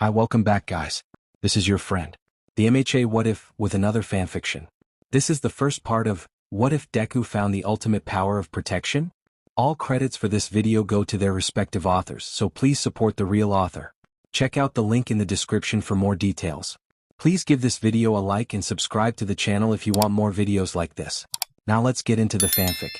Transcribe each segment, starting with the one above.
Hi, welcome back guys. This is your friend, the MHA What If, with another fanfiction. This is the first part of What If Deku Found the Ultimate Power of Protection? All credits for this video go to their respective authors, so please support the real author. Check out the link in the description for more details. Please give this video a like and subscribe to the channel if you want more videos like this. Now let's get into the fanfic.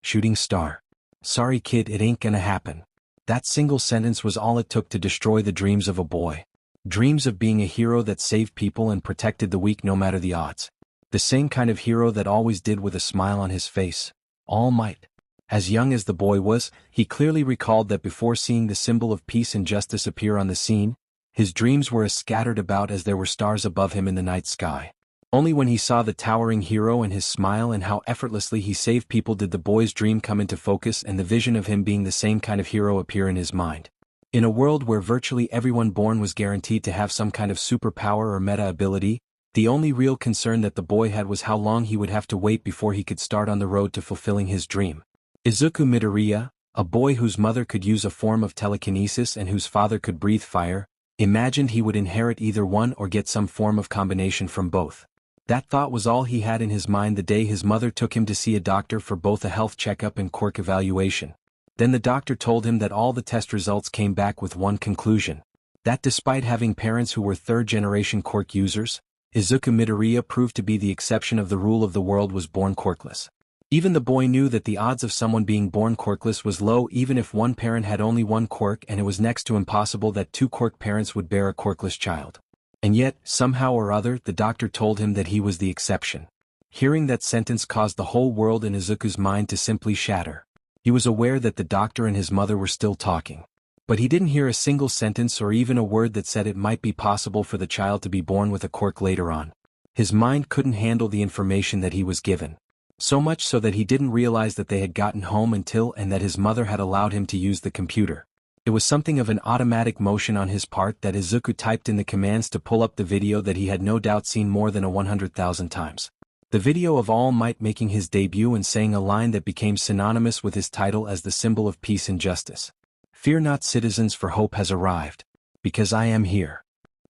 Shooting star. Sorry kid, it ain't gonna happen. That single sentence was all it took to destroy the dreams of a boy. Dreams of being a hero that saved people and protected the weak no matter the odds. The same kind of hero that always did with a smile on his face. All might. As young as the boy was, he clearly recalled that before seeing the symbol of peace and justice appear on the scene, his dreams were as scattered about as there were stars above him in the night sky. Only when he saw the towering hero and his smile and how effortlessly he saved people did the boy's dream come into focus and the vision of him being the same kind of hero appear in his mind. In a world where virtually everyone born was guaranteed to have some kind of superpower or meta ability, the only real concern that the boy had was how long he would have to wait before he could start on the road to fulfilling his dream. Izuku Midoriya, a boy whose mother could use a form of telekinesis and whose father could breathe fire, imagined he would inherit either one or get some form of combination from both. That thought was all he had in his mind the day his mother took him to see a doctor for both a health checkup and quirk evaluation. Then the doctor told him that all the test results came back with one conclusion. That despite having parents who were third-generation quirk users, Izuku Midoriya proved to be the exception of the rule of the world was born quirkless. Even the boy knew that the odds of someone being born quirkless was low even if one parent had only one quirk, and it was next to impossible that two quirk parents would bear a quirkless child. And yet, somehow or other, the doctor told him that he was the exception. Hearing that sentence caused the whole world in Izuku's mind to simply shatter. He was aware that the doctor and his mother were still talking. But he didn't hear a single sentence or even a word that said it might be possible for the child to be born with a quirk later on. His mind couldn't handle the information that he was given. So much so that he didn't realize that they had gotten home until and that his mother had allowed him to use the computer. It was something of an automatic motion on his part that Izuku typed in the commands to pull up the video that he had no doubt seen more than 100,000 times. The video of All Might making his debut and saying a line that became synonymous with his title as the symbol of peace and justice. Fear not citizens, for hope has arrived. Because I am here.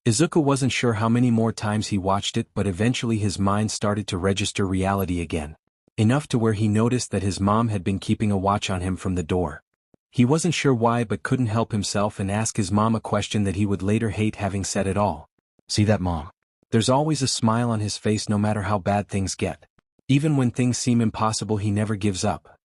Izuku wasn't sure how many more times he watched it, but eventually his mind started to register reality again. Enough to where he noticed that his mom had been keeping a watch on him from the door. He wasn't sure why but couldn't help himself and ask his mom a question that he would later hate having said at all. See that, Mom? There's always a smile on his face no matter how bad things get. Even when things seem impossible, he never gives up.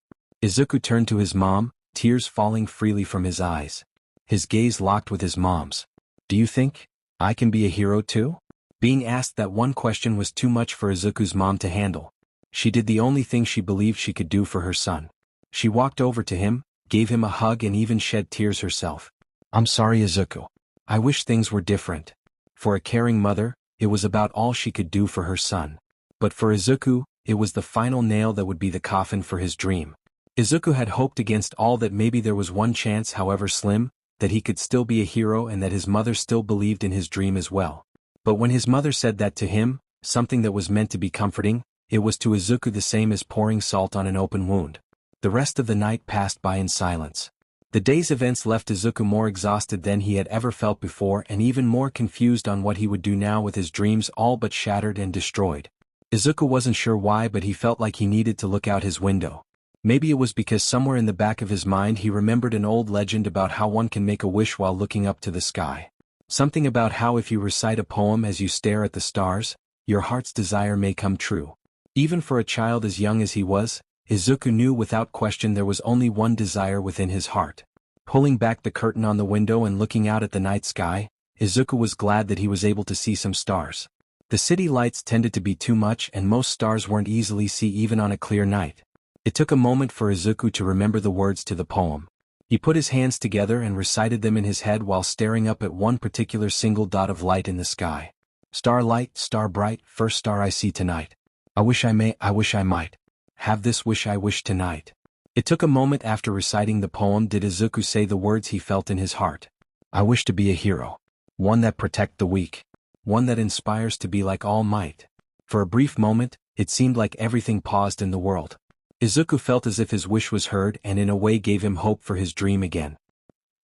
Izuku turned to his mom, tears falling freely from his eyes. His gaze locked with his mom's. Do you think I can be a hero too? Being asked that one question was too much for Izuku's mom to handle. She did the only thing she believed she could do for her son. She walked over to him, gave him a hug and even shed tears herself. I'm sorry, Izuku. I wish things were different. For a caring mother, it was about all she could do for her son. But for Izuku, it was the final nail that would be the coffin for his dream. Izuku had hoped against all that maybe there was one chance, however slim, that he could still be a hero and that his mother still believed in his dream as well. But when his mother said that to him, something that was meant to be comforting, it was to Izuku the same as pouring salt on an open wound. The rest of the night passed by in silence. The day's events left Izuku more exhausted than he had ever felt before and even more confused on what he would do now with his dreams all but shattered and destroyed. Izuku wasn't sure why, but he felt like he needed to look out his window. Maybe it was because somewhere in the back of his mind he remembered an old legend about how one can make a wish while looking up to the sky. Something about how if you recite a poem as you stare at the stars, your heart's desire may come true. Even for a child as young as he was, Izuku knew without question there was only one desire within his heart. Pulling back the curtain on the window and looking out at the night sky, Izuku was glad that he was able to see some stars. The city lights tended to be too much and most stars weren't easily seen even on a clear night. It took a moment for Izuku to remember the words to the poem. He put his hands together and recited them in his head while staring up at one particular single dot of light in the sky. Starlight, star bright, first star I see tonight. I wish I may, I wish I might. Have this wish I wish tonight. It took a moment after reciting the poem did Izuku say the words he felt in his heart. I wish to be a hero. One that protect the weak. One that inspires to be like All Might. For a brief moment, it seemed like everything paused in the world. Izuku felt as if his wish was heard and in a way gave him hope for his dream again.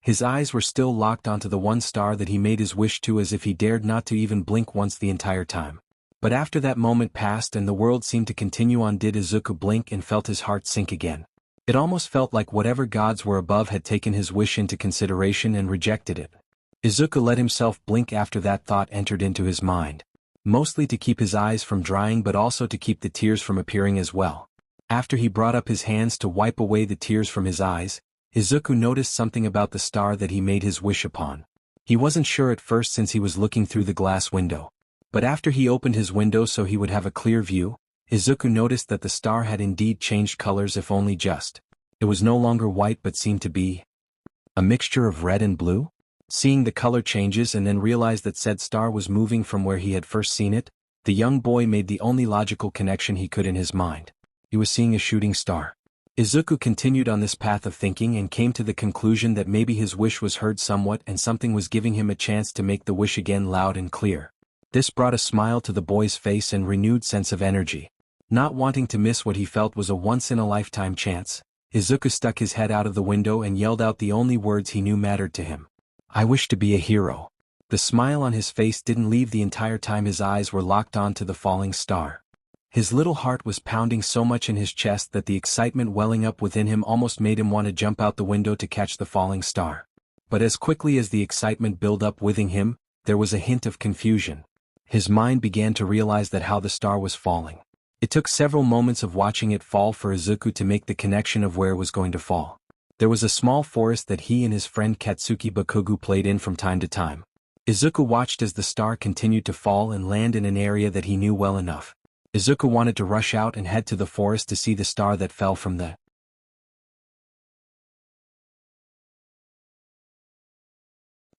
His eyes were still locked onto the one star that he made his wish to, as if he dared not to even blink once the entire time. But after that moment passed and the world seemed to continue on, did Izuku blink and felt his heart sink again. It almost felt like whatever gods were above had taken his wish into consideration and rejected it. Izuku let himself blink after that thought entered into his mind. Mostly to keep his eyes from drying, but also to keep the tears from appearing as well. After he brought up his hands to wipe away the tears from his eyes, Izuku noticed something about the star that he made his wish upon. He wasn't sure at first since he was looking through the glass window. But after he opened his window so he would have a clear view, Izuku noticed that the star had indeed changed colors, if only just. It was no longer white but seemed to be a mixture of red and blue. Seeing the color changes and then realized that said star was moving from where he had first seen it, the young boy made the only logical connection he could in his mind. He was seeing a shooting star. Izuku continued on this path of thinking and came to the conclusion that maybe his wish was heard somewhat and something was giving him a chance to make the wish again loud and clear. This brought a smile to the boy's face and renewed sense of energy. Not wanting to miss what he felt was a once-in-a-lifetime chance, Izuku stuck his head out of the window and yelled out the only words he knew mattered to him. "I wish to be a hero." The smile on his face didn't leave the entire time his eyes were locked onto the falling star. His little heart was pounding so much in his chest that the excitement welling up within him almost made him want to jump out the window to catch the falling star. But as quickly as the excitement built up within him, there was a hint of confusion. His mind began to realize that how the star was falling. It took several moments of watching it fall for Izuku to make the connection of where it was going to fall. There was a small forest that he and his friend Katsuki Bakugu played in from time to time. Izuku watched as the star continued to fall and land in an area that he knew well enough. Izuku wanted to rush out and head to the forest to see the star that fell from the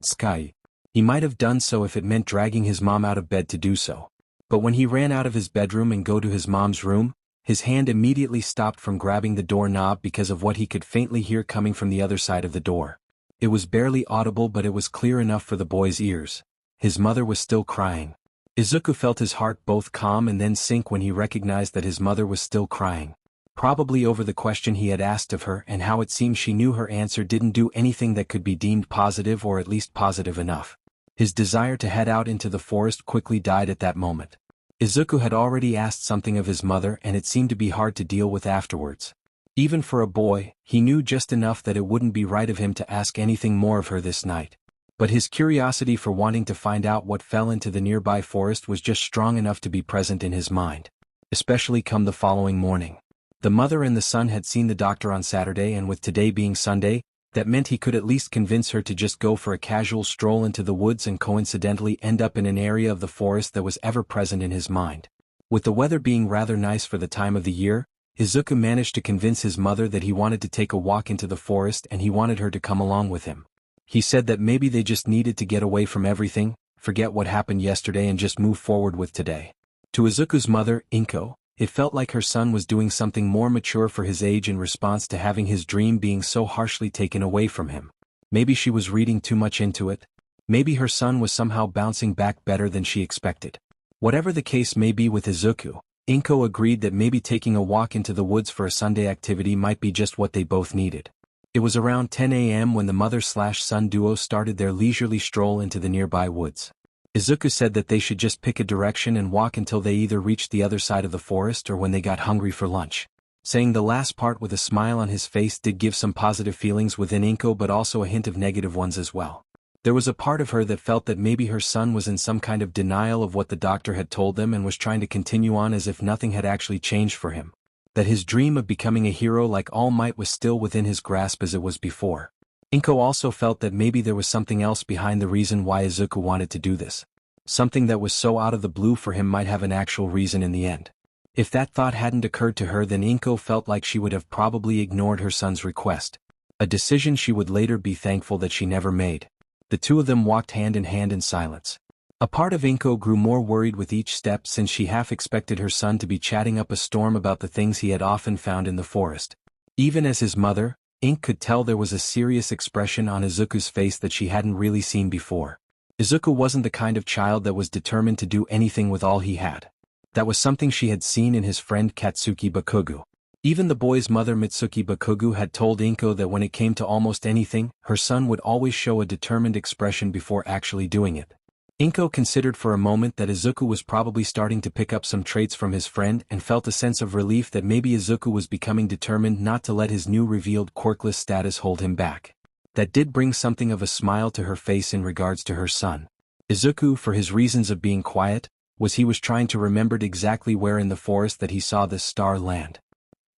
sky. He might have done so if it meant dragging his mom out of bed to do so. But when he ran out of his bedroom and go to his mom's room, his hand immediately stopped from grabbing the doorknob because of what he could faintly hear coming from the other side of the door. It was barely audible, but it was clear enough for the boy's ears. His mother was still crying. Izuku felt his heart both calm and then sink when he recognized that his mother was still crying. Probably over the question he had asked of her and how it seemed she knew her answer didn't do anything that could be deemed positive, or at least positive enough. His desire to head out into the forest quickly died at that moment. Izuku had already asked something of his mother and it seemed to be hard to deal with afterwards. Even for a boy, he knew just enough that it wouldn't be right of him to ask anything more of her this night. But his curiosity for wanting to find out what fell into the nearby forest was just strong enough to be present in his mind. Especially come the following morning. The mother and the son had seen the doctor on Saturday, and with today being Sunday, that meant he could at least convince her to just go for a casual stroll into the woods and coincidentally end up in an area of the forest that was ever present in his mind. With the weather being rather nice for the time of the year, Izuku managed to convince his mother that he wanted to take a walk into the forest and he wanted her to come along with him. He said that maybe they just needed to get away from everything, forget what happened yesterday and just move forward with today. To Izuku's mother, Inko, it felt like her son was doing something more mature for his age in response to having his dream being so harshly taken away from him. Maybe she was reading too much into it. Maybe her son was somehow bouncing back better than she expected. Whatever the case may be with Izuku, Inko agreed that maybe taking a walk into the woods for a Sunday activity might be just what they both needed. It was around 10 a.m. when the mother/son duo started their leisurely stroll into the nearby woods. Izuku said that they should just pick a direction and walk until they either reached the other side of the forest or when they got hungry for lunch. Saying the last part with a smile on his face did give some positive feelings within Inko, but also a hint of negative ones as well. There was a part of her that felt that maybe her son was in some kind of denial of what the doctor had told them and was trying to continue on as if nothing had actually changed for him. That his dream of becoming a hero like All Might was still within his grasp as it was before. Inko also felt that maybe there was something else behind the reason why Izuku wanted to do this. Something that was so out of the blue for him might have an actual reason in the end. If that thought hadn't occurred to her, then Inko felt like she would have probably ignored her son's request. A decision she would later be thankful that she never made. The two of them walked hand in hand in silence. A part of Inko grew more worried with each step, since she half expected her son to be chatting up a storm about the things he had often found in the forest. Even as his mother, Ink could tell there was a serious expression on Izuku's face that she hadn't really seen before. Izuku wasn't the kind of child that was determined to do anything with all he had. That was something she had seen in his friend Katsuki Bakugu. Even the boy's mother Mitsuki Bakugu had told Inko that when it came to almost anything, her son would always show a determined expression before actually doing it. Inko considered for a moment that Izuku was probably starting to pick up some traits from his friend and felt a sense of relief that maybe Izuku was becoming determined not to let his new revealed quirkless status hold him back. That did bring something of a smile to her face in regards to her son. Izuku, for his reasons of being quiet, was trying to remember exactly where in the forest that he saw this star land.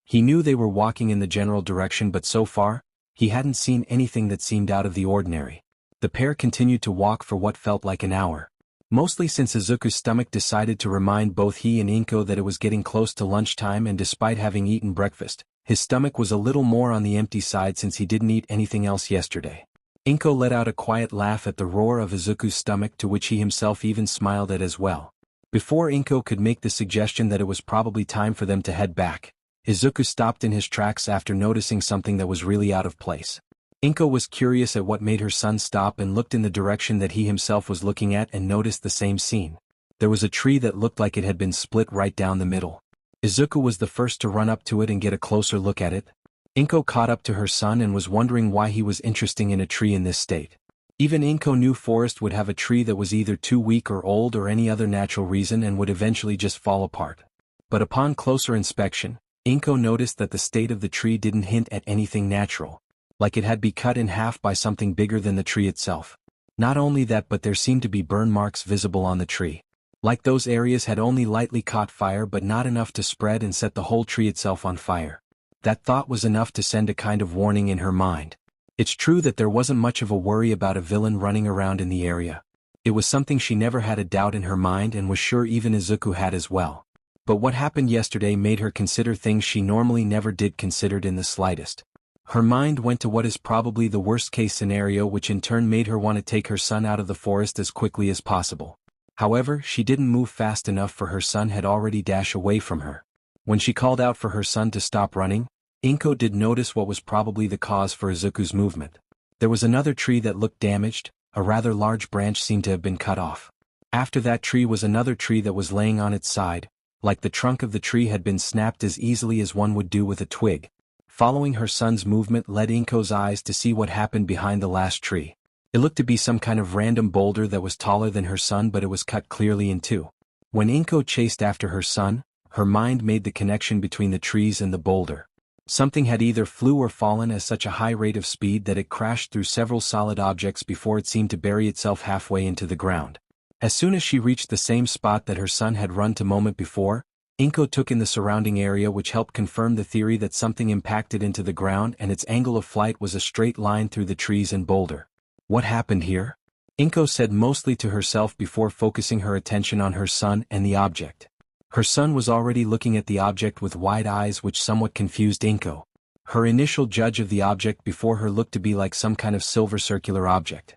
He knew they were walking in the general direction, but so far, he hadn't seen anything that seemed out of the ordinary. The pair continued to walk for what felt like an hour. Mostly since Izuku's stomach decided to remind both he and Inko that it was getting close to lunchtime, and despite having eaten breakfast, his stomach was a little more on the empty side since he didn't eat anything else yesterday. Inko let out a quiet laugh at the roar of Izuku's stomach, to which he himself even smiled at as well. Before Inko could make the suggestion that it was probably time for them to head back, Izuku stopped in his tracks after noticing something that was really out of place. Inko was curious at what made her son stop and looked in the direction that he himself was looking at and noticed the same scene. There was a tree that looked like it had been split right down the middle. Izuku was the first to run up to it and get a closer look at it. Inko caught up to her son and was wondering why he was interested in a tree in this state. Even Inko knew forest would have a tree that was either too weak or old or any other natural reason and would eventually just fall apart. But upon closer inspection, Inko noticed that the state of the tree didn't hint at anything natural, like it had been cut in half by something bigger than the tree itself. Not only that, but there seemed to be burn marks visible on the tree. Like those areas had only lightly caught fire but not enough to spread and set the whole tree itself on fire. That thought was enough to send a kind of warning in her mind. It's true that there wasn't much of a worry about a villain running around in the area. It was something she never had a doubt in her mind and was sure even Izuku had as well. But what happened yesterday made her consider things she normally never did considered in the slightest. Her mind went to what is probably the worst-case scenario, which in turn made her want to take her son out of the forest as quickly as possible. However, she didn't move fast enough, for her son had already dashed away from her. When she called out for her son to stop running, Inko did notice what was probably the cause for Izuku's movement. There was another tree that looked damaged. A rather large branch seemed to have been cut off. After that tree was another tree that was laying on its side, like the trunk of the tree had been snapped as easily as one would do with a twig. Following her son's movement led Inko's eyes to see what happened behind the last tree. It looked to be some kind of random boulder that was taller than her son, but it was cut clearly in two. When Inko chased after her son, her mind made the connection between the trees and the boulder. Something had either flew or fallen at such a high rate of speed that it crashed through several solid objects before it seemed to bury itself halfway into the ground. As soon as she reached the same spot that her son had run to moment before, Inko took in the surrounding area, which helped confirm the theory that something impacted into the ground and its angle of flight was a straight line through the trees and boulder. What happened here? Inko said mostly to herself before focusing her attention on her son and the object. Her son was already looking at the object with wide eyes, which somewhat confused Inko. Her initial judge of the object before her looked to be like some kind of silver circular object.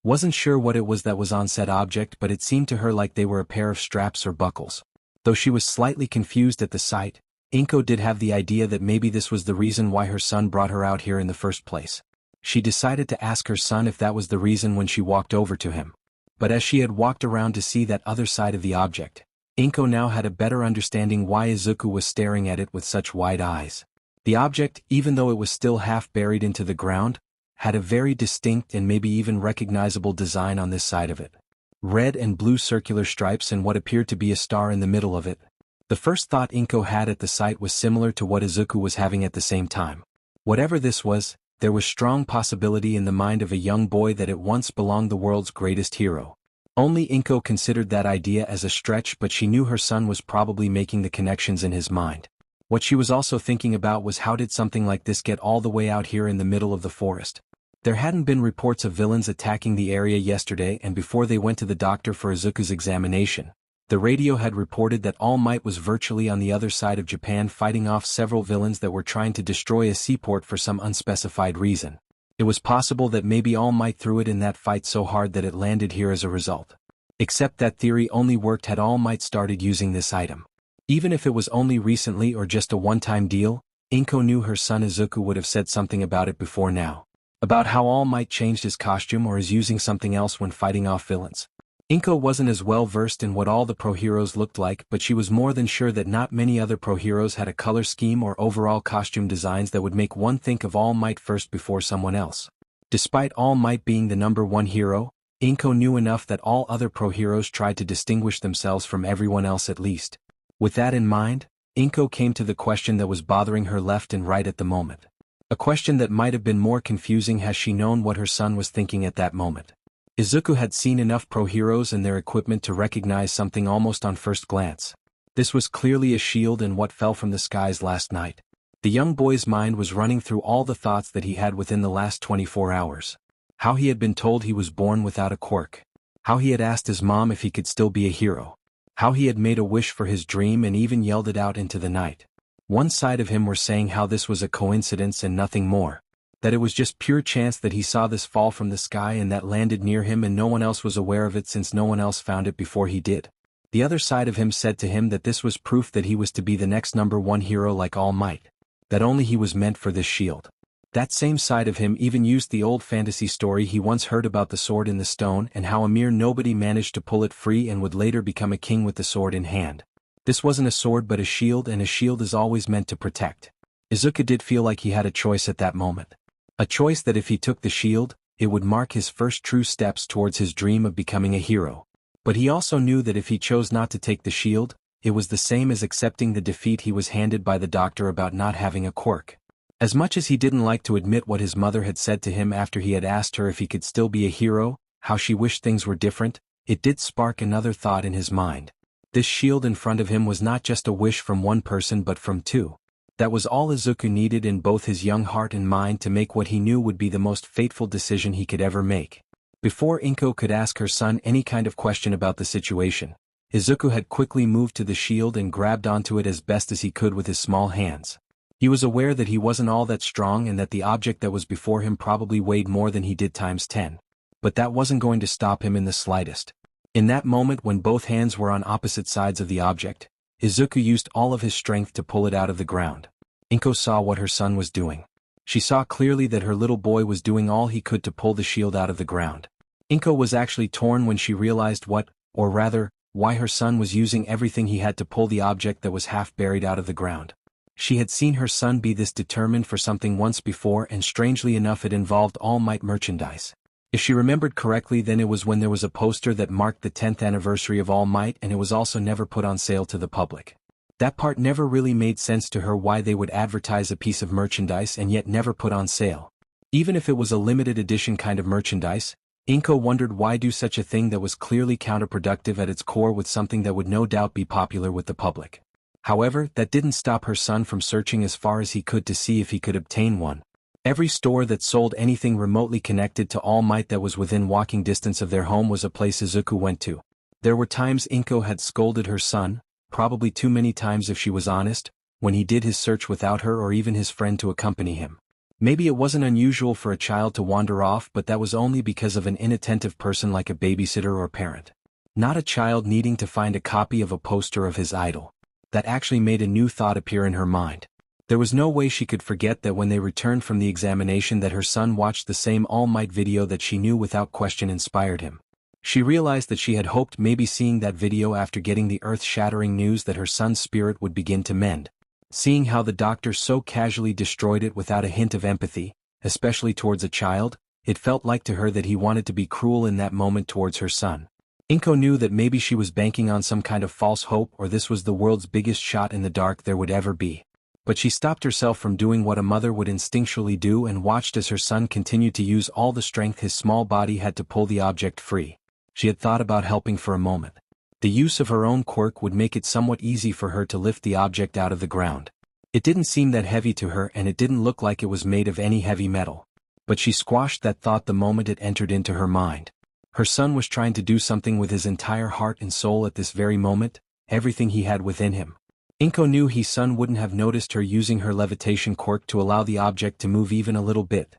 Wasn't sure what it was that was on said object, but it seemed to her like they were a pair of straps or buckles. Though she was slightly confused at the sight, Inko did have the idea that maybe this was the reason why her son brought her out here in the first place. She decided to ask her son if that was the reason when she walked over to him. But as she had walked around to see that other side of the object, Inko now had a better understanding why Izuku was staring at it with such wide eyes. The object, even though it was still half buried into the ground, had a very distinct and maybe even recognizable design on this side of it. Red and blue circular stripes and what appeared to be a star in the middle of it. The first thought Inko had at the sight was similar to what Izuku was having at the same time. Whatever this was, there was strong possibility in the mind of a young boy that it once belonged the world's greatest hero. Only Inko considered that idea as a stretch, but she knew her son was probably making the connections in his mind. What she was also thinking about was how did something like this get all the way out here in the middle of the forest? There hadn't been reports of villains attacking the area yesterday, and before they went to the doctor for Izuku's examination, the radio had reported that All Might was virtually on the other side of Japan fighting off several villains that were trying to destroy a seaport for some unspecified reason. It was possible that maybe All Might threw it in that fight so hard that it landed here as a result. Except that theory only worked had All Might started using this item. Even if it was only recently or just a one-time deal, Inko knew her son Izuku would have said something about it before now. About how All Might changed his costume or is using something else when fighting off villains. Inko wasn't as well versed in what all the pro heroes looked like, but she was more than sure that not many other pro heroes had a color scheme or overall costume designs that would make one think of All Might first before someone else. Despite All Might being the #1 hero, Inko knew enough that all other pro heroes tried to distinguish themselves from everyone else at least. With that in mind, Inko came to the question that was bothering her left and right at the moment. A question that might have been more confusing had she known what her son was thinking at that moment. Izuku had seen enough pro heroes and their equipment to recognize something almost on first glance. This was clearly a shield and what fell from the skies last night. The young boy's mind was running through all the thoughts that he had within the last 24 hours. How he had been told he was born without a quirk. How he had asked his mom if he could still be a hero. How he had made a wish for his dream and even yelled it out into the night. One side of him were saying how this was a coincidence and nothing more. That it was just pure chance that he saw this fall from the sky and that landed near him and no one else was aware of it since no one else found it before he did. The other side of him said to him that this was proof that he was to be the next #1 hero like All Might. That only he was meant for this shield. That same side of him even used the old fantasy story he once heard about the sword in the stone and how a mere nobody managed to pull it free and would later become a king with the sword in hand. This wasn't a sword but a shield, and a shield is always meant to protect. Izuku did feel like he had a choice at that moment. A choice that if he took the shield, it would mark his first true steps towards his dream of becoming a hero. But he also knew that if he chose not to take the shield, it was the same as accepting the defeat he was handed by the doctor about not having a quirk. As much as he didn't like to admit what his mother had said to him after he had asked her if he could still be a hero, how she wished things were different, it did spark another thought in his mind. This shield in front of him was not just a wish from one person but from two. That was all Izuku needed in both his young heart and mind to make what he knew would be the most fateful decision he could ever make. Before Inko could ask her son any kind of question about the situation, Izuku had quickly moved to the shield and grabbed onto it as best as he could with his small hands. He was aware that he wasn't all that strong and that the object that was before him probably weighed more than he did times 10. But that wasn't going to stop him in the slightest. In that moment when both hands were on opposite sides of the object, Izuku used all of his strength to pull it out of the ground. Inko saw what her son was doing. She saw clearly that her little boy was doing all he could to pull the shield out of the ground. Inko was actually torn when she realized what, or rather, why her son was using everything he had to pull the object that was half buried out of the ground. She had seen her son be this determined for something once before, and strangely enough it involved All Might merchandise. If she remembered correctly, then it was when there was a poster that marked the 10th anniversary of All Might, and it was also never put on sale to the public. That part never really made sense to her, why they would advertise a piece of merchandise and yet never put on sale. Even if it was a limited edition kind of merchandise, Inko wondered why do such a thing that was clearly counterproductive at its core with something that would no doubt be popular with the public. However, that didn't stop her son from searching as far as he could to see if he could obtain one. Every store that sold anything remotely connected to All Might that was within walking distance of their home was a place Izuku went to. There were times Inko had scolded her son, probably too many times if she was honest, when he did his search without her or even his friend to accompany him. Maybe it wasn't unusual for a child to wander off, but that was only because of an inattentive person like a babysitter or parent. Not a child needing to find a copy of a poster of his idol. That actually made a new thought appear in her mind. There was no way she could forget that when they returned from the examination that her son watched the same All Might video that she knew without question inspired him. She realized that she had hoped maybe seeing that video after getting the earth-shattering news that her son's spirit would begin to mend. Seeing how the doctor so casually destroyed it without a hint of empathy, especially towards a child, it felt like to her that he wanted to be cruel in that moment towards her son. Inko knew that maybe she was banking on some kind of false hope, or this was the world's biggest shot in the dark there would ever be. But she stopped herself from doing what a mother would instinctually do and watched as her son continued to use all the strength his small body had to pull the object free. She had thought about helping for a moment. The use of her own quirk would make it somewhat easy for her to lift the object out of the ground. It didn't seem that heavy to her, and it didn't look like it was made of any heavy metal. But she squashed that thought the moment it entered into her mind. Her son was trying to do something with his entire heart and soul at this very moment, everything he had within him. Inko knew his son wouldn't have noticed her using her levitation quirk to allow the object to move even a little bit,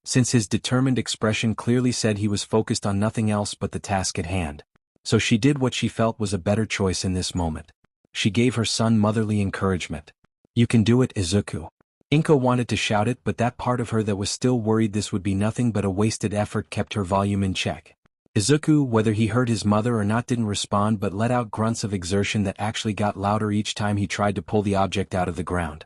since his determined expression clearly said he was focused on nothing else but the task at hand. So she did what she felt was a better choice in this moment. She gave her son motherly encouragement. "You can do it, Izuku." Inko wanted to shout it, but that part of her that was still worried this would be nothing but a wasted effort kept her volume in check. Izuku, whether he heard his mother or not, didn't respond but let out grunts of exertion that actually got louder each time he tried to pull the object out of the ground.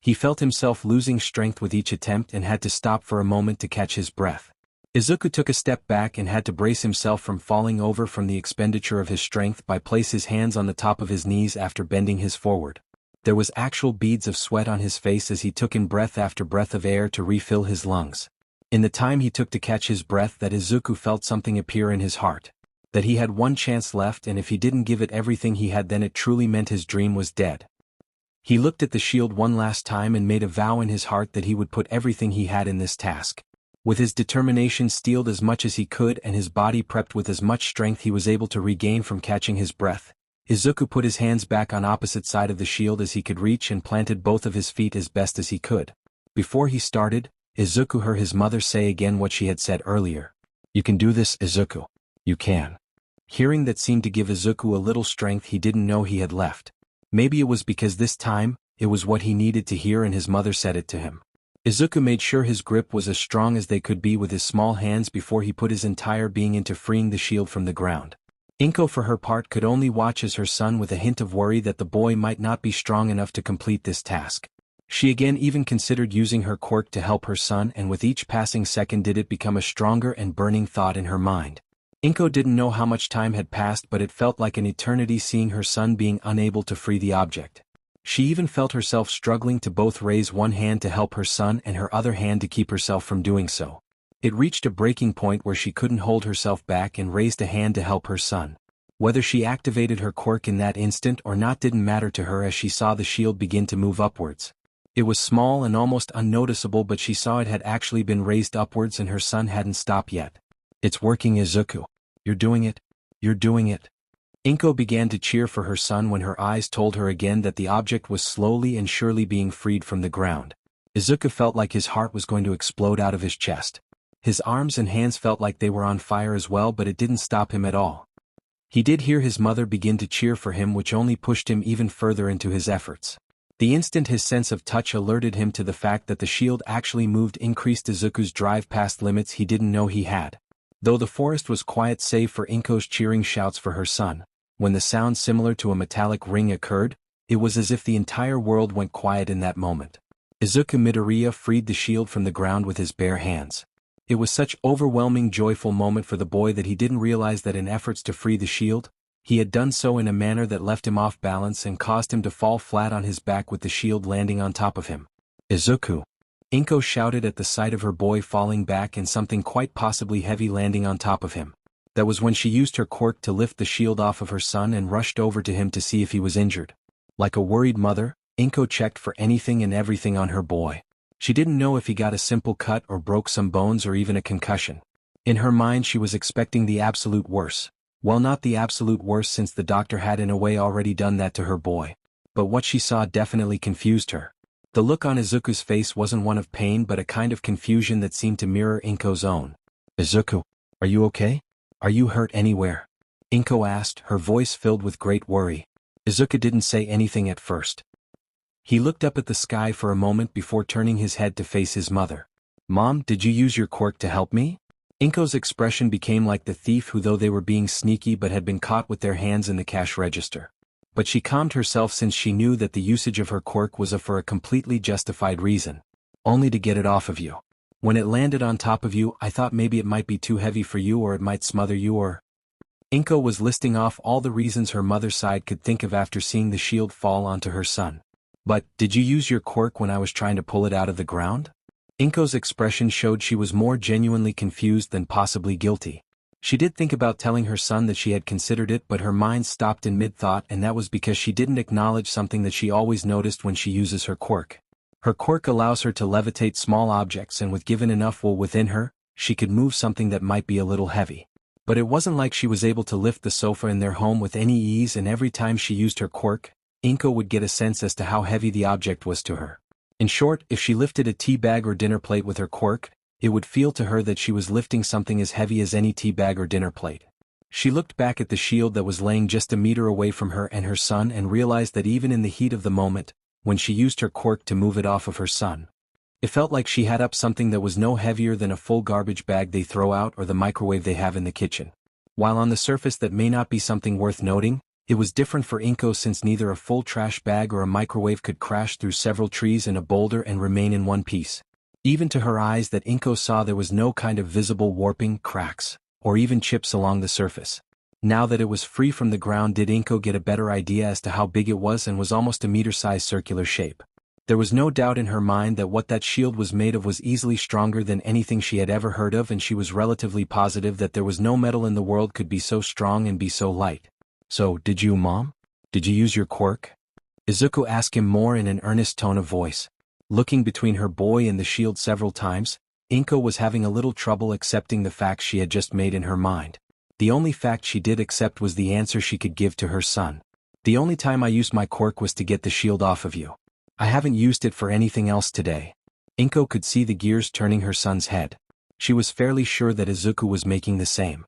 He felt himself losing strength with each attempt and had to stop for a moment to catch his breath. Izuku took a step back and had to brace himself from falling over from the expenditure of his strength by place his hands on the top of his knees after bending his forward. There was actual beads of sweat on his face as he took in breath after breath of air to refill his lungs. In the time he took to catch his breath, that Izuku felt something appear in his heart. That he had one chance left, and if he didn't give it everything he had, then it truly meant his dream was dead. He looked at the shield one last time and made a vow in his heart that he would put everything he had in this task. With his determination steeled as much as he could and his body prepped with as much strength he was able to regain from catching his breath, Izuku put his hands back on opposite side of the shield as he could reach and planted both of his feet as best as he could. Before he started, Izuku heard his mother say again what she had said earlier. "You can do this, Izuku. You can." Hearing that seemed to give Izuku a little strength he didn't know he had left. Maybe it was because this time, it was what he needed to hear and his mother said it to him. Izuku made sure his grip was as strong as they could be with his small hands before he put his entire being into freeing the shield from the ground. Inko for her part could only watch as her son with a hint of worry that the boy might not be strong enough to complete this task. She again even considered using her quirk to help her son, and with each passing second did it become a stronger and burning thought in her mind. Inko didn't know how much time had passed, but it felt like an eternity seeing her son being unable to free the object. She even felt herself struggling to both raise one hand to help her son and her other hand to keep herself from doing so. It reached a breaking point where she couldn't hold herself back and raised a hand to help her son. Whether she activated her quirk in that instant or not didn't matter to her as she saw the shield begin to move upwards. It was small and almost unnoticeable, but she saw it had actually been raised upwards and her son hadn't stopped yet. "It's working, Izuku. You're doing it. You're doing it." Inko began to cheer for her son when her eyes told her again that the object was slowly and surely being freed from the ground. Izuku felt like his heart was going to explode out of his chest. His arms and hands felt like they were on fire as well, but it didn't stop him at all. He did hear his mother begin to cheer for him, which only pushed him even further into his efforts. The instant his sense of touch alerted him to the fact that the shield actually moved increased Izuku's drive past limits he didn't know he had. Though the forest was quiet save for Inko's cheering shouts for her son, when the sound similar to a metallic ring occurred, it was as if the entire world went quiet in that moment. Izuku Midoriya freed the shield from the ground with his bare hands. It was such overwhelming joyful moment for the boy that he didn't realize that in efforts to free the shield, he had done so in a manner that left him off balance and caused him to fall flat on his back with the shield landing on top of him. "Izuku!" Inko shouted at the sight of her boy falling back and something quite possibly heavy landing on top of him. That was when she used her quirk to lift the shield off of her son and rushed over to him to see if he was injured. Like a worried mother, Inko checked for anything and everything on her boy. She didn't know if he got a simple cut or broke some bones or even a concussion. In her mind she was expecting the absolute worst. Well, not the absolute worst since the doctor had in a way already done that to her boy. But what she saw definitely confused her. The look on Izuku's face wasn't one of pain but a kind of confusion that seemed to mirror Inko's own. "Izuku, are you okay? Are you hurt anywhere?" Inko asked, her voice filled with great worry. Izuku didn't say anything at first. He looked up at the sky for a moment before turning his head to face his mother. "Mom, did you use your quirk to help me?" Inko's expression became like the thief who, though they were being sneaky but had been caught with their hands in the cash register. But she calmed herself since she knew that the usage of her quirk was for a completely justified reason. "Only to get it off of you. When it landed on top of you, I thought maybe it might be too heavy for you or it might smother you or—" Inko was listing off all the reasons her mother's side could think of after seeing the shield fall onto her son. "But, did you use your quirk when I was trying to pull it out of the ground?" Inko's expression showed she was more genuinely confused than possibly guilty. She did think about telling her son that she had considered it, but her mind stopped in mid-thought, and that was because she didn't acknowledge something that she always noticed when she uses her quirk. Her quirk allows her to levitate small objects, and with given enough will within her, she could move something that might be a little heavy. But it wasn't like she was able to lift the sofa in their home with any ease, and every time she used her quirk, Inko would get a sense as to how heavy the object was to her. In short, if she lifted a tea bag or dinner plate with her quirk, it would feel to her that she was lifting something as heavy as any tea bag or dinner plate. She looked back at the shield that was laying just a meter away from her and her son and realized that even in the heat of the moment, when she used her quirk to move it off of her son, It felt like she had up something that was no heavier than a full garbage bag they throw out or the microwave they have in the kitchen. While on the surface that may not be something worth noting, it was different for Inko since neither a full trash bag or a microwave could crash through several trees and a boulder and remain in one piece. Even to her eyes that Inko saw there was no kind of visible warping, cracks, or even chips along the surface. Now that it was free from the ground, did Inko get a better idea as to how big it was and was almost a meter-sized circular shape. There was no doubt in her mind that what that shield was made of was easily stronger than anything she had ever heard of, and she was relatively positive that there was no metal in the world could be so strong and be so light. "So, did you, Mom? Did you use your quirk?" Izuku asked him more in an earnest tone of voice. Looking between her boy and the shield several times, Inko was having a little trouble accepting the facts she had just made in her mind. The only fact she did accept was the answer she could give to her son. "The only time I used my quirk was to get the shield off of you. I haven't used it for anything else today." Inko could see the gears turning her son's head. She was fairly sure that Izuku was making the same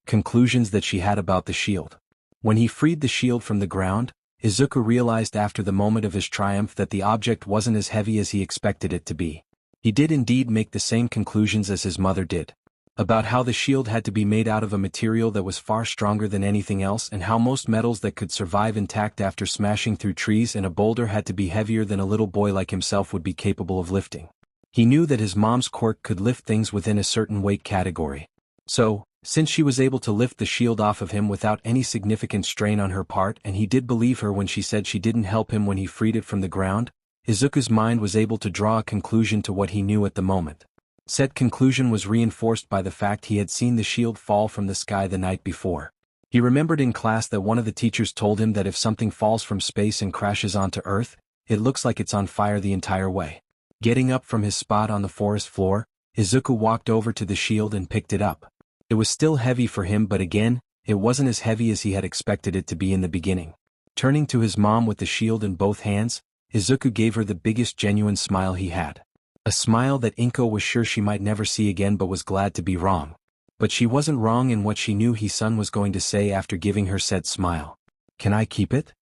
conclusions that she had about the shield. When he freed the shield from the ground, Izuku realized after the moment of his triumph that the object wasn't as heavy as he expected it to be. He did indeed make the same conclusions as his mother did, about how the shield had to be made out of a material that was far stronger than anything else, and how most metals that could survive intact after smashing through trees and a boulder had to be heavier than a little boy like himself would be capable of lifting. He knew that his mom's quirk could lift things within a certain weight category. So, since she was able to lift the shield off of him without any significant strain on her part, and he did believe her when she said she didn't help him when he freed it from the ground, Izuku's mind was able to draw a conclusion to what he knew at the moment. Said conclusion was reinforced by the fact he had seen the shield fall from the sky the night before. He remembered in class that one of the teachers told him that if something falls from space and crashes onto Earth, it looks like it's on fire the entire way. Getting up from his spot on the forest floor, Izuku walked over to the shield and picked it up. It was still heavy for him, but again, it wasn't as heavy as he had expected it to be in the beginning. Turning to his mom with the shield in both hands, Izuku gave her the biggest genuine smile he had. A smile that Inko was sure she might never see again, but was glad to be wrong. But she wasn't wrong in what she knew his son was going to say after giving her said smile. "Can I keep it?"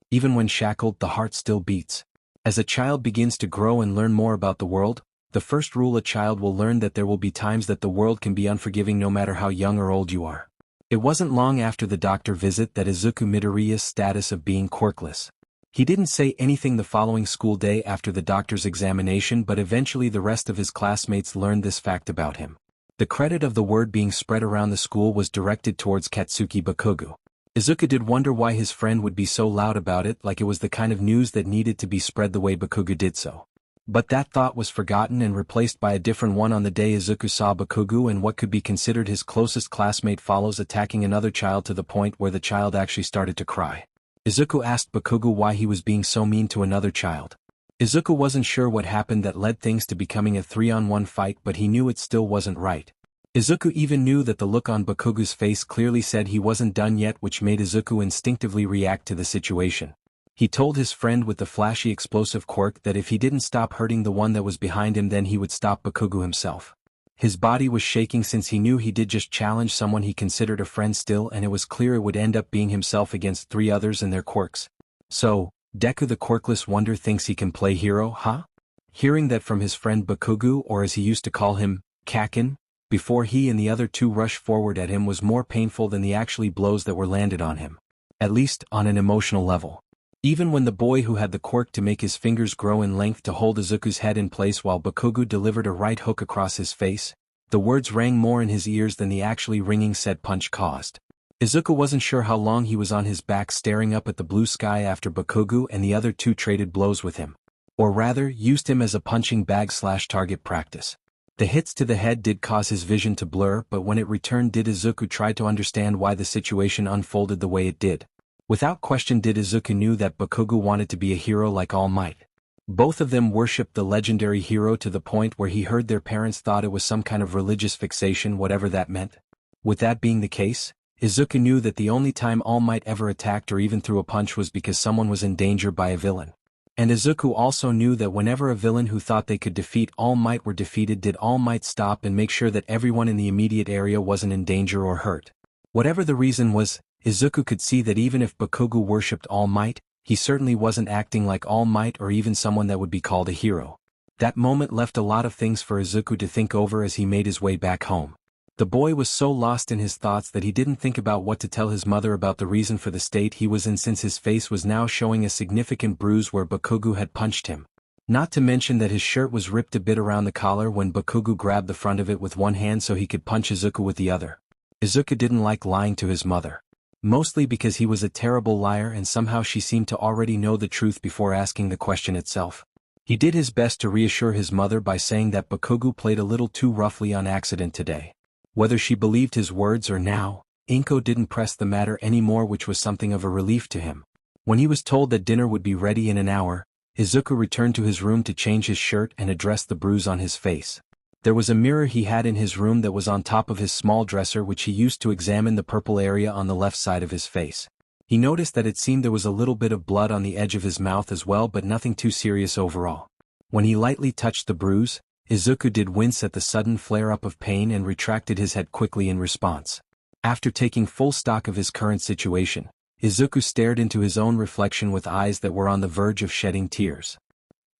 Even when shackled, the heart still beats. As a child begins to grow and learn more about the world, the first rule a child will learn that there will be times that the world can be unforgiving no matter how young or old you are. It wasn't long after the doctor visit that Izuku Midoriya's status of being quirkless. He didn't say anything the following school day after the doctor's examination, but eventually the rest of his classmates learned this fact about him. The credit of the word being spread around the school was directed towards Katsuki Bakugo. Izuku did wonder why his friend would be so loud about it, like it was the kind of news that needed to be spread the way Bakugo did so. But that thought was forgotten and replaced by a different one on the day Izuku saw Bakugo and what could be considered his closest classmate follows attacking another child to the point where the child actually started to cry. Izuku asked Bakugo why he was being so mean to another child. Izuku wasn't sure what happened that led things to becoming a 3-on-1 fight, but he knew it still wasn't right. Izuku even knew that the look on Bakugo's face clearly said he wasn't done yet, which made Izuku instinctively react to the situation. He told his friend with the flashy explosive quirk that if he didn't stop hurting the one that was behind him, then he would stop Bakugo himself. His body was shaking since he knew he did just challenge someone he considered a friend still, and it was clear it would end up being himself against 3 others and their quirks. So, Deku the quirkless wonder thinks he can play hero, huh? Hearing that from his friend Bakugo, or as he used to call him, Kakin, before he and the other 2 rushed forward at him was more painful than the actually blows that were landed on him. At least, on an emotional level. Even when the boy who had the quirk to make his fingers grow in length to hold Izuku's head in place while Bakugo delivered a right hook across his face, the words rang more in his ears than the actually ringing said punch caused. Izuku wasn't sure how long he was on his back staring up at the blue sky after Bakugo and the other 2 traded blows with him. Or rather, used him as a punching bag/target practice. The hits to the head did cause his vision to blur, but when it returned did Izuku try to understand why the situation unfolded the way it did. Without question did Izuku knew that Bakugo wanted to be a hero like All Might. Both of them worshipped the legendary hero to the point where he heard their parents thought it was some kind of religious fixation, whatever that meant. With that being the case, Izuku knew that the only time All Might ever attacked or even threw a punch was because someone was in danger by a villain. And Izuku also knew that whenever a villain who thought they could defeat All Might were defeated, did All Might stop and make sure that everyone in the immediate area wasn't in danger or hurt. Whatever the reason was, Izuku could see that even if Bakugo worshipped All Might, He certainly wasn't acting like All Might or even someone that would be called a hero. That moment left a lot of things for Izuku to think over as he made his way back home. The boy was so lost in his thoughts that he didn't think about what to tell his mother about the reason for the state he was in, since his face was now showing a significant bruise where Bakugo had punched him. Not to mention that his shirt was ripped a bit around the collar when Bakugo grabbed the front of it with one hand so he could punch Izuku with the other. Izuku didn't like lying to his mother. Mostly because he was a terrible liar and somehow she seemed to already know the truth before asking the question itself. He did his best to reassure his mother by saying that Bakugo played a little too roughly on accident today. Whether she believed his words or now, Inko didn't press the matter anymore, which was something of a relief to him. When he was told that dinner would be ready in an hour, Izuku returned to his room to change his shirt and address the bruise on his face. There was a mirror he had in his room that was on top of his small dresser, which he used to examine the purple area on the left side of his face. He noticed that it seemed there was a little bit of blood on the edge of his mouth as well, but nothing too serious overall. When he lightly touched the bruise, Izuku did wince at the sudden flare-up of pain and retracted his head quickly in response. After taking full stock of his current situation, Izuku stared into his own reflection with eyes that were on the verge of shedding tears.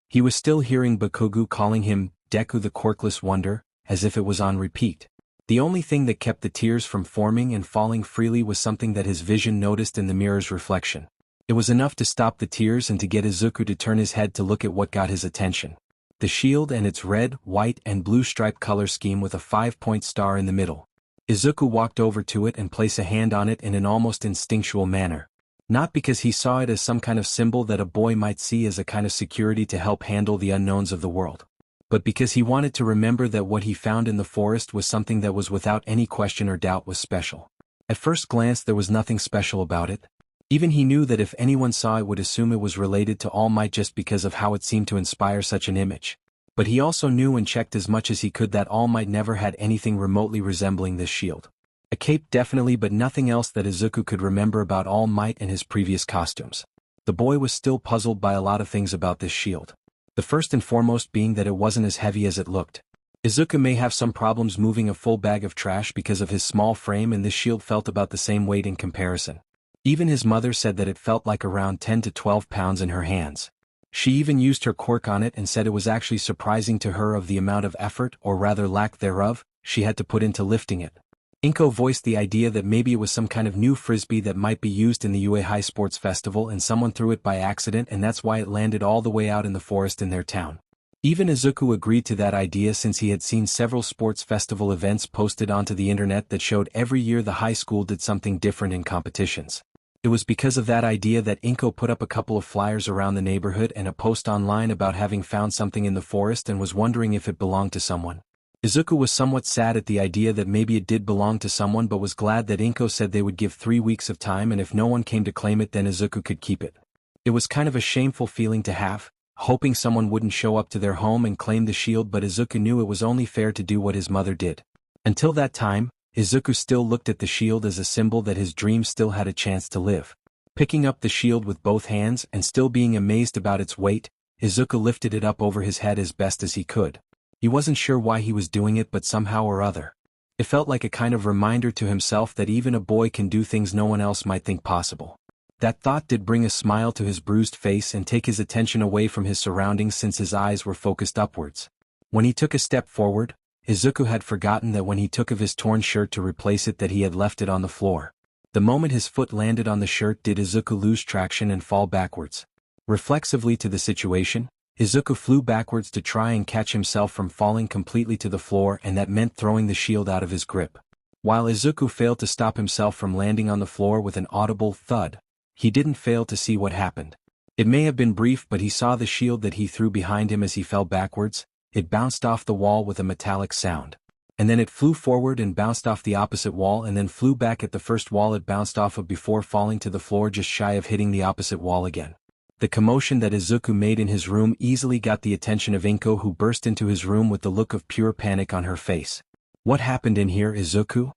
He was still hearing Bakugo calling him Deku the Quirkless Wonder, as if it was on repeat. The only thing that kept the tears from forming and falling freely was something that his vision noticed in the mirror's reflection. It was enough to stop the tears and to get Izuku to turn his head to look at what got his attention. The shield and its red, white, and blue striped color scheme with a 5-point star in the middle. Izuku walked over to it and placed a hand on it in an almost instinctual manner. Not because he saw it as some kind of symbol that a boy might see as a kind of security to help handle the unknowns of the world, but because he wanted to remember that what he found in the forest was something that was without any question or doubt was special. At first glance there was nothing special about it. Even he knew that if anyone saw it would assume it was related to All Might just because of how it seemed to inspire such an image. But he also knew and checked as much as he could that All Might never had anything remotely resembling this shield. A cape definitely, but nothing else that Izuku could remember about All Might and his previous costumes. The boy was still puzzled by a lot of things about this shield. The first and foremost being that it wasn't as heavy as it looked. Izuku may have some problems moving a full bag of trash because of his small frame, and this shield felt about the same weight in comparison. Even his mother said that it felt like around 10 to 12 pounds in her hands. She even used her quirk on it and said it was actually surprising to her of the amount of effort, or rather lack thereof, she had to put into lifting it. Inko voiced the idea that maybe it was some kind of new frisbee that might be used in the Uehai Sports Festival and someone threw it by accident, and that's why it landed all the way out in the forest in their town. Even Izuku agreed to that idea since he had seen several sports festival events posted onto the internet that showed every year the high school did something different in competitions. It was because of that idea that Inko put up a couple of flyers around the neighborhood and a post online about having found something in the forest and was wondering if it belonged to someone. Izuku was somewhat sad at the idea that maybe it did belong to someone, but was glad that Inko said they would give 3 weeks of time, and if no one came to claim it then Izuku could keep it. It was kind of a shameful feeling to have, hoping someone wouldn't show up to their home and claim the shield, but Izuku knew it was only fair to do what his mother did. Until that time, Izuku still looked at the shield as a symbol that his dream still had a chance to live. Picking up the shield with both hands and still being amazed about its weight, Izuku lifted it up over his head as best as he could. He wasn't sure why he was doing it, but somehow or other, it felt like a kind of reminder to himself that even a boy can do things no one else might think possible. That thought did bring a smile to his bruised face and take his attention away from his surroundings since his eyes were focused upwards. When he took a step forward, Izuku had forgotten that when he took of his torn shirt to replace it that he had left it on the floor. The moment his foot landed on the shirt did Izuku lose traction and fall backwards. Reflexively to the situation, Izuku flew backwards to try and catch himself from falling completely to the floor, and that meant throwing the shield out of his grip. While Izuku failed to stop himself from landing on the floor with an audible thud, he didn't fail to see what happened. It may have been brief, but he saw the shield that he threw behind him as he fell backwards. It bounced off the wall with a metallic sound. And then it flew forward and bounced off the opposite wall and then flew back at the first wall it bounced off of before falling to the floor just shy of hitting the opposite wall again. The commotion that Izuku made in his room easily got the attention of Inko, who burst into his room with the look of pure panic on her face. "What happened in here, Izuku?"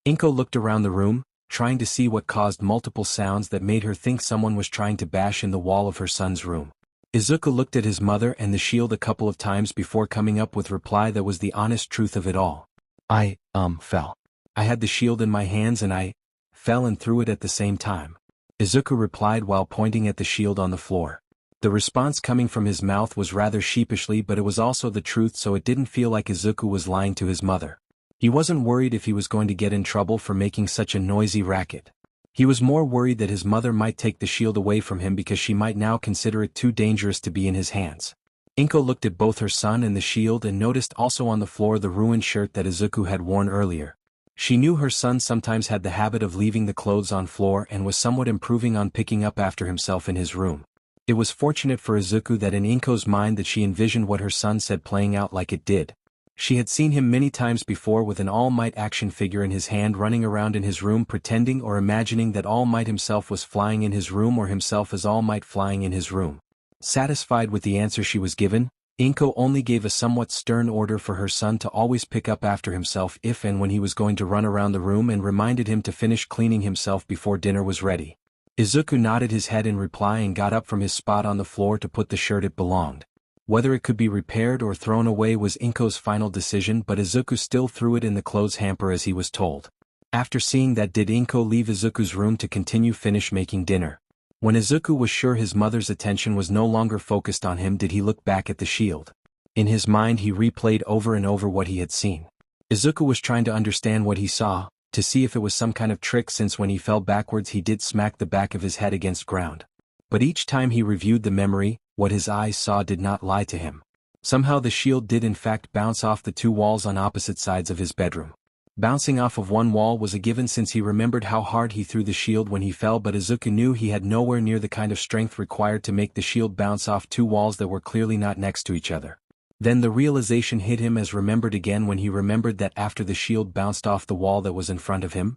Inko looked around the room, trying to see what caused multiple sounds that made her think someone was trying to bash in the wall of her son's room. Izuku looked at his mother and the shield a couple of times before coming up with reply that was the honest truth of it all. I fell. I had the shield in my hands and I fell and threw it at the same time." Izuku replied while pointing at the shield on the floor. The response coming from his mouth was rather sheepishly, but it was also the truth, so it didn't feel like Izuku was lying to his mother. He wasn't worried if he was going to get in trouble for making such a noisy racket. He was more worried that his mother might take the shield away from him because she might now consider it too dangerous to be in his hands. Inko looked at both her son and the shield and noticed also on the floor the ruined shirt that Izuku had worn earlier. She knew her son sometimes had the habit of leaving the clothes on floor and was somewhat improving on picking up after himself in his room. It was fortunate for Izuku that in Inko's mind that she envisioned what her son said playing out like it did. She had seen him many times before with an All Might action figure in his hand running around in his room pretending or imagining that All Might himself was flying in his room or himself as All Might flying in his room. Satisfied with the answer she was given, Inko only gave a somewhat stern order for her son to always pick up after himself if and when he was going to run around the room and reminded him to finish cleaning himself before dinner was ready. Izuku nodded his head in reply and got up from his spot on the floor to put the shirt it belonged. Whether it could be repaired or thrown away was Inko's final decision, but Izuku still threw it in the clothes hamper as he was told. After seeing that, did Inko leave Izuku's room to continue finish making dinner. When Izuku was sure his mother's attention was no longer focused on him, did he look back at the shield. In his mind he replayed over and over what he had seen. Izuku was trying to understand what he saw, to see if it was some kind of trick, since when he fell backwards he did smack the back of his head against ground. But each time he reviewed the memory, what his eyes saw did not lie to him. Somehow the shield did in fact bounce off the two walls on opposite sides of his bedroom. Bouncing off of one wall was a given since he remembered how hard he threw the shield when he fell, but Izuku knew he had nowhere near the kind of strength required to make the shield bounce off two walls that were clearly not next to each other. Then the realization hit him as remembered again when he remembered that after the shield bounced off the wall that was in front of him,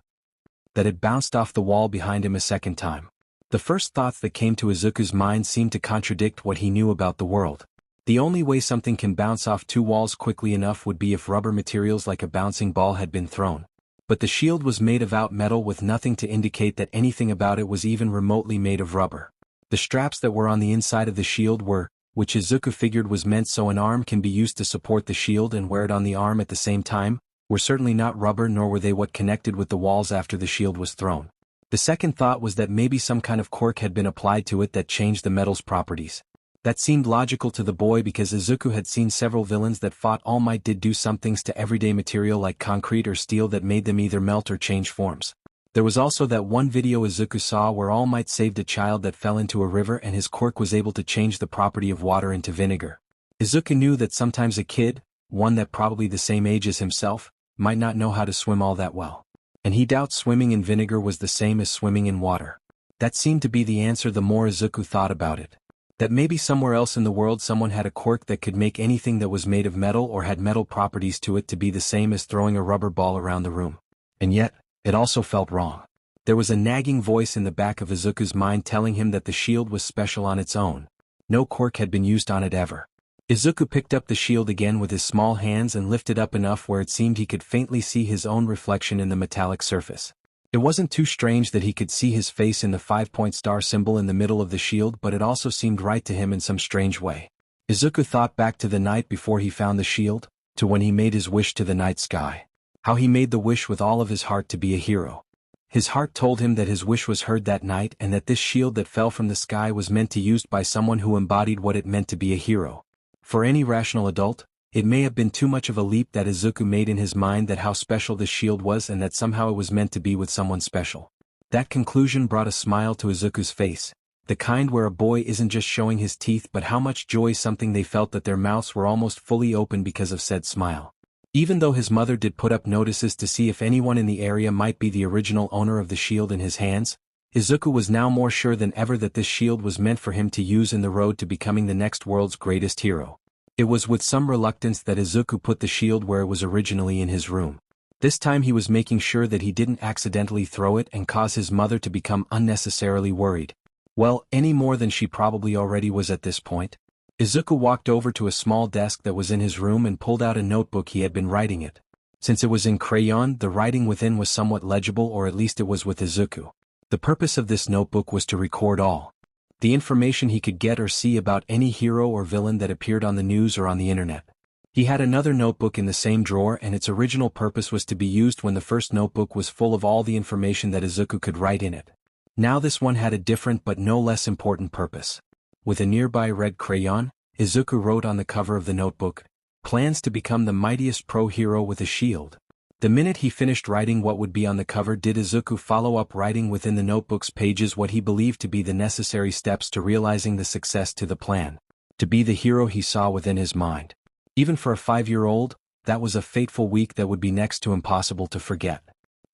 that it bounced off the wall behind him a second time. The first thoughts that came to Izuku's mind seemed to contradict what he knew about the world. The only way something can bounce off two walls quickly enough would be if rubber materials like a bouncing ball had been thrown. But the shield was made of out metal with nothing to indicate that anything about it was even remotely made of rubber. The straps that were on the inside of the shield were, which Izuku figured was meant so an arm can be used to support the shield and wear it on the arm at the same time, were certainly not rubber, nor were they what connected with the walls after the shield was thrown. The second thought was that maybe some kind of quirk had been applied to it that changed the metal's properties. That seemed logical to the boy because Izuku had seen several villains that fought All Might did do some things to everyday material like concrete or steel that made them either melt or change forms. There was also that one video Izuku saw where All Might saved a child that fell into a river and his quirk was able to change the property of water into vinegar. Izuku knew that sometimes a kid, one that probably the same age as himself, might not know how to swim all that well. And he doubts swimming in vinegar was the same as swimming in water. That seemed to be the answer the more Izuku thought about it. That maybe somewhere else in the world someone had a quirk that could make anything that was made of metal or had metal properties to it to be the same as throwing a rubber ball around the room. And yet, it also felt wrong. There was a nagging voice in the back of Izuku's mind telling him that the shield was special on its own. No quirk had been used on it ever. Izuku picked up the shield again with his small hands and lifted up enough where it seemed he could faintly see his own reflection in the metallic surface. It wasn't too strange that he could see his face in the 5-point star symbol in the middle of the shield, but it also seemed right to him in some strange way. Izuku thought back to the night before he found the shield, to when he made his wish to the night sky. How he made the wish with all of his heart to be a hero. His heart told him that his wish was heard that night and that this shield that fell from the sky was meant to be used by someone who embodied what it meant to be a hero. For any rational adult, it may have been too much of a leap that Izuku made in his mind that how special this shield was and that somehow it was meant to be with someone special. That conclusion brought a smile to Izuku's face, the kind where a boy isn't just showing his teeth but how much joy something they felt that their mouths were almost fully open because of said smile. Even though his mother did put up notices to see if anyone in the area might be the original owner of the shield in his hands, Izuku was now more sure than ever that this shield was meant for him to use in the road to becoming the next world's greatest hero. It was with some reluctance that Izuku put the shield where it was originally in his room. This time he was making sure that he didn't accidentally throw it and cause his mother to become unnecessarily worried. Well, any more than she probably already was at this point. Izuku walked over to a small desk that was in his room and pulled out a notebook he had been writing it. Since it was in crayon, the writing within was somewhat legible, or at least it was with Izuku. The purpose of this notebook was to record all the information he could get or see about any hero or villain that appeared on the news or on the internet. He had another notebook in the same drawer and its original purpose was to be used when the first notebook was full of all the information that Izuku could write in it. Now this one had a different but no less important purpose. With a nearby red crayon, Izuku wrote on the cover of the notebook, "Plans to become the mightiest pro-hero with a shield." The minute he finished writing what would be on the cover, did Izuku follow up writing within the notebook's pages what he believed to be the necessary steps to realizing the success to the plan. To be the hero he saw within his mind. Even for a 5-year-old, that was a fateful week that would be next to impossible to forget.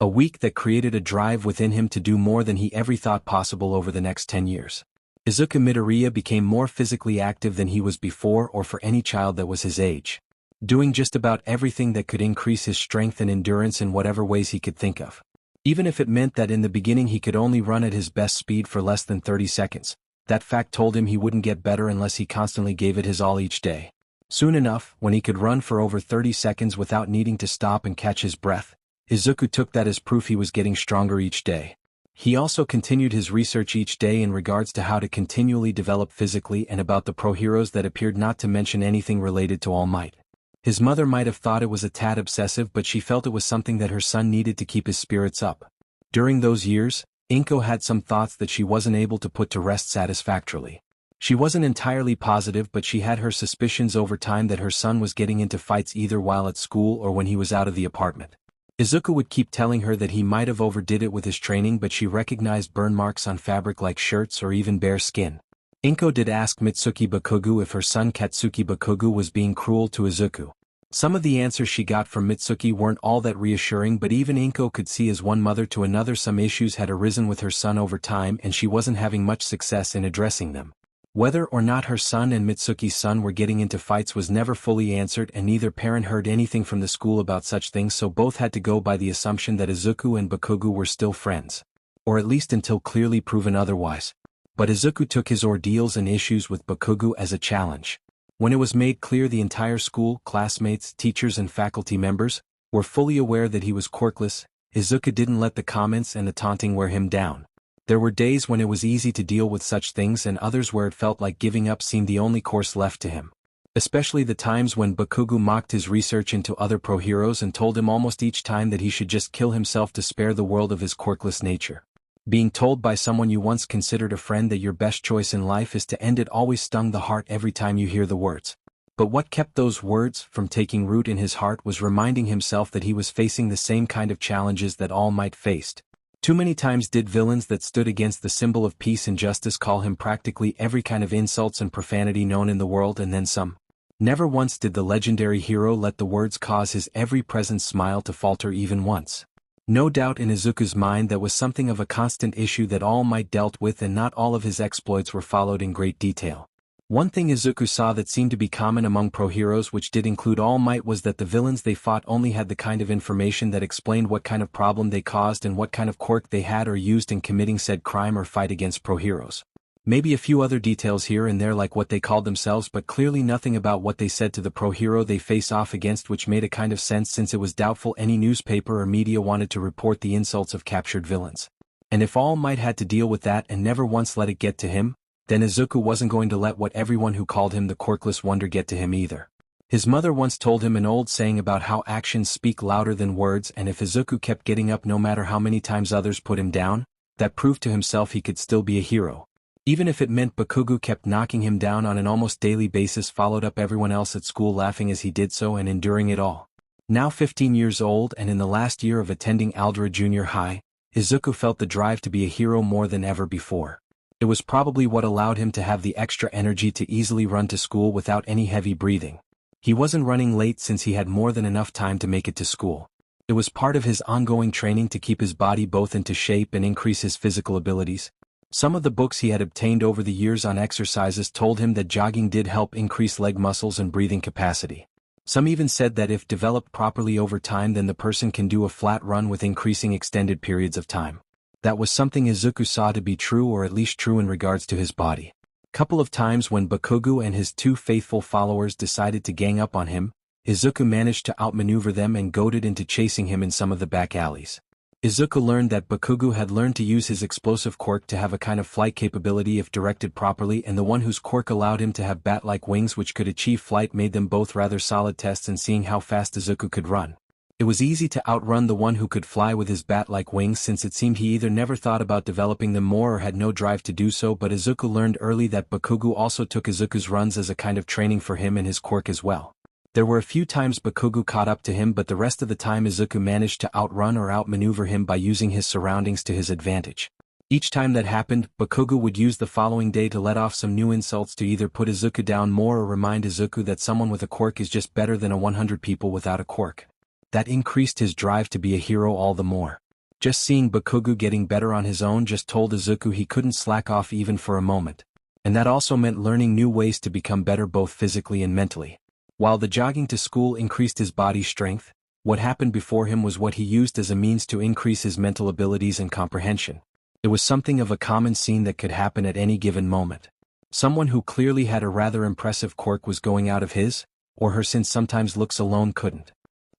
A week that created a drive within him to do more than he ever thought possible over the next 10 years. Izuku Midoriya became more physically active than he was before or for any child that was his age. Doing just about everything that could increase his strength and endurance in whatever ways he could think of. Even if it meant that in the beginning he could only run at his best speed for less than 30 seconds, that fact told him he wouldn't get better unless he constantly gave it his all each day. Soon enough, when he could run for over 30 seconds without needing to stop and catch his breath, Izuku took that as proof he was getting stronger each day. He also continued his research each day in regards to how to continually develop physically and about the pro-heroes that appeared not to mention anything related to All Might. His mother might have thought it was a tad obsessive, but she felt it was something that her son needed to keep his spirits up. During those years, Inko had some thoughts that she wasn't able to put to rest satisfactorily. She wasn't entirely positive, but she had her suspicions over time that her son was getting into fights either while at school or when he was out of the apartment. Izuku would keep telling her that he might have overdid it with his training, but she recognized burn marks on fabric like shirts or even bare skin. Inko did ask Mitsuki Bakugo if her son Katsuki Bakugo was being cruel to Izuku. Some of the answers she got from Mitsuki weren't all that reassuring, but even Inko could see as one mother to another some issues had arisen with her son over time and she wasn't having much success in addressing them. Whether or not her son and Mitsuki's son were getting into fights was never fully answered, and neither parent heard anything from the school about such things, so both had to go by the assumption that Izuku and Bakugo were still friends. Or at least until clearly proven otherwise. But Izuku took his ordeals and issues with Bakugo as a challenge. When it was made clear the entire school, classmates, teachers and faculty members, were fully aware that he was quirkless, Izuku didn't let the comments and the taunting wear him down. There were days when it was easy to deal with such things and others where it felt like giving up seemed the only course left to him. Especially the times when Bakugo mocked his research into other pro-heroes and told him almost each time that he should just kill himself to spare the world of his quirkless nature. Being told by someone you once considered a friend that your best choice in life is to end it always stung the heart every time you hear the words. But what kept those words from taking root in his heart was reminding himself that he was facing the same kind of challenges that All Might faced. Too many times did villains that stood against the symbol of peace and justice call him practically every kind of insults and profanity known in the world and then some. Never once did the legendary hero let the words cause his ever-present smile to falter even once. No doubt in Izuku's mind that was something of a constant issue that All Might dealt with, and not all of his exploits were followed in great detail. One thing Izuku saw that seemed to be common among pro-heroes, which did include All Might, was that the villains they fought only had the kind of information that explained what kind of problem they caused and what kind of quirk they had or used in committing said crime or fight against pro-heroes. Maybe a few other details here and there like what they called themselves, but clearly nothing about what they said to the pro-hero they face off against, which made a kind of sense since it was doubtful any newspaper or media wanted to report the insults of captured villains. And if All Might had to deal with that and never once let it get to him, then Izuku wasn't going to let what everyone who called him the quirkless wonder get to him either. His mother once told him an old saying about how actions speak louder than words, and if Izuku kept getting up no matter how many times others put him down, that proved to himself he could still be a hero. Even if it meant Bakugo kept knocking him down on an almost daily basis, followed up everyone else at school laughing as he did so and enduring it all. Now 15 years old and in the last year of attending Aldera Junior High, Izuku felt the drive to be a hero more than ever before. It was probably what allowed him to have the extra energy to easily run to school without any heavy breathing. He wasn't running late since he had more than enough time to make it to school. It was part of his ongoing training to keep his body both into shape and increase his physical abilities. Some of the books he had obtained over the years on exercises told him that jogging did help increase leg muscles and breathing capacity. Some even said that if developed properly over time, then the person can do a flat run with increasing extended periods of time. That was something Izuku saw to be true, or at least true in regards to his body. Couple of times when Bakugo and his two faithful followers decided to gang up on him, Izuku managed to outmaneuver them and goaded into chasing him in some of the back alleys. Izuku learned that Bakugo had learned to use his explosive quirk to have a kind of flight capability if directed properly, and the one whose quirk allowed him to have bat-like wings which could achieve flight made them both rather solid tests in seeing how fast Izuku could run. It was easy to outrun the one who could fly with his bat-like wings, since it seemed he either never thought about developing them more or had no drive to do so. But Izuku learned early that Bakugo also took Izuku's runs as a kind of training for him and his quirk as well. There were a few times Bakugo caught up to him, but the rest of the time Izuku managed to outrun or outmaneuver him by using his surroundings to his advantage. Each time that happened, Bakugo would use the following day to let off some new insults to either put Izuku down more or remind Izuku that someone with a quirk is just better than 100 people without a quirk. That increased his drive to be a hero all the more. Just seeing Bakugo getting better on his own just told Izuku he couldn't slack off even for a moment. And that also meant learning new ways to become better both physically and mentally. While the jogging to school increased his body strength, what happened before him was what he used as a means to increase his mental abilities and comprehension. It was something of a common scene that could happen at any given moment. Someone who clearly had a rather impressive quirk was going out of his, or her, since sometimes looks alone couldn't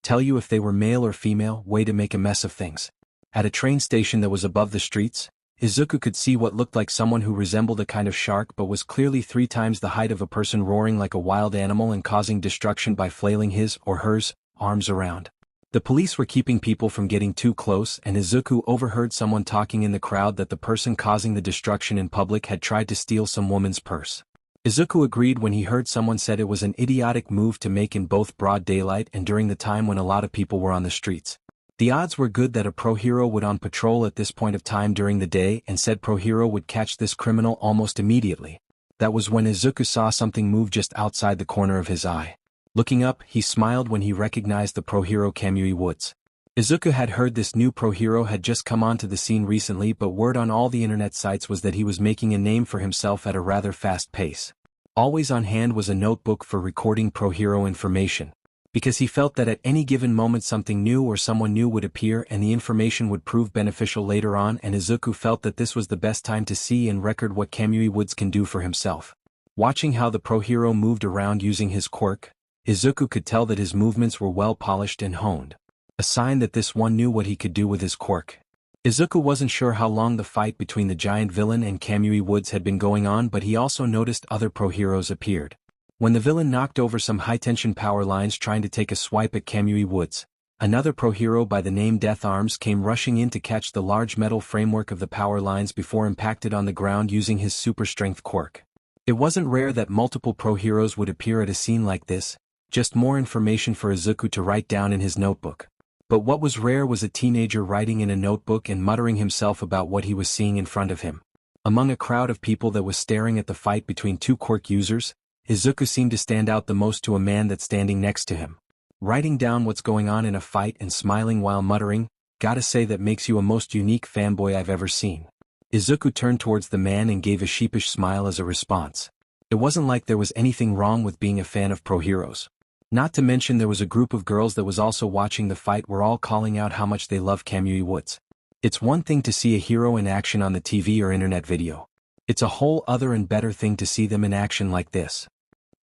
tell you if they were male or female. Way to make a mess of things. At a train station that was above the streets, Izuku could see what looked like someone who resembled a kind of shark but was clearly 3 times the height of a person, roaring like a wild animal and causing destruction by flailing his or hers arms around. The police were keeping people from getting too close, and Izuku overheard someone talking in the crowd that the person causing the destruction in public had tried to steal some woman's purse. Izuku agreed when he heard someone said it was an idiotic move to make in both broad daylight and during the time when a lot of people were on the streets. The odds were good that a pro-hero would on patrol at this point of time during the day, and said pro-hero would catch this criminal almost immediately. That was when Izuku saw something move just outside the corner of his eye. Looking up, he smiled when he recognized the pro-hero Kamui Woods. Izuku had heard this new pro-hero had just come onto the scene recently, but word on all the internet sites was that he was making a name for himself at a rather fast pace. Always on hand was a notebook for recording pro-hero information, because he felt that at any given moment something new or someone new would appear and the information would prove beneficial later on, and Izuku felt that this was the best time to see and record what Kamui Woods can do for himself. Watching how the pro-hero moved around using his quirk, Izuku could tell that his movements were well polished and honed. A sign that this one knew what he could do with his quirk. Izuku wasn't sure how long the fight between the giant villain and Kamui Woods had been going on, but he also noticed other pro-heroes appeared. When the villain knocked over some high-tension power lines trying to take a swipe at Kamui Woods, another pro-hero by the name Death Arms came rushing in to catch the large metal framework of the power lines before impacted on the ground using his super strength quirk. It wasn't rare that multiple pro-heroes would appear at a scene like this, just more information for Izuku to write down in his notebook. But what was rare was a teenager writing in a notebook and muttering himself about what he was seeing in front of him. Among a crowd of people that was staring at the fight between 2 quirk users, Izuku seemed to stand out the most to a man that's standing next to him. Writing down what's going on in a fight and smiling while muttering, "Gotta say that makes you a most unique fanboy I've ever seen." Izuku turned towards the man and gave a sheepish smile as a response. It wasn't like there was anything wrong with being a fan of pro-heroes. Not to mention there was a group of girls that was also watching the fight were all calling out how much they love Kamui Woods. It's one thing to see a hero in action on the TV or internet video. It's a whole other and better thing to see them in action like this.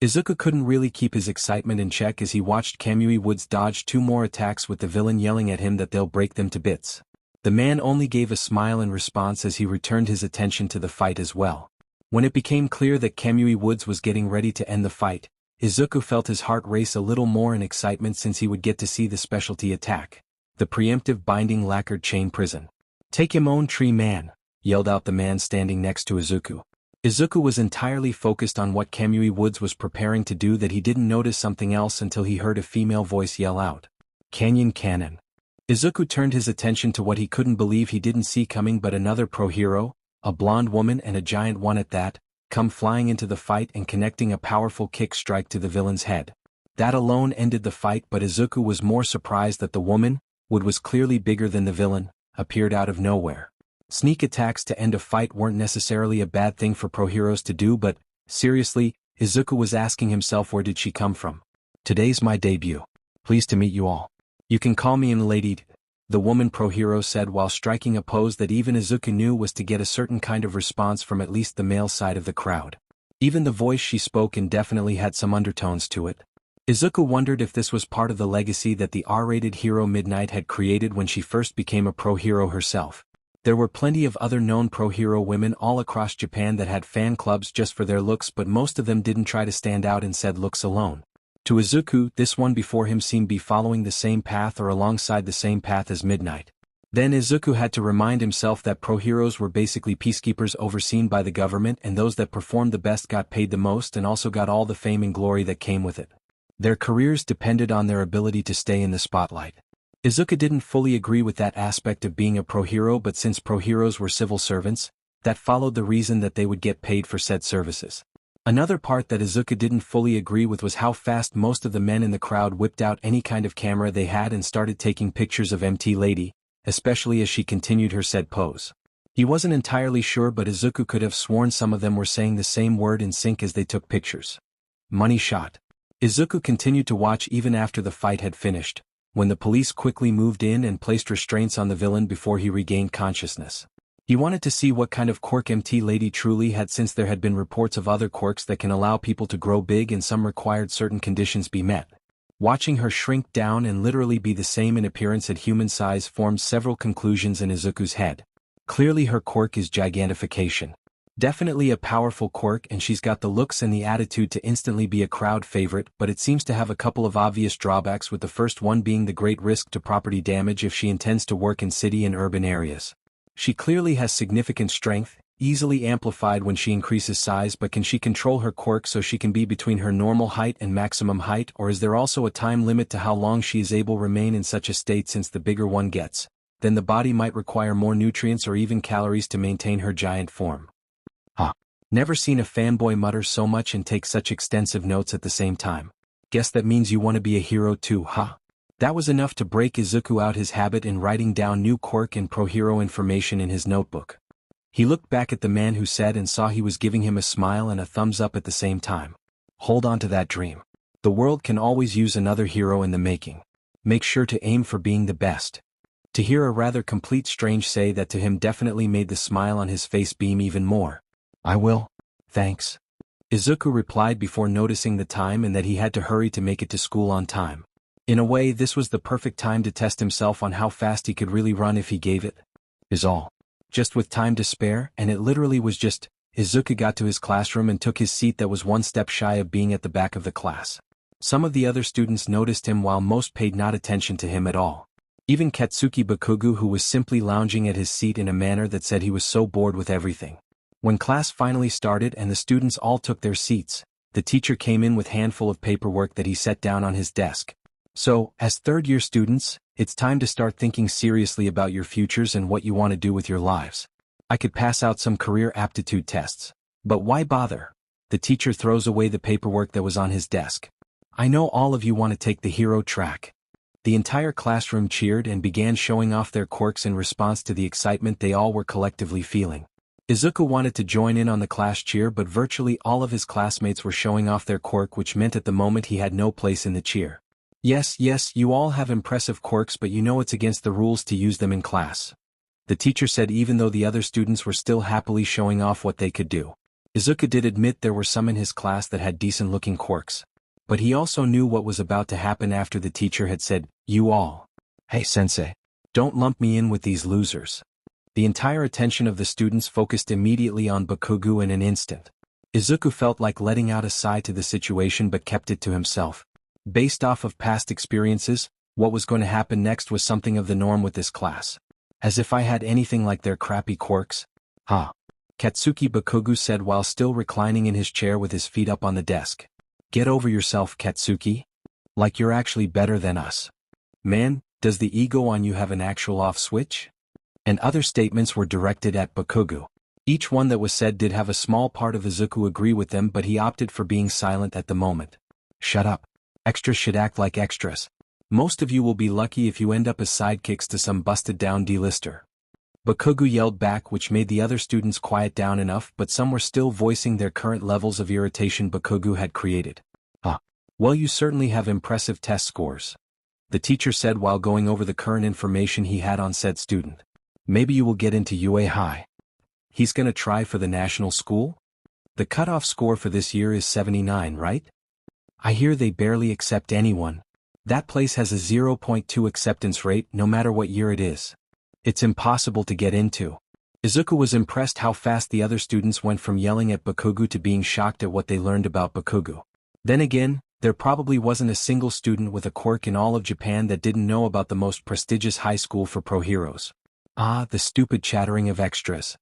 Izuku couldn't really keep his excitement in check as he watched Kamui Woods dodge 2 more attacks with the villain yelling at him that they'll break them to bits. The man only gave a smile in response as he returned his attention to the fight as well. When it became clear that Kamui Woods was getting ready to end the fight, Izuku felt his heart race a little more in excitement since he would get to see the specialty attack, the preemptive binding lacquered chain prison. "Take him on, tree man," yelled out the man standing next to Izuku. Izuku was entirely focused on what Kamui Woods was preparing to do that he didn't notice something else until he heard a female voice yell out, "Canyon Cannon." Izuku turned his attention to what he couldn't believe he didn't see coming, but another pro-hero, a blonde woman and a giant one at that, come flying into the fight and connecting a powerful kick strike to the villain's head. That alone ended the fight, but Izuku was more surprised that the woman, who was clearly bigger than the villain, appeared out of nowhere. Sneak attacks to end a fight weren't necessarily a bad thing for pro-heroes to do, but, seriously, Izuku was asking himself, where did she come from? "Today's my debut. Pleased to meet you all. You can call me Lady," the woman pro-hero said while striking a pose that even Izuku knew was to get a certain kind of response from at least the male side of the crowd. Even the voice she spoke in definitely had some undertones to it. Izuku wondered if this was part of the legacy that the R-rated hero Midnight had created when she first became a pro-hero herself. There were plenty of other known pro-hero women all across Japan that had fan clubs just for their looks, but most of them didn't try to stand out and said looks alone. To Izuku, this one before him seemed to be following the same path or alongside the same path as Midnight. Then Izuku had to remind himself that pro-heroes were basically peacekeepers overseen by the government, and those that performed the best got paid the most and also got all the fame and glory that came with it. Their careers depended on their ability to stay in the spotlight. Izuku didn't fully agree with that aspect of being a pro-hero, but since pro-heroes were civil servants, that followed the reason that they would get paid for said services. Another part that Izuku didn't fully agree with was how fast most of the men in the crowd whipped out any kind of camera they had and started taking pictures of MT Lady, especially as she continued her said pose. He wasn't entirely sure, but Izuku could have sworn some of them were saying the same word in sync as they took pictures. Money shot. Izuku continued to watch even after the fight had finished, when the police quickly moved in and placed restraints on the villain before he regained consciousness. He wanted to see what kind of quirk MT Lady truly had, since there had been reports of other quirks that can allow people to grow big and some required certain conditions be met. Watching her shrink down and literally be the same in appearance at human size formed several conclusions in Izuku's head. Clearly her quirk is gigantification. Definitely a powerful quirk, and she's got the looks and the attitude to instantly be a crowd favorite, but it seems to have a couple of obvious drawbacks, with the first one being the great risk to property damage if she intends to work in city and urban areas. She clearly has significant strength, easily amplified when she increases size, but can she control her quirk so she can be between her normal height and maximum height, or is there also a time limit to how long she is able to remain in such a state, since the bigger one gets, then the body might require more nutrients or even calories to maintain her giant form. Never seen a fanboy mutter so much and take such extensive notes at the same time. Guess that means you want to be a hero too, huh? That was enough to break Izuku out his habit in writing down new quirk and pro-hero information in his notebook. He looked back at the man who said and saw he was giving him a smile and a thumbs up at the same time. Hold on to that dream. The world can always use another hero in the making. Make sure to aim for being the best. To hear a rather complete strange say that to him definitely made the smile on his face beam even more. I will. Thanks. Izuku replied before noticing the time and that he had to hurry to make it to school on time. In a way, this was the perfect time to test himself on how fast he could really run if he gave it his all. Just with time to spare, and it literally was just, Izuku got to his classroom and took his seat that was one step shy of being at the back of the class. Some of the other students noticed him while most paid not attention to him at all. Even Katsuki Bakugu, who was simply lounging at his seat in a manner that said he was so bored with everything. When class finally started and the students all took their seats, the teacher came in with a handful of paperwork that he set down on his desk. So, as third-year students, it's time to start thinking seriously about your futures and what you want to do with your lives. I could pass out some career aptitude tests. But why bother? The teacher throws away the paperwork that was on his desk. I know all of you want to take the hero track. The entire classroom cheered and began showing off their quirks in response to the excitement they all were collectively feeling. Izuku wanted to join in on the class cheer, but virtually all of his classmates were showing off their quirk, which meant at the moment he had no place in the cheer. Yes, you all have impressive quirks, but you know it's against the rules to use them in class. The teacher said, even though the other students were still happily showing off what they could do. Izuku did admit there were some in his class that had decent-looking quirks. But he also knew what was about to happen after the teacher had said, "You all. Hey sensei. Don't lump me in with these losers." The entire attention of the students focused immediately on Bakugu in an instant. Izuku felt like letting out a sigh to the situation but kept it to himself. Based off of past experiences, what was going to happen next was something of the norm with this class. As if I had anything like their crappy quirks. Katsuki Bakugu said while still reclining in his chair with his feet up on the desk. Get over yourself, Katsuki. Like you're actually better than us. Man, does the ego on you have an actual off switch? And other statements were directed at Bakugu. Each one that was said did have a small part of Izuku agree with them, but he opted for being silent at the moment. Shut up. Extras should act like extras. Most of you will be lucky if you end up as sidekicks to some busted-down D-lister. Bakugu yelled back, which made the other students quiet down enough, but some were still voicing their current levels of irritation Bakugu had created. Well, you certainly have impressive test scores. The teacher said while going over the current information he had on said student. Maybe you will get into UA High. He's gonna try for the national school? The cutoff score for this year is 79, right? I hear they barely accept anyone. That place has a 0.2 acceptance rate no matter what year it is. It's impossible to get into. Izuku was impressed how fast the other students went from yelling at Bakugu to being shocked at what they learned about Bakugu. Then again, There probably wasn't a single student with a quirk in all of Japan that didn't know about the most prestigious high school for pro heroes. Ah, the stupid chattering of extras.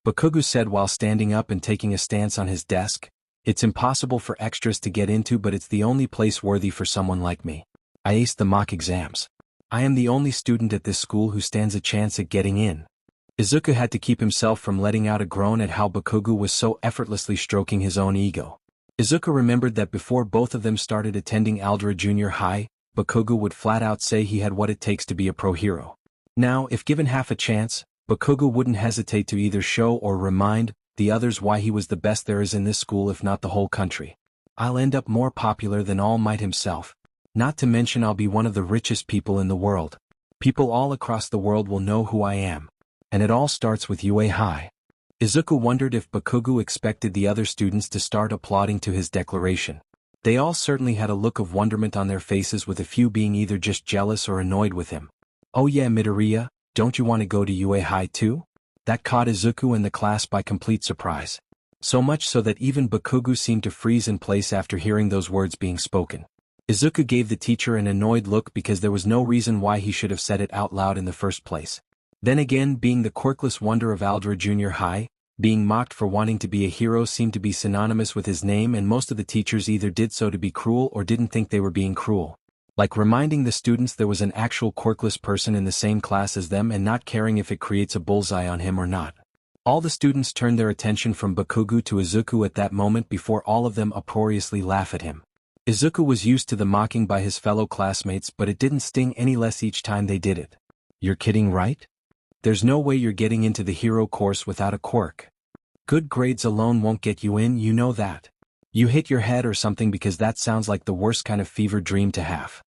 Bakugo said while standing up and taking a stance on his desk. It's impossible for extras to get into, but it's the only place worthy for someone like me. I aced the mock exams. I am the only student at this school who stands a chance at getting in. Izuku had to keep himself from letting out a groan at how Bakugo was so effortlessly stroking his own ego. Izuku remembered that before both of them started attending Aldera Junior High, Bakugo would flat out say he had what it takes to be a pro hero. Now, if given half a chance, Bakugo wouldn't hesitate to either show or remind the others why he was the best there is in this school, if not the whole country. I'll end up more popular than All Might himself. Not to mention I'll be one of the richest people in the world. People all across the world will know who I am. And it all starts with UA High. Izuku wondered if Bakugo expected the other students to start applauding to his declaration. They all certainly had a look of wonderment on their faces, with a few being either just jealous or annoyed with him. Oh yeah, Midoriya, don't you want to go to UA High too? That caught Izuku and the class by complete surprise. So much so that even Bakugo seemed to freeze in place after hearing those words being spoken. Izuku gave the teacher an annoyed look because there was no reason why he should have said it out loud in the first place. Then again, being the quirkless wonder of Aldera Junior High, being mocked for wanting to be a hero seemed to be synonymous with his name, and most of the teachers either did so to be cruel or didn't think they were being cruel. Like reminding the students there was an actual quirkless person in the same class as them and not caring if it creates a bullseye on him or not. All the students turned their attention from Bakugo to Izuku at that moment before all of them uproariously laugh at him. Izuku was used to the mocking by his fellow classmates, but it didn't sting any less each time they did it. You're kidding, right? There's no way you're getting into the hero course without a quirk. Good grades alone won't get you in, you know that. You hit your head or something, because that sounds like the worst kind of fever dream to have.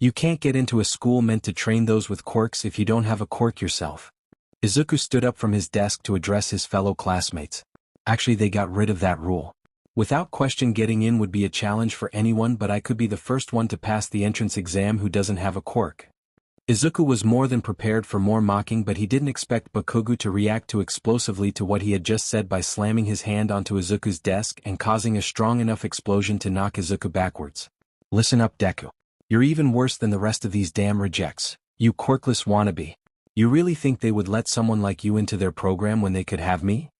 You can't get into a school meant to train those with quirks if you don't have a quirk yourself. Izuku stood up from his desk to address his fellow classmates. Actually, they got rid of that rule. Without question, getting in would be a challenge for anyone, but I could be the first one to pass the entrance exam who doesn't have a quirk. Izuku was more than prepared for more mocking, but he didn't expect Bakugo to react too explosively to what he had just said by slamming his hand onto Izuku's desk and causing a strong enough explosion to knock Izuku backwards. Listen up, Deku. You're even worse than the rest of these damn rejects, you quirkless wannabe. You really think they would let someone like you into their program when they could have me?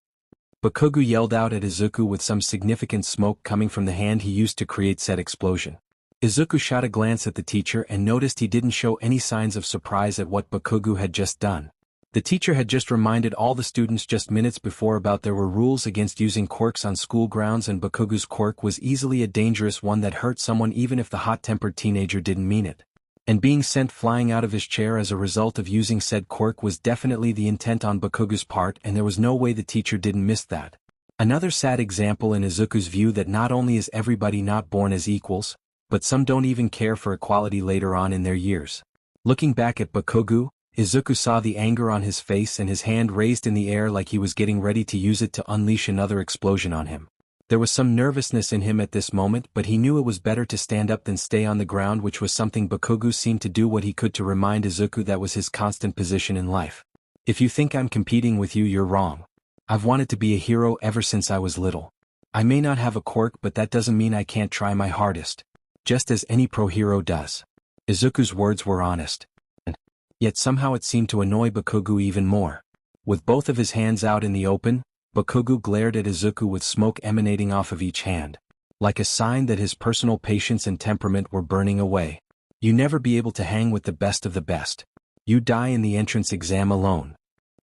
Bakugo yelled out at Izuku, with some significant smoke coming from the hand he used to create said explosion. Izuku shot a glance at the teacher and noticed he didn't show any signs of surprise at what Bakugo had just done. The teacher had just reminded all the students just minutes before about there were rules against using quirks on school grounds, and Bakugo's quirk was easily a dangerous one that hurt someone even if the hot-tempered teenager didn't mean it. And being sent flying out of his chair as a result of using said quirk was definitely the intent on Bakugo's part, and there was no way the teacher didn't miss that. Another sad example in Izuku's view that not only is everybody not born as equals, but some don't even care for equality later on in their years. Looking back at Bakugo, Izuku saw the anger on his face and his hand raised in the air like he was getting ready to use it to unleash another explosion on him. There was some nervousness in him at this moment, but he knew it was better to stand up than stay on the ground, which was something Bakugo seemed to do what he could to remind Izuku that was his constant position in life. If you think I'm competing with you, you're wrong. I've wanted to be a hero ever since I was little. I may not have a quirk, but that doesn't mean I can't try my hardest. Just as any pro hero does. Izuku's words were honest. And yet somehow it seemed to annoy Bakugo even more. With both of his hands out in the open, Bakugo glared at Izuku with smoke emanating off of each hand, like a sign that his personal patience and temperament were burning away. You never be able to hang with the best of the best. You die in the entrance exam alone.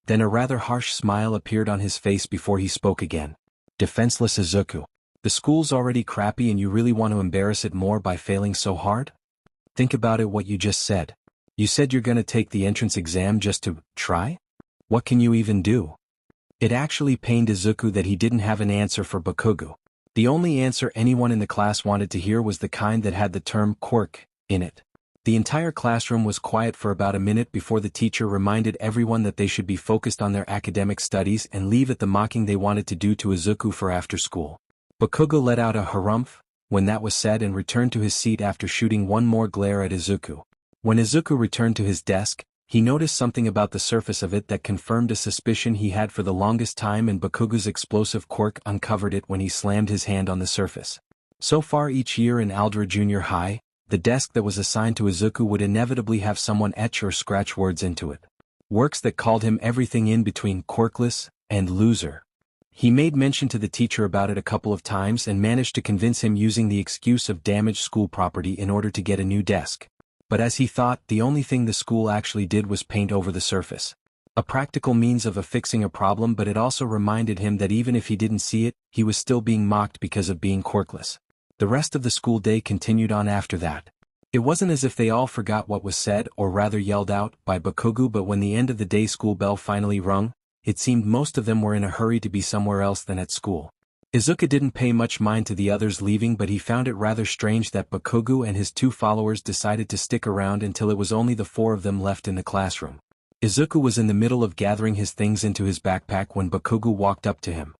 Then a rather harsh smile appeared on his face before he spoke again. Defenseless Izuku. The school's already crappy and you really want to embarrass it more by failing so hard? Think about it, what you just said. You said you're gonna take the entrance exam just to try? What can you even do? It actually pained Izuku that he didn't have an answer for Bakugo. The only answer anyone in the class wanted to hear was the kind that had the term quirk in it. The entire classroom was quiet for about a minute before the teacher reminded everyone that they should be focused on their academic studies and leave at the mocking they wanted to do to Izuku for after school. Bakugo let out a harumph when that was said and returned to his seat after shooting one more glare at Izuku. When Izuku returned to his desk, he noticed something about the surface of it that confirmed a suspicion he had for the longest time, and Bakugo's explosive quirk uncovered it when he slammed his hand on the surface. So far each year in Aldera Junior High, the desk that was assigned to Izuku would inevitably have someone etch or scratch words into it. Works that called him everything in between quirkless and loser. He made mention to the teacher about it a couple of times and managed to convince him using the excuse of damaged school property in order to get a new desk. But as he thought, the only thing the school actually did was paint over the surface. A practical means of fixing a problem, but it also reminded him that even if he didn't see it, he was still being mocked because of being quirkless. The rest of the school day continued on after that. It wasn't as if they all forgot what was said or rather yelled out by Bakugo, but when the end of the day school bell finally rung, it seemed most of them were in a hurry to be somewhere else than at school. Izuku didn't pay much mind to the others leaving, but he found it rather strange that Bakugo and his two followers decided to stick around until it was only the four of them left in the classroom. Izuku was in the middle of gathering his things into his backpack when Bakugo walked up to him.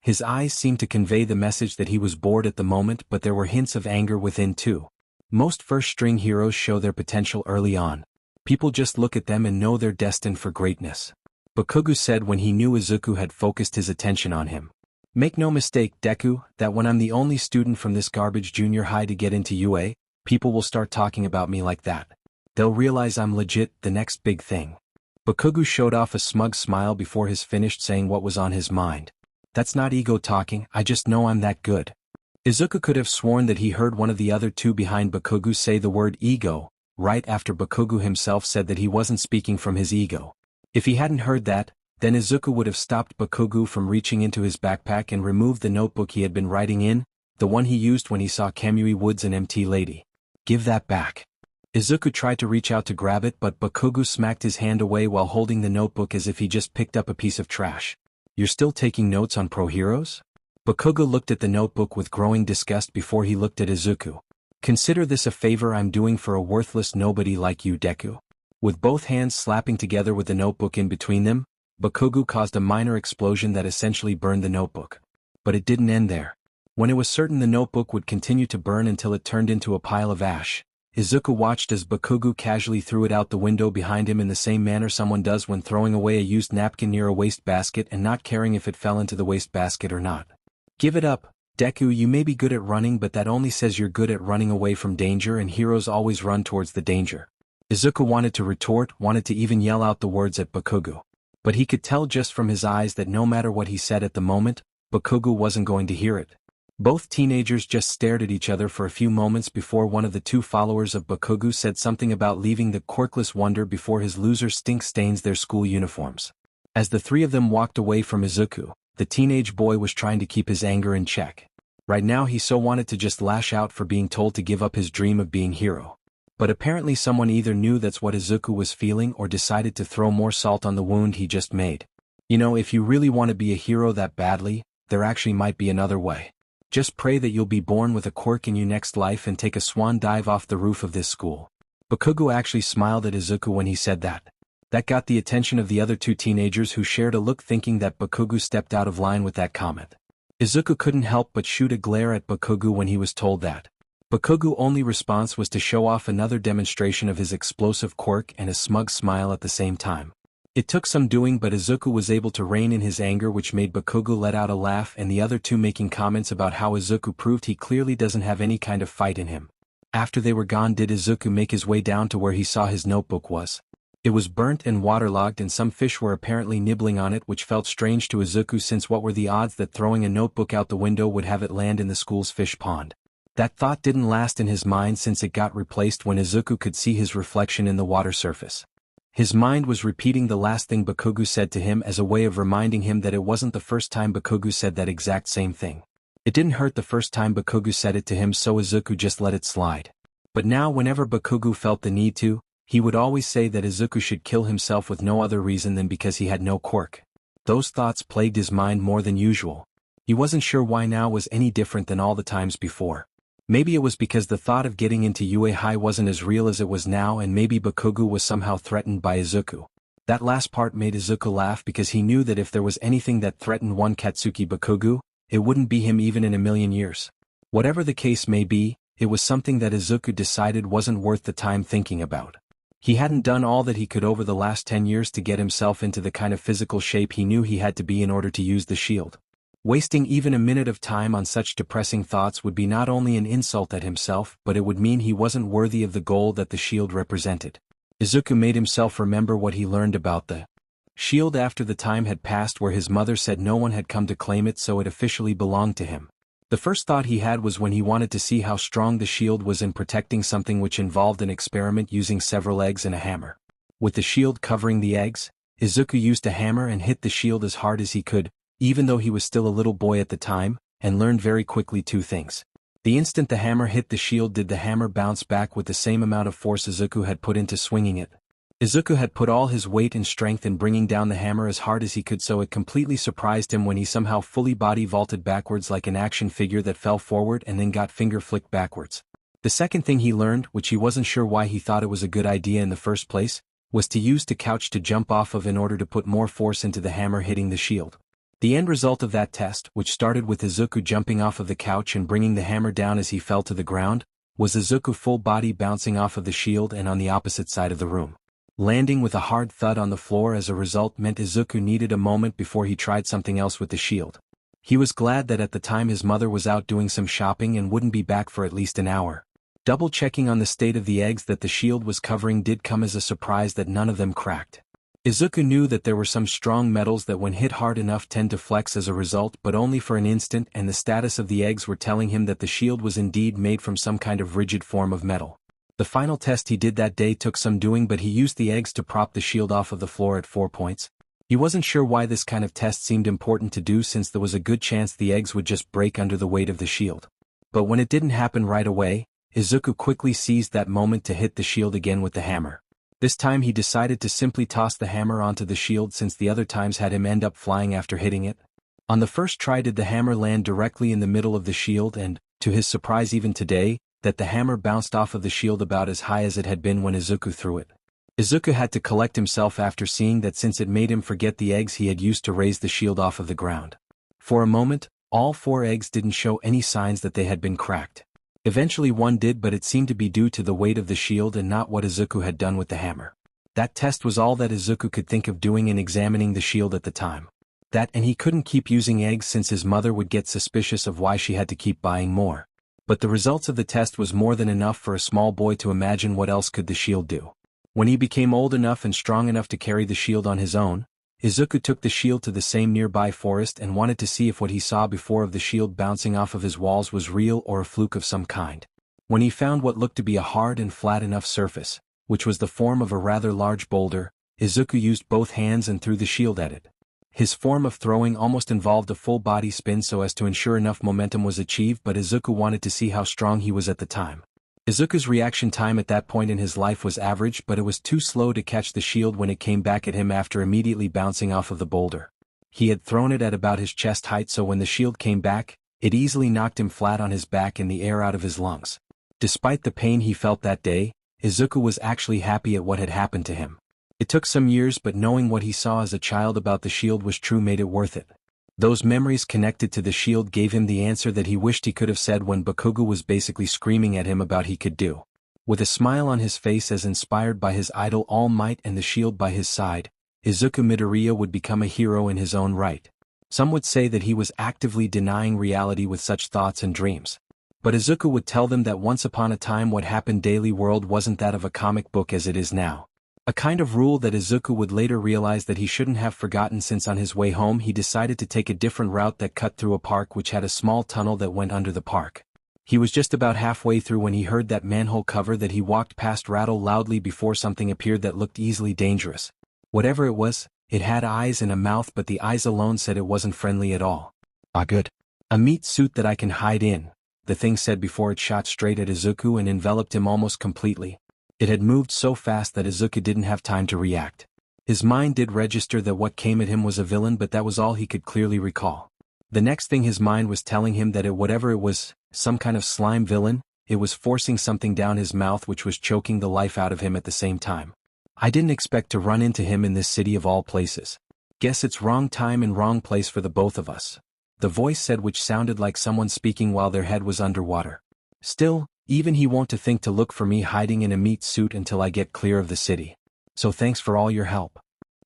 His eyes seemed to convey the message that he was bored at the moment, but there were hints of anger within too. Most first-string heroes show their potential early on. People just look at them and know they're destined for greatness. Bakugo said when he knew Izuku had focused his attention on him. Make no mistake, Deku, that when I'm the only student from this garbage junior high to get into UA, people will start talking about me like that. They'll realize I'm legit, the next big thing. Bakugo showed off a smug smile before he finished saying what was on his mind. That's not ego talking, I just know I'm that good. Izuku could have sworn that he heard one of the other two behind Bakugo say the word ego, right after Bakugo himself said that he wasn't speaking from his ego. If he hadn't heard that, then Izuku would have stopped Bakugo from reaching into his backpack and removed the notebook he had been writing in, the one he used when he saw Kamui Woods and MT Lady. Give that back. Izuku tried to reach out to grab it, but Bakugo smacked his hand away while holding the notebook as if he just picked up a piece of trash. You're still taking notes on pro heroes? Bakugo looked at the notebook with growing disgust before he looked at Izuku. Consider this a favor I'm doing for a worthless nobody like you, Deku. With both hands slapping together with the notebook in between them, Bakugo caused a minor explosion that essentially burned the notebook. But it didn't end there. When it was certain the notebook would continue to burn until it turned into a pile of ash, Izuku watched as Bakugo casually threw it out the window behind him in the same manner someone does when throwing away a used napkin near a wastebasket and not caring if it fell into the wastebasket or not. Give it up, Deku. You may be good at running, but that only says you're good at running away from danger, and heroes always run towards the danger. Izuku wanted to retort, wanted to even yell out the words at Bakugo. But he could tell just from his eyes that no matter what he said at the moment, Bakugo wasn't going to hear it. Both teenagers just stared at each other for a few moments before one of the two followers of Bakugo said something about leaving the quirkless wonder before his loser stink stains their school uniforms. As the three of them walked away from Izuku, the teenage boy was trying to keep his anger in check. Right now he so wanted to just lash out for being told to give up his dream of being hero. But apparently someone either knew that's what Izuku was feeling or decided to throw more salt on the wound he just made. You know, if you really want to be a hero that badly, there actually might be another way. Just pray that you'll be born with a quirk in your next life and take a swan dive off the roof of this school. Bakugo actually smiled at Izuku when he said that. That got the attention of the other two teenagers, who shared a look thinking that Bakugo stepped out of line with that comment. Izuku couldn't help but shoot a glare at Bakugo when he was told that. Bakugo's only response was to show off another demonstration of his explosive quirk and a smug smile at the same time. It took some doing, but Izuku was able to rein in his anger, which made Bakugo let out a laugh and the other two making comments about how Izuku proved he clearly doesn't have any kind of fight in him. After they were gone, did Izuku make his way down to where he saw his notebook was. It was burnt and waterlogged, and some fish were apparently nibbling on it, which felt strange to Izuku, since what were the odds that throwing a notebook out the window would have it land in the school's fish pond? That thought didn't last in his mind, since it got replaced when Izuku could see his reflection in the water surface. His mind was repeating the last thing Bakugo said to him as a way of reminding him that it wasn't the first time Bakugo said that exact same thing. It didn't hurt the first time Bakugo said it to him, so Izuku just let it slide. But now whenever Bakugo felt the need to, he would always say that Izuku should kill himself with no other reason than because he had no quirk. Those thoughts plagued his mind more than usual. He wasn't sure why now was any different than all the times before. Maybe it was because the thought of getting into UA High wasn't as real as it was now, and maybe Bakugo was somehow threatened by Izuku. That last part made Izuku laugh, because he knew that if there was anything that threatened one Katsuki Bakugo, it wouldn't be him even in a million years. Whatever the case may be, it was something that Izuku decided wasn't worth the time thinking about. He hadn't done all that he could over the last 10 years to get himself into the kind of physical shape he knew he had to be in order to use the shield. Wasting even a minute of time on such depressing thoughts would be not only an insult at himself but it would mean he wasn't worthy of the goal that the shield represented. Izuku made himself remember what he learned about the shield after the time had passed where his mother said no one had come to claim it, so it officially belonged to him. The first thought he had was when he wanted to see how strong the shield was in protecting something which involved an experiment using several eggs and a hammer. With the shield covering the eggs, Izuku used a hammer and hit the shield as hard as he could, even though he was still a little boy at the time, and learned very quickly two things. The instant the hammer hit the shield did the hammer bounce back with the same amount of force Izuku had put into swinging it. Izuku had put all his weight and strength in bringing down the hammer as hard as he could, so it completely surprised him when he somehow fully body vaulted backwards like an action figure that fell forward and then got finger flicked backwards. The second thing he learned, which he wasn't sure why he thought it was a good idea in the first place, was to use the couch to jump off of in order to put more force into the hammer hitting the shield. The end result of that test, which started with Izuku jumping off of the couch and bringing the hammer down as he fell to the ground, was Izuku full body bouncing off of the shield and on the opposite side of the room. Landing with a hard thud on the floor as a result meant Izuku needed a moment before he tried something else with the shield. He was glad that at the time his mother was out doing some shopping and wouldn't be back for at least an hour. Double-checking on the state of the eggs that the shield was covering did come as a surprise that none of them cracked. Izuku knew that there were some strong metals that when hit hard enough tend to flex as a result, but only for an instant, and the status of the eggs were telling him that the shield was indeed made from some kind of rigid form of metal. The final test he did that day took some doing, but he used the eggs to prop the shield off of the floor at 4 points. He wasn't sure why this kind of test seemed important to do since there was a good chance the eggs would just break under the weight of the shield. But when it didn't happen right away, Izuku quickly seized that moment to hit the shield again with the hammer. This time he decided to simply toss the hammer onto the shield since the other times had him end up flying after hitting it. On the first try did the hammer land directly in the middle of the shield and, to his surprise even today, that the hammer bounced off of the shield about as high as it had been when Izuku threw it. Izuku had to collect himself after seeing that since it made him forget the eggs he had used to raise the shield off of the ground. For a moment, all 4 eggs didn't show any signs that they had been cracked. Eventually one did, but it seemed to be due to the weight of the shield and not what Izuku had done with the hammer. That test was all that Izuku could think of doing in examining the shield at the time. That, and he couldn't keep using eggs since his mother would get suspicious of why she had to keep buying more. But the results of the test was more than enough for a small boy to imagine what else could the shield do. When he became old enough and strong enough to carry the shield on his own, Izuku took the shield to the same nearby forest and wanted to see if what he saw before of the shield bouncing off of his walls was real or a fluke of some kind. When he found what looked to be a hard and flat enough surface, which was the form of a rather large boulder, Izuku used both hands and threw the shield at it. His form of throwing almost involved a full body spin so as to ensure enough momentum was achieved, but Izuku wanted to see how strong he was at the time. Izuku's reaction time at that point in his life was average, but it was too slow to catch the shield when it came back at him after immediately bouncing off of the boulder. He had thrown it at about his chest height, so when the shield came back, it easily knocked him flat on his back and the air out of his lungs. Despite the pain he felt that day, Izuku was actually happy at what had happened to him. It took some years, but knowing what he saw as a child about the shield was true made it worth it. Those memories connected to the shield gave him the answer that he wished he could have said when Bakugo was basically screaming at him about he could do. With a smile on his face as inspired by his idol All Might and the shield by his side, Izuku Midoriya would become a hero in his own right. Some would say that he was actively denying reality with such thoughts and dreams. But Izuku would tell them that once upon a time what happened daily world wasn't that of a comic book as it is now. A kind of rule that Izuku would later realize that he shouldn't have forgotten, since on his way home he decided to take a different route that cut through a park which had a small tunnel that went under the park. He was just about halfway through when he heard that manhole cover that he walked past rattle loudly before something appeared that looked easily dangerous. Whatever it was, it had eyes and a mouth, but the eyes alone said it wasn't friendly at all. "Ah, good. A meat suit that I can hide in," the thing said before it shot straight at Izuku and enveloped him almost completely. It had moved so fast that Izuku didn't have time to react. His mind did register that what came at him was a villain, but that was all he could clearly recall. The next thing his mind was telling him that whatever it was, some kind of slime villain, it was forcing something down his mouth which was choking the life out of him at the same time. "I didn't expect to run into him in this city of all places. Guess it's wrong time and wrong place for the both of us," the voice said, which sounded like someone speaking while their head was underwater. "Still, even he won't to think to look for me hiding in a meat suit until I get clear of the city. So thanks for all your help."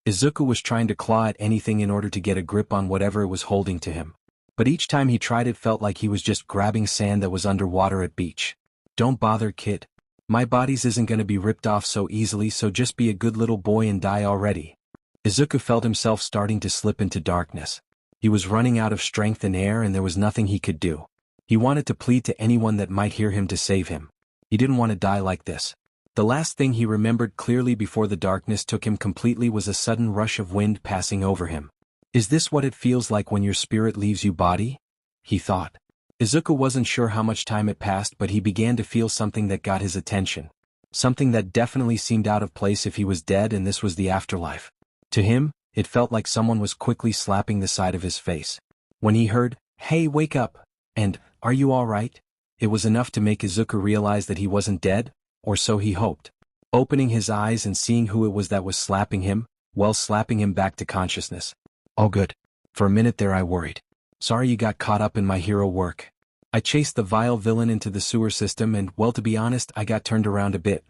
Izuku was trying to claw at anything in order to get a grip on whatever it was holding to him. But each time he tried it felt like he was just grabbing sand that was underwater at beach. Don't bother, kid. My bodies isn't gonna be ripped off so easily, so just be a good little boy and die already. Izuku felt himself starting to slip into darkness. He was running out of strength and air and there was nothing he could do. He wanted to plead to anyone that might hear him to save him. He didn't want to die like this. The last thing he remembered clearly before the darkness took him completely was a sudden rush of wind passing over him. Is this what it feels like when your spirit leaves you body? He thought. Izuku wasn't sure how much time had passed, but he began to feel something that got his attention. Something that definitely seemed out of place if he was dead and this was the afterlife. To him, it felt like someone was quickly slapping the side of his face. When he heard, "Hey, wake up," and, "Are you alright?" it was enough to make Izuku realize that he wasn't dead, or so he hoped. Opening his eyes and seeing who it was that was slapping him, well, slapping him back to consciousness. Oh good. For a minute there I worried. Sorry you got caught up in my hero work. I chased the vile villain into the sewer system and, well, to be honest, I got turned around a bit.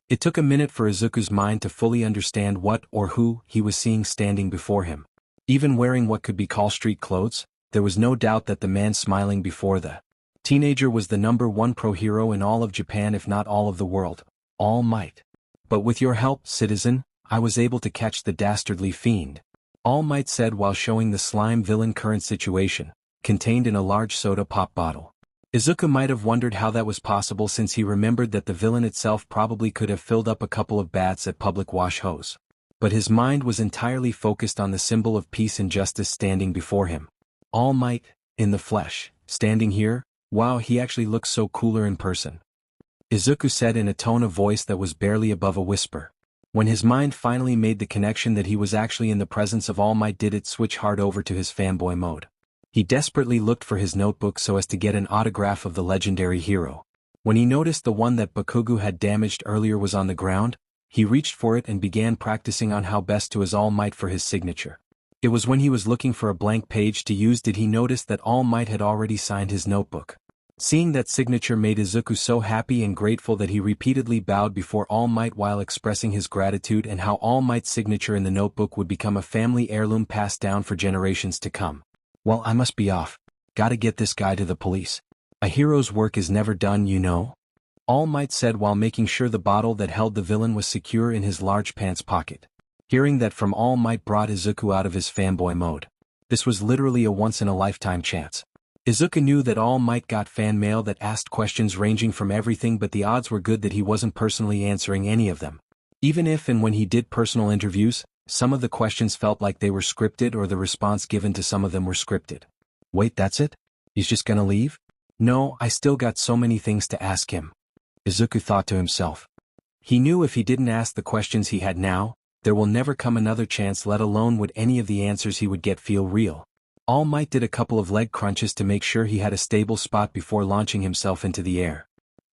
It took a minute for Izuku's mind to fully understand what or who he was seeing standing before him. Even wearing what could be called street clothes, there was no doubt that the man smiling before the teenager was the #1 pro-hero in all of Japan, if not all of the world. All Might. But with your help, citizen, I was able to catch the dastardly fiend. All Might said while showing the slime villain current situation, contained in a large soda pop bottle. Izuku might have wondered how that was possible since he remembered that the villain itself probably could have filled up a couple of baths at public wash hose. But his mind was entirely focused on the symbol of peace and justice standing before him. All Might, in the flesh, standing here. Wow, he actually looks so cooler in person. Izuku said in a tone of voice that was barely above a whisper. When his mind finally made the connection that he was actually in the presence of All Might, did it switch hard over to his fanboy mode. He desperately looked for his notebook so as to get an autograph of the legendary hero. When he noticed the one that Bakugo had damaged earlier was on the ground, he reached for it and began practicing on how best to use All Might for his signature. It was when he was looking for a blank page to use did he notice that All Might had already signed his notebook. Seeing that signature made Izuku so happy and grateful that he repeatedly bowed before All Might while expressing his gratitude and how All Might's signature in the notebook would become a family heirloom passed down for generations to come. Well, I must be off. Gotta get this guy to the police. A hero's work is never done, you know? All Might said while making sure the bottle that held the villain was secure in his large pants pocket. Hearing that from All Might brought Izuku out of his fanboy mode. This was literally a once-in-a-lifetime chance. Izuku knew that All Might got fan mail that asked questions ranging from everything, but the odds were good that he wasn't personally answering any of them. Even if and when he did personal interviews, some of the questions felt like they were scripted or the response given to some of them were scripted. Wait, that's it? He's just gonna leave? No, I still got so many things to ask him. Izuku thought to himself. He knew if he didn't ask the questions he had now, there will never come another chance, let alone would any of the answers he would get feel real. All Might did a couple of leg crunches to make sure he had a stable spot before launching himself into the air.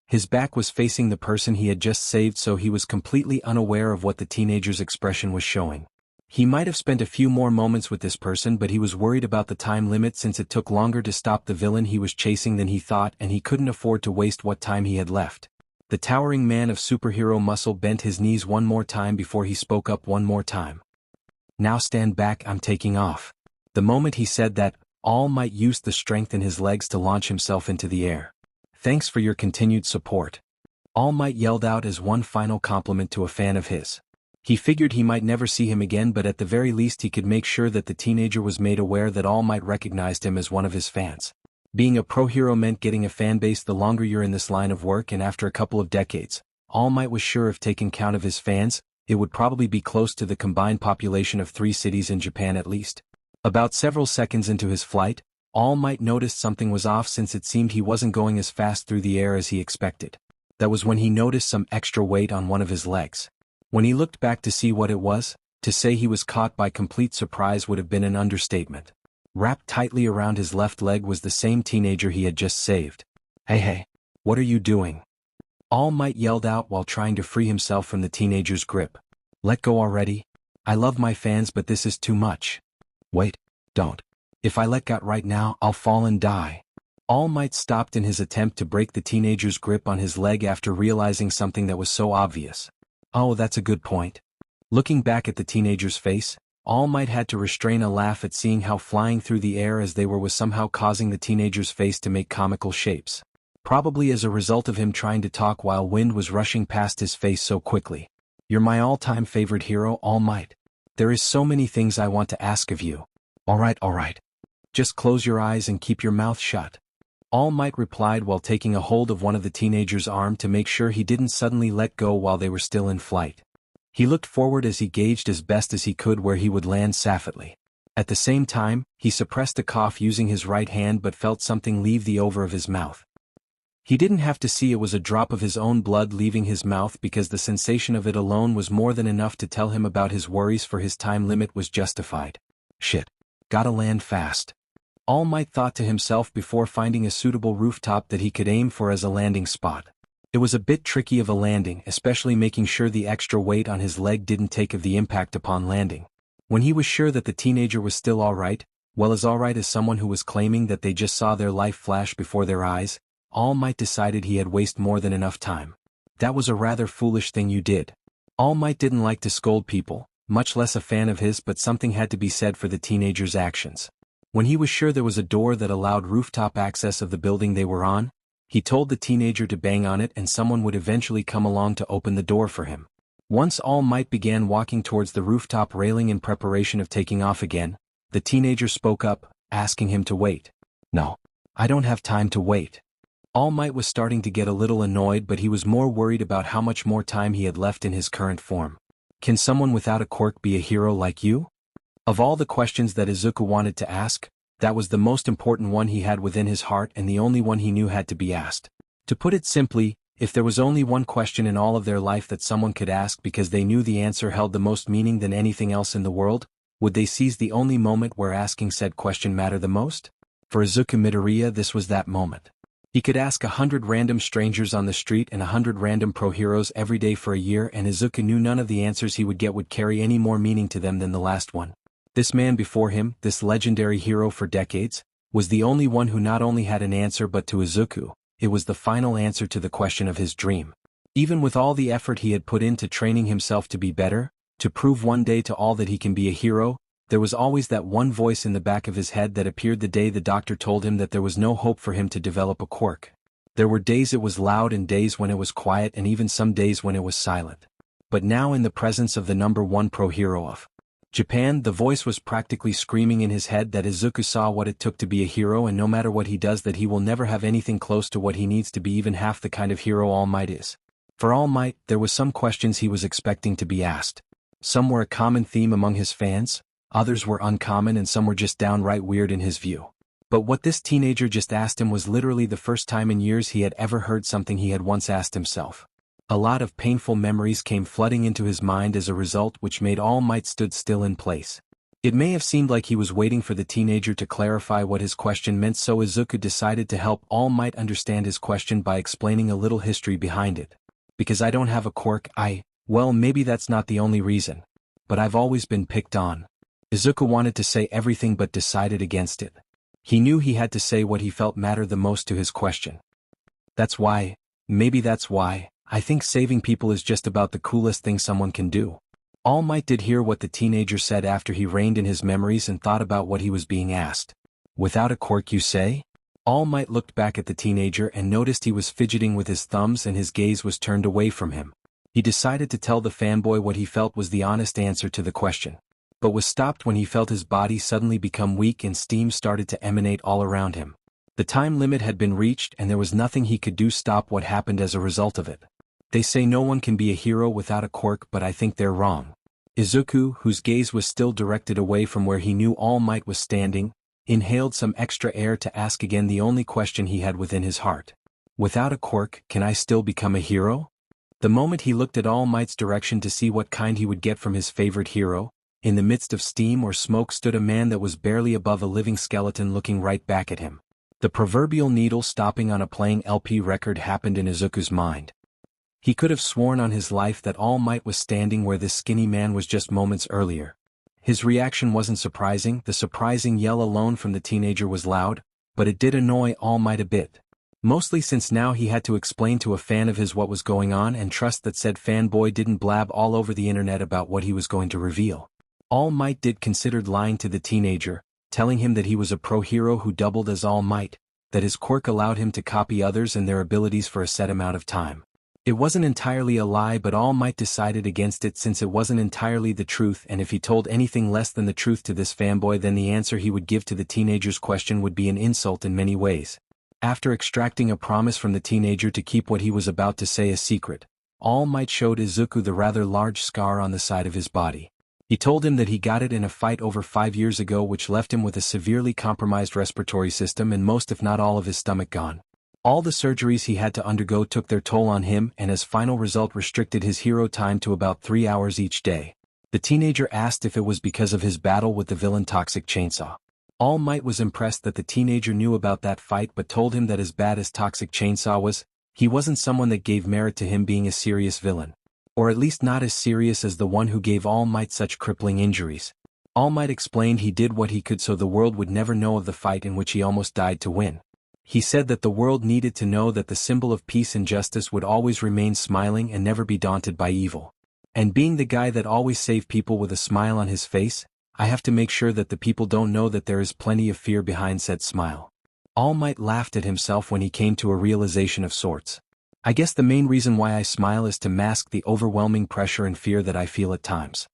His back was facing the person he had just saved, so he was completely unaware of what the teenager's expression was showing. He might have spent a few more moments with this person, but he was worried about the time limit since it took longer to stop the villain he was chasing than he thought, and he couldn't afford to waste what time he had left. The towering man of superhero muscle bent his knees one more time before he spoke up one more time. Now stand back, I'm taking off. The moment he said that, All Might used the strength in his legs to launch himself into the air. Thanks for your continued support. All Might yelled out as one final compliment to a fan of his. He figured he might never see him again, but at the very least he could make sure that the teenager was made aware that All Might recognized him as one of his fans. Being a pro-hero meant getting a fan base the longer you're in this line of work, and after a couple of decades, All Might was sure if taking count of his fans, it would probably be close to the combined population of 3 cities in Japan at least. About several seconds into his flight, All Might noticed something was off since it seemed he wasn't going as fast through the air as he expected. That was when he noticed some extra weight on one of his legs. When he looked back to see what it was, to say he was caught by complete surprise would have been an understatement. Wrapped tightly around his left leg was the same teenager he had just saved. Hey, what are you doing? All Might yelled out while trying to free himself from the teenager's grip. Let go already. I love my fans, but this is too much. Wait, don't. If I let go right now, I'll fall and die. All Might stopped in his attempt to break the teenager's grip on his leg after realizing something that was so obvious. Oh, that's a good point. Looking back at the teenager's face, All Might had to restrain a laugh at seeing how flying through the air as they were was somehow causing the teenager's face to make comical shapes. Probably as a result of him trying to talk while wind was rushing past his face so quickly. "You're my all-time favorite hero, All Might. There is so many things I want to ask of you." All right. Just close your eyes and keep your mouth shut." All Might replied while taking a hold of one of the teenager's arm to make sure he didn't suddenly let go while they were still in flight. He looked forward as he gauged as best as he could where he would land safely. At the same time, he suppressed a cough using his right hand but felt something leave the over of his mouth. He didn't have to see it was a drop of his own blood leaving his mouth because the sensation of it alone was more than enough to tell him about his worries for his time limit was justified. Shit. Gotta land fast. All Might thought to himself before finding a suitable rooftop that he could aim for as a landing spot. It was a bit tricky of a landing, especially making sure the extra weight on his leg didn't take of the impact upon landing. When he was sure that the teenager was still alright, well as alright as someone who was claiming that they just saw their life flash before their eyes, All Might decided he had wasted more than enough time. That was a rather foolish thing you did. All Might didn't like to scold people, much less a fan of his, but something had to be said for the teenager's actions. When he was sure there was a door that allowed rooftop access of the building they were on, he told the teenager to bang on it and someone would eventually come along to open the door for him. Once All Might began walking towards the rooftop railing in preparation of taking off again, the teenager spoke up, asking him to wait. "No. I don't have time to wait." All Might was starting to get a little annoyed, but he was more worried about how much more time he had left in his current form. "Can someone without a quirk be a hero like you?" Of all the questions that Izuku wanted to ask, that was the most important one he had within his heart and the only one he knew had to be asked. To put it simply, if there was only one question in all of their life that someone could ask because they knew the answer held the most meaning than anything else in the world, would they seize the only moment where asking said question mattered the most? For Izuku Midoriya, this was that moment. He could ask 100 random strangers on the street and 100 random pro-heroes every day for a year, and Izuku knew none of the answers he would get would carry any more meaning to them than the last one. This man before him, this legendary hero for decades, was the only one who not only had an answer but to Izuku, it was the final answer to the question of his dream. Even with all the effort he had put into training himself to be better, to prove one day to all that he can be a hero, there was always that one voice in the back of his head that appeared the day the doctor told him that there was no hope for him to develop a quirk. There were days it was loud and days when it was quiet and even some days when it was silent. But now in the presence of the #1 pro-hero of Japan, the voice was practically screaming in his head that Izuku saw what it took to be a hero, and no matter what he does that he will never have anything close to what he needs to be even half the kind of hero All Might is. For All Might, there was some questions he was expecting to be asked. Some were a common theme among his fans, others were uncommon, and some were just downright weird in his view. But what this teenager just asked him was literally the first time in years he had ever heard something he had once asked himself. A lot of painful memories came flooding into his mind as a result, which made All Might stood still in place. It may have seemed like he was waiting for the teenager to clarify what his question meant, so Izuku decided to help All Might understand his question by explaining a little history behind it. "Because I don't have a quirk, well, maybe that's not the only reason. But I've always been picked on." Izuku wanted to say everything but decided against it. He knew he had to say what he felt mattered the most to his question. Maybe that's why, I think saving people is just about the coolest thing someone can do." All Might did hear what the teenager said after he reined in his memories and thought about what he was being asked. "Without a quirk, you say?" All Might looked back at the teenager and noticed he was fidgeting with his thumbs and his gaze was turned away from him. He decided to tell the fanboy what he felt was the honest answer to the question, but was stopped when he felt his body suddenly become weak and steam started to emanate all around him. The time limit had been reached and there was nothing he could do to stop what happened as a result of it. "They say no one can be a hero without a quirk, but I think they're wrong." Izuku, whose gaze was still directed away from where he knew All Might was standing, inhaled some extra air to ask again the only question he had within his heart. "Without a quirk, can I still become a hero?" The moment he looked at All Might's direction to see what kind he would get from his favorite hero, in the midst of steam or smoke stood a man that was barely above a living skeleton looking right back at him. The proverbial needle stopping on a playing LP record happened in Izuku's mind. He could have sworn on his life that All Might was standing where this skinny man was just moments earlier. His reaction wasn't surprising. The surprising yell alone from the teenager was loud, but it did annoy All Might a bit. Mostly since now he had to explain to a fan of his what was going on and trust that said fanboy didn't blab all over the internet about what he was going to reveal. All Might did considered lying to the teenager, telling him that he was a pro-hero who doubled as All Might, that his quirk allowed him to copy others and their abilities for a set amount of time. It wasn't entirely a lie, but All Might decided against it since it wasn't entirely the truth, and if he told anything less than the truth to this fanboy, then the answer he would give to the teenager's question would be an insult in many ways. After extracting a promise from the teenager to keep what he was about to say a secret, All Might showed Izuku the rather large scar on the side of his body. He told him that he got it in a fight over 5 years ago, which left him with a severely compromised respiratory system and most if not all of his stomach gone. All the surgeries he had to undergo took their toll on him and as final result restricted his hero time to about 3 hours each day. The teenager asked if it was because of his battle with the villain Toxic Chainsaw. All Might was impressed that the teenager knew about that fight but told him that as bad as Toxic Chainsaw was, he wasn't someone that gave merit to him being a serious villain. Or at least not as serious as the one who gave All Might such crippling injuries. All Might explained he did what he could so the world would never know of the fight in which he almost died to win. He said that the world needed to know that the symbol of peace and justice would always remain smiling and never be daunted by evil. And being the guy that always saved people with a smile on his face, I have to make sure that the people don't know that there is plenty of fear behind said smile. All Might laughed at himself when he came to a realization of sorts. I guess the main reason why I smile is to mask the overwhelming pressure and fear that I feel at times.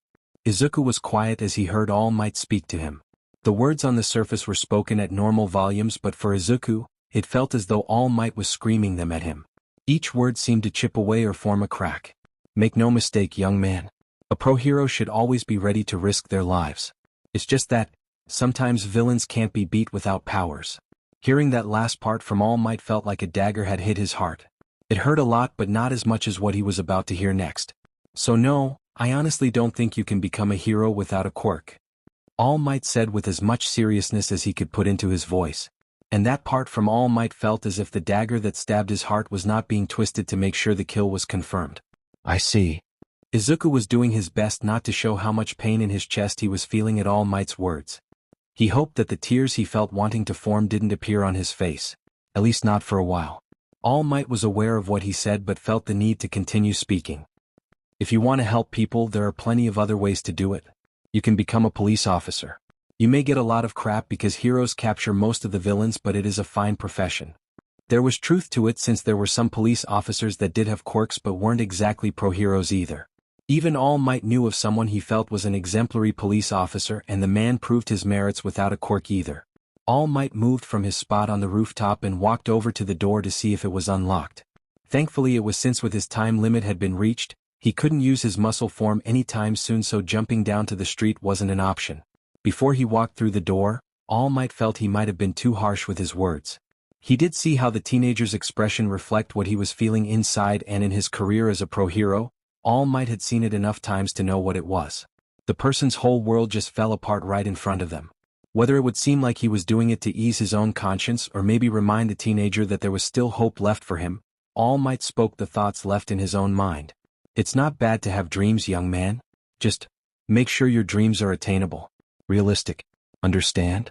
Izuku was quiet as he heard All Might speak to him. The words on the surface were spoken at normal volumes, but for Izuku, it felt as though All Might was screaming them at him. Each word seemed to chip away or form a crack. Make no mistake, young man. A pro-hero should always be ready to risk their lives. It's just that, sometimes villains can't be beat without powers. Hearing that last part from All Might felt like a dagger had hit his heart. It hurt a lot, but not as much as what he was about to hear next. So no, I honestly don't think you can become a hero without a quirk. All Might said with as much seriousness as he could put into his voice. And that part from All Might felt as if the dagger that stabbed his heart was not being twisted to make sure the kill was confirmed. I see. Izuku was doing his best not to show how much pain in his chest he was feeling at All Might's words. He hoped that the tears he felt wanting to form didn't appear on his face. At least not for a while. All Might was aware of what he said but felt the need to continue speaking. If you want to help people, there are plenty of other ways to do it. You can become a police officer. You may get a lot of crap because heroes capture most of the villains, but it is a fine profession. There was truth to it since there were some police officers that did have quirks but weren't exactly pro-heroes either. Even All Might knew of someone he felt was an exemplary police officer, and the man proved his merits without a quirk either. All Might moved from his spot on the rooftop and walked over to the door to see if it was unlocked. Thankfully it was, since with his time limit had been reached, he couldn't use his muscle form anytime soon, so jumping down to the street wasn't an option. Before he walked through the door, All Might felt he might have been too harsh with his words. He did see how the teenager's expression reflected what he was feeling inside, and in his career as a pro-hero, All Might had seen it enough times to know what it was. The person's whole world just fell apart right in front of them. Whether it would seem like he was doing it to ease his own conscience or maybe remind the teenager that there was still hope left for him, All Might spoke the thoughts left in his own mind. It's not bad to have dreams, young man. Just make sure your dreams are attainable. Realistic. Understand?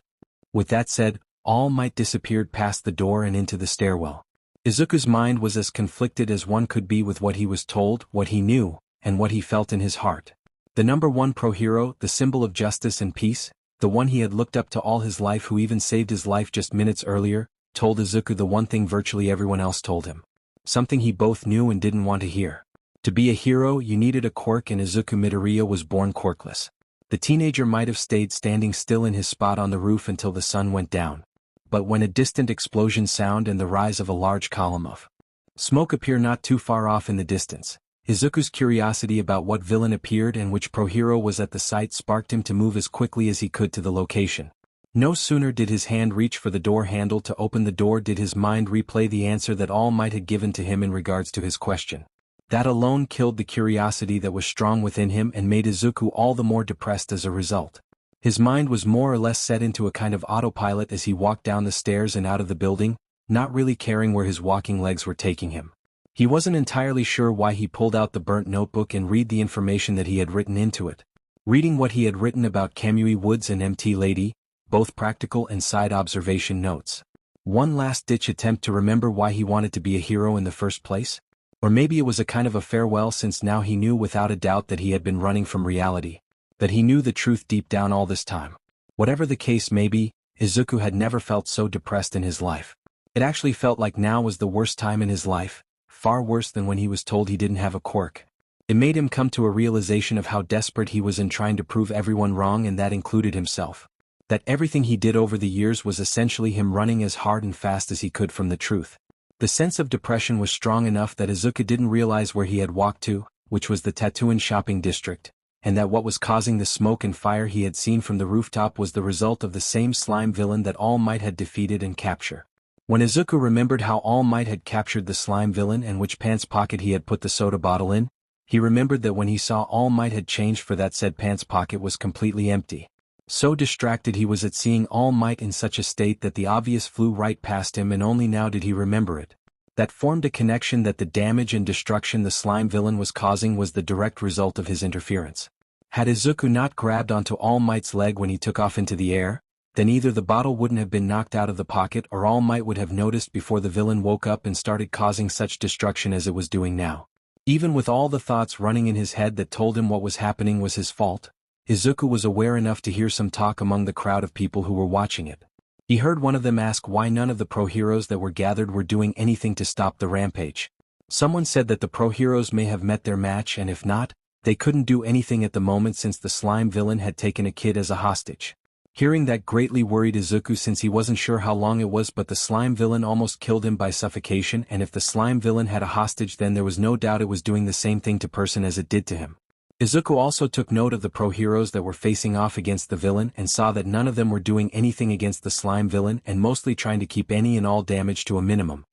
With that said, All Might disappeared past the door and into the stairwell. Izuku's mind was as conflicted as one could be with what he was told, what he knew, and what he felt in his heart. The #1 pro-hero, the symbol of justice and peace, the one he had looked up to all his life, who even saved his life just minutes earlier, told Izuku the one thing virtually everyone else told him. Something he both knew and didn't want to hear. To be a hero, you needed a quirk, and Izuku Midoriya was born quirkless. The teenager might have stayed standing still in his spot on the roof until the sun went down. But when a distant explosion sound and the rise of a large column of smoke appeared not too far off in the distance, Izuku's curiosity about what villain appeared and which pro-hero was at the site sparked him to move as quickly as he could to the location. No sooner did his hand reach for the door handle to open the door did his mind replay the answer that All Might had given to him in regards to his question. That alone killed the curiosity that was strong within him and made Izuku all the more depressed as a result. His mind was more or less set into a kind of autopilot as he walked down the stairs and out of the building, not really caring where his walking legs were taking him. He wasn't entirely sure why he pulled out the burnt notebook and read the information that he had written into it. Reading what he had written about Kamui Woods and MT Lady, both practical and side observation notes. One last-ditch attempt to remember why he wanted to be a hero in the first place? Or maybe it was a kind of a farewell, since now he knew without a doubt that he had been running from reality. that he knew the truth deep down all this time. Whatever the case may be, Izuku had never felt so depressed in his life. It actually felt like now was the worst time in his life, far worse than when he was told he didn't have a quirk. It made him come to a realization of how desperate he was in trying to prove everyone wrong, and that included himself. That everything he did over the years was essentially him running as hard and fast as he could from the truth. The sense of depression was strong enough that Izuku didn't realize where he had walked to, which was the Tatooine shopping district, and that what was causing the smoke and fire he had seen from the rooftop was the result of the same slime villain that All Might had defeated and captured. When Izuku remembered how All Might had captured the slime villain and which pants pocket he had put the soda bottle in, he remembered that when he saw All Might had changed for that said pants pocket was completely empty. So distracted he was at seeing All Might in such a state that the obvious flew right past him, and only now did he remember it. That formed a connection that the damage and destruction the slime villain was causing was the direct result of his interference. Had Izuku not grabbed onto All Might's leg when he took off into the air, then either the bottle wouldn't have been knocked out of the pocket or All Might would have noticed before the villain woke up and started causing such destruction as it was doing now. Even with all the thoughts running in his head that told him what was happening was his fault, Izuku was aware enough to hear some talk among the crowd of people who were watching it. He heard one of them ask why none of the pro-heroes that were gathered were doing anything to stop the rampage. Someone said that the pro-heroes may have met their match, and if not, they couldn't do anything at the moment since the slime villain had taken a kid as a hostage. Hearing that greatly worried Izuku, since he wasn't sure how long it was, but the slime villain almost killed him by suffocation, and if the slime villain had a hostage, then there was no doubt it was doing the same thing to person as it did to him. Izuku also took note of the pro-heroes that were facing off against the villain and saw that none of them were doing anything against the slime villain and mostly trying to keep any and all damage to a minimum.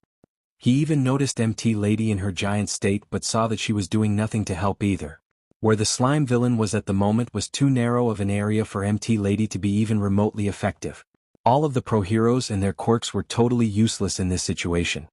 He even noticed MT Lady in her giant state but saw that she was doing nothing to help either. Where the slime villain was at the moment was too narrow of an area for MT Lady to be even remotely effective. All of the pro-heroes and their quirks were totally useless in this situation.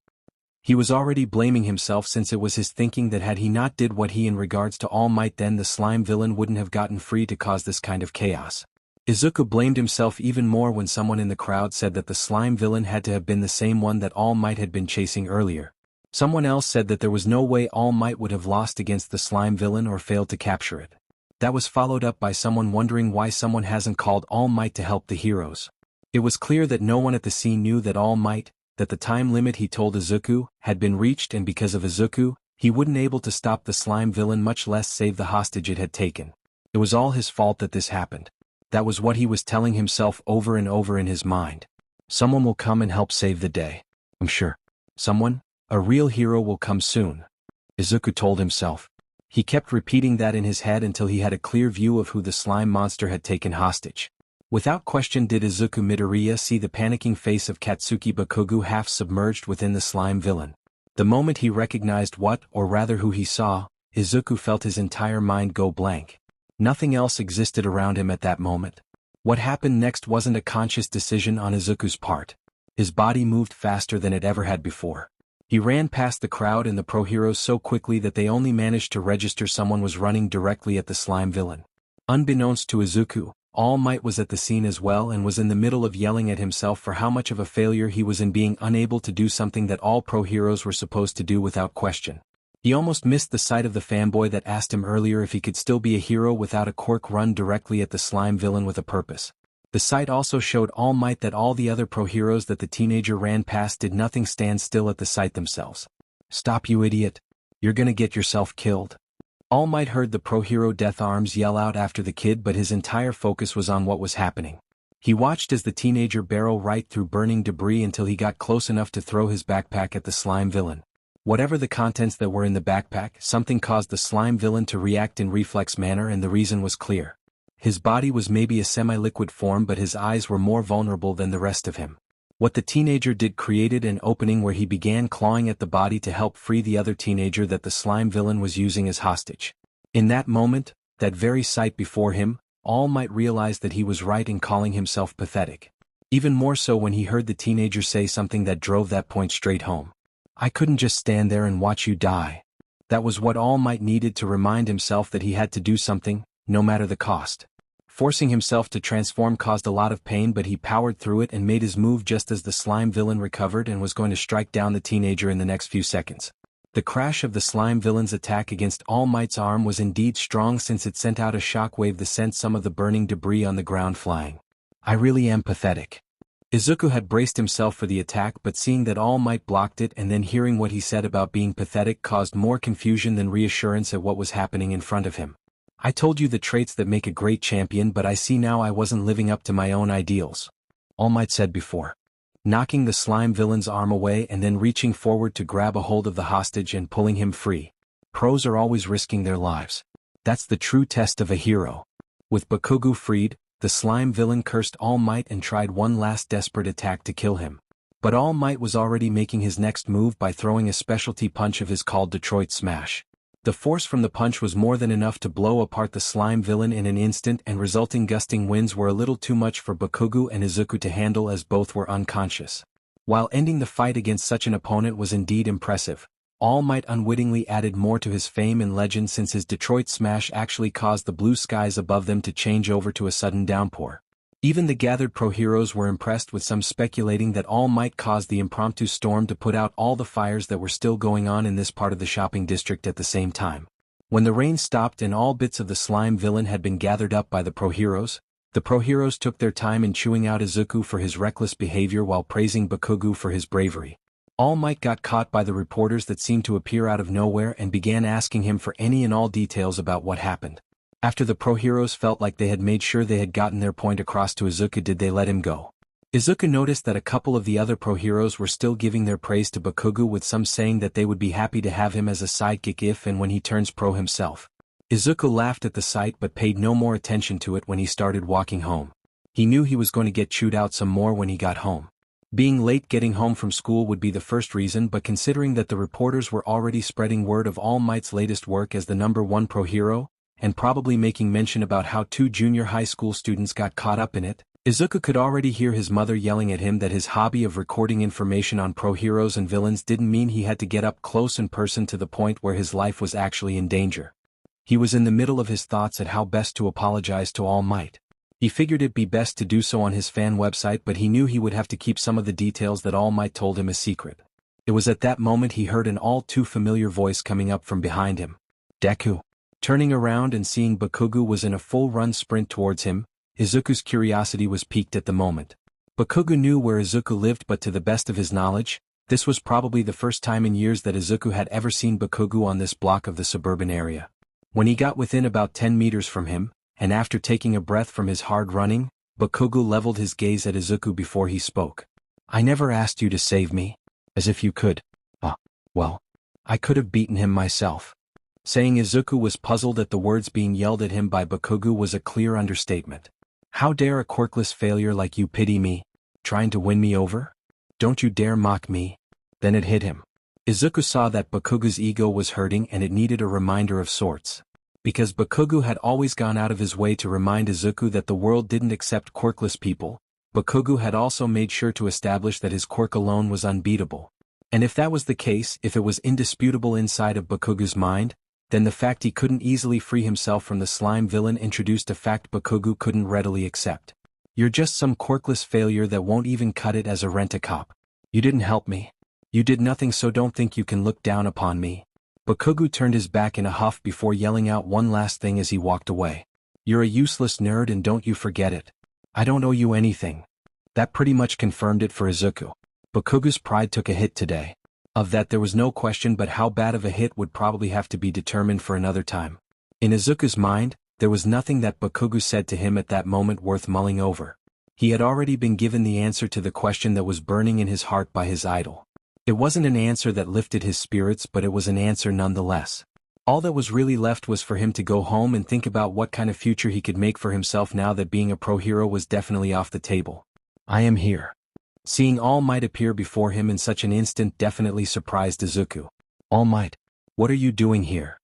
He was already blaming himself, since it was his thinking that had he not did what he in regards to All Might, then the slime villain wouldn't have gotten free to cause this kind of chaos. Izuku blamed himself even more when someone in the crowd said that the slime villain had to have been the same one that All Might had been chasing earlier. Someone else said that there was no way All Might would have lost against the slime villain or failed to capture it. That was followed up by someone wondering why someone hasn't called All Might to help the heroes. It was clear that no one at the scene knew that All Might, that the time limit he told Izuku, had been reached, and because of Izuku, he wouldn't able to stop the slime villain, much less save the hostage it had taken. It was all his fault that this happened. That was what he was telling himself over and over in his mind. Someone will come and help save the day. I'm sure. Someone, a real hero, will come soon, Izuku told himself. He kept repeating that in his head until he had a clear view of who the slime monster had taken hostage. Without question did Izuku Midoriya see the panicking face of Katsuki Bakugo half submerged within the slime villain. The moment he recognized what, or rather who he saw, Izuku felt his entire mind go blank. Nothing else existed around him at that moment. What happened next wasn't a conscious decision on Izuku's part. His body moved faster than it ever had before. He ran past the crowd and the pro-heroes so quickly that they only managed to register someone was running directly at the slime villain. Unbeknownst to Izuku, All Might was at the scene as well and was in the middle of yelling at himself for how much of a failure he was in being unable to do something that all pro-heroes were supposed to do without question. He almost missed the sight of the fanboy that asked him earlier if he could still be a hero without a quirk, run directly at the slime villain with a purpose. The sight also showed All Might that all the other pro-heroes that the teenager ran past did nothing, stand still at the sight themselves. "Stop, you idiot. You're gonna get yourself killed." All Might heard the pro-hero Death Arms yell out after the kid, but his entire focus was on what was happening. He watched as the teenager barrel right through burning debris until he got close enough to throw his backpack at the slime villain. Whatever the contents that were in the backpack, something caused the slime villain to react in reflex manner, and the reason was clear. His body was maybe a semi-liquid form, but his eyes were more vulnerable than the rest of him. What the teenager did created an opening where he began clawing at the body to help free the other teenager that the slime villain was using as hostage. In that moment, that very sight before him, All Might realized that he was right in calling himself pathetic. Even more so when he heard the teenager say something that drove that point straight home. "I couldn't just stand there and watch you die." That was what All Might needed to remind himself that he had to do something, no matter the cost. Forcing himself to transform caused a lot of pain, but he powered through it and made his move just as the slime villain recovered and was going to strike down the teenager in the next few seconds. The crash of the slime villain's attack against All Might's arm was indeed strong since it sent out a shockwave that sent some of the burning debris on the ground flying. I really am pathetic. Izuku had braced himself for the attack, but seeing that All Might blocked it and then hearing what he said about being pathetic caused more confusion than reassurance at what was happening in front of him. I told you the traits that make a great champion, but I see now I wasn't living up to my own ideals, All Might said before, knocking the slime villain's arm away and then reaching forward to grab a hold of the hostage and pulling him free. Pros are always risking their lives. That's the true test of a hero. With Bakugo freed, the slime villain cursed All Might and tried one last desperate attack to kill him. But All Might was already making his next move by throwing a specialty punch of his called Detroit Smash. The force from the punch was more than enough to blow apart the slime villain in an instant, and resulting gusting winds were a little too much for Bakugo and Izuku to handle, as both were unconscious. While ending the fight against such an opponent was indeed impressive, All Might unwittingly added more to his fame and legend, since his Detroit Smash actually caused the blue skies above them to change over to a sudden downpour. Even the gathered pro heroes were impressed, with some speculating that All Might caused the impromptu storm to put out all the fires that were still going on in this part of the shopping district at the same time. When the rain stopped and all bits of the slime villain had been gathered up by the pro heroes took their time in chewing out Izuku for his reckless behavior while praising Bakugo for his bravery. All Might got caught by the reporters that seemed to appear out of nowhere and began asking him for any and all details about what happened. After the pro heroes felt like they had made sure they had gotten their point across to Izuku, did they let him go. Izuku noticed that a couple of the other pro heroes were still giving their praise to Bakugo, with some saying that they would be happy to have him as a sidekick if and when he turns pro himself. Izuku laughed at the sight but paid no more attention to it when he started walking home. He knew he was going to get chewed out some more when he got home. Being late getting home from school would be the first reason, but considering that the reporters were already spreading word of All Might's latest work as the #1 pro hero, and probably making mention about how 2 junior high school students got caught up in it, Izuku could already hear his mother yelling at him that his hobby of recording information on pro heroes and villains didn't mean he had to get up close in person to the point where his life was actually in danger. He was in the middle of his thoughts at how best to apologize to All Might. He figured it'd be best to do so on his fan website, but he knew he would have to keep some of the details that All Might told him a secret. It was at that moment he heard an all too familiar voice coming up from behind him. Deku. Turning around and seeing Bakugo was in a full-run sprint towards him, Izuku's curiosity was piqued at the moment. Bakugo knew where Izuku lived, but to the best of his knowledge, this was probably the first time in years that Izuku had ever seen Bakugo on this block of the suburban area. When he got within about 10 meters from him, and after taking a breath from his hard running, Bakugo leveled his gaze at Izuku before he spoke. I never asked you to save me. As if you could. Well, I could have beaten him myself. Saying Izuku was puzzled at the words being yelled at him by Bakugo was a clear understatement. How dare a quirkless failure like you pity me? Trying to win me over? Don't you dare mock me. Then it hit him. Izuku saw that Bakugo's ego was hurting and it needed a reminder of sorts. Because Bakugo had always gone out of his way to remind Izuku that the world didn't accept quirkless people, Bakugo had also made sure to establish that his quirk alone was unbeatable. And if that was the case, if it was indisputable inside of Bakugo's mind, then the fact he couldn't easily free himself from the slime villain introduced a fact Bakugo couldn't readily accept. You're just some quirkless failure that won't even cut it as a rent-a-cop. You didn't help me. You did nothing, so don't think you can look down upon me. Bakugo turned his back in a huff before yelling out one last thing as he walked away. You're a useless nerd, and don't you forget it. I don't owe you anything. That pretty much confirmed it for Izuku. Bakugo's pride took a hit today. Of that there was no question, but how bad of a hit would probably have to be determined for another time. In Izuku's mind, there was nothing that Bakugo said to him at that moment worth mulling over. He had already been given the answer to the question that was burning in his heart by his idol. It wasn't an answer that lifted his spirits, but it was an answer nonetheless. All that was really left was for him to go home and think about what kind of future he could make for himself now that being a pro hero was definitely off the table. I am here. Seeing All Might appear before him in such an instant definitely surprised Izuku. All Might, what are you doing here?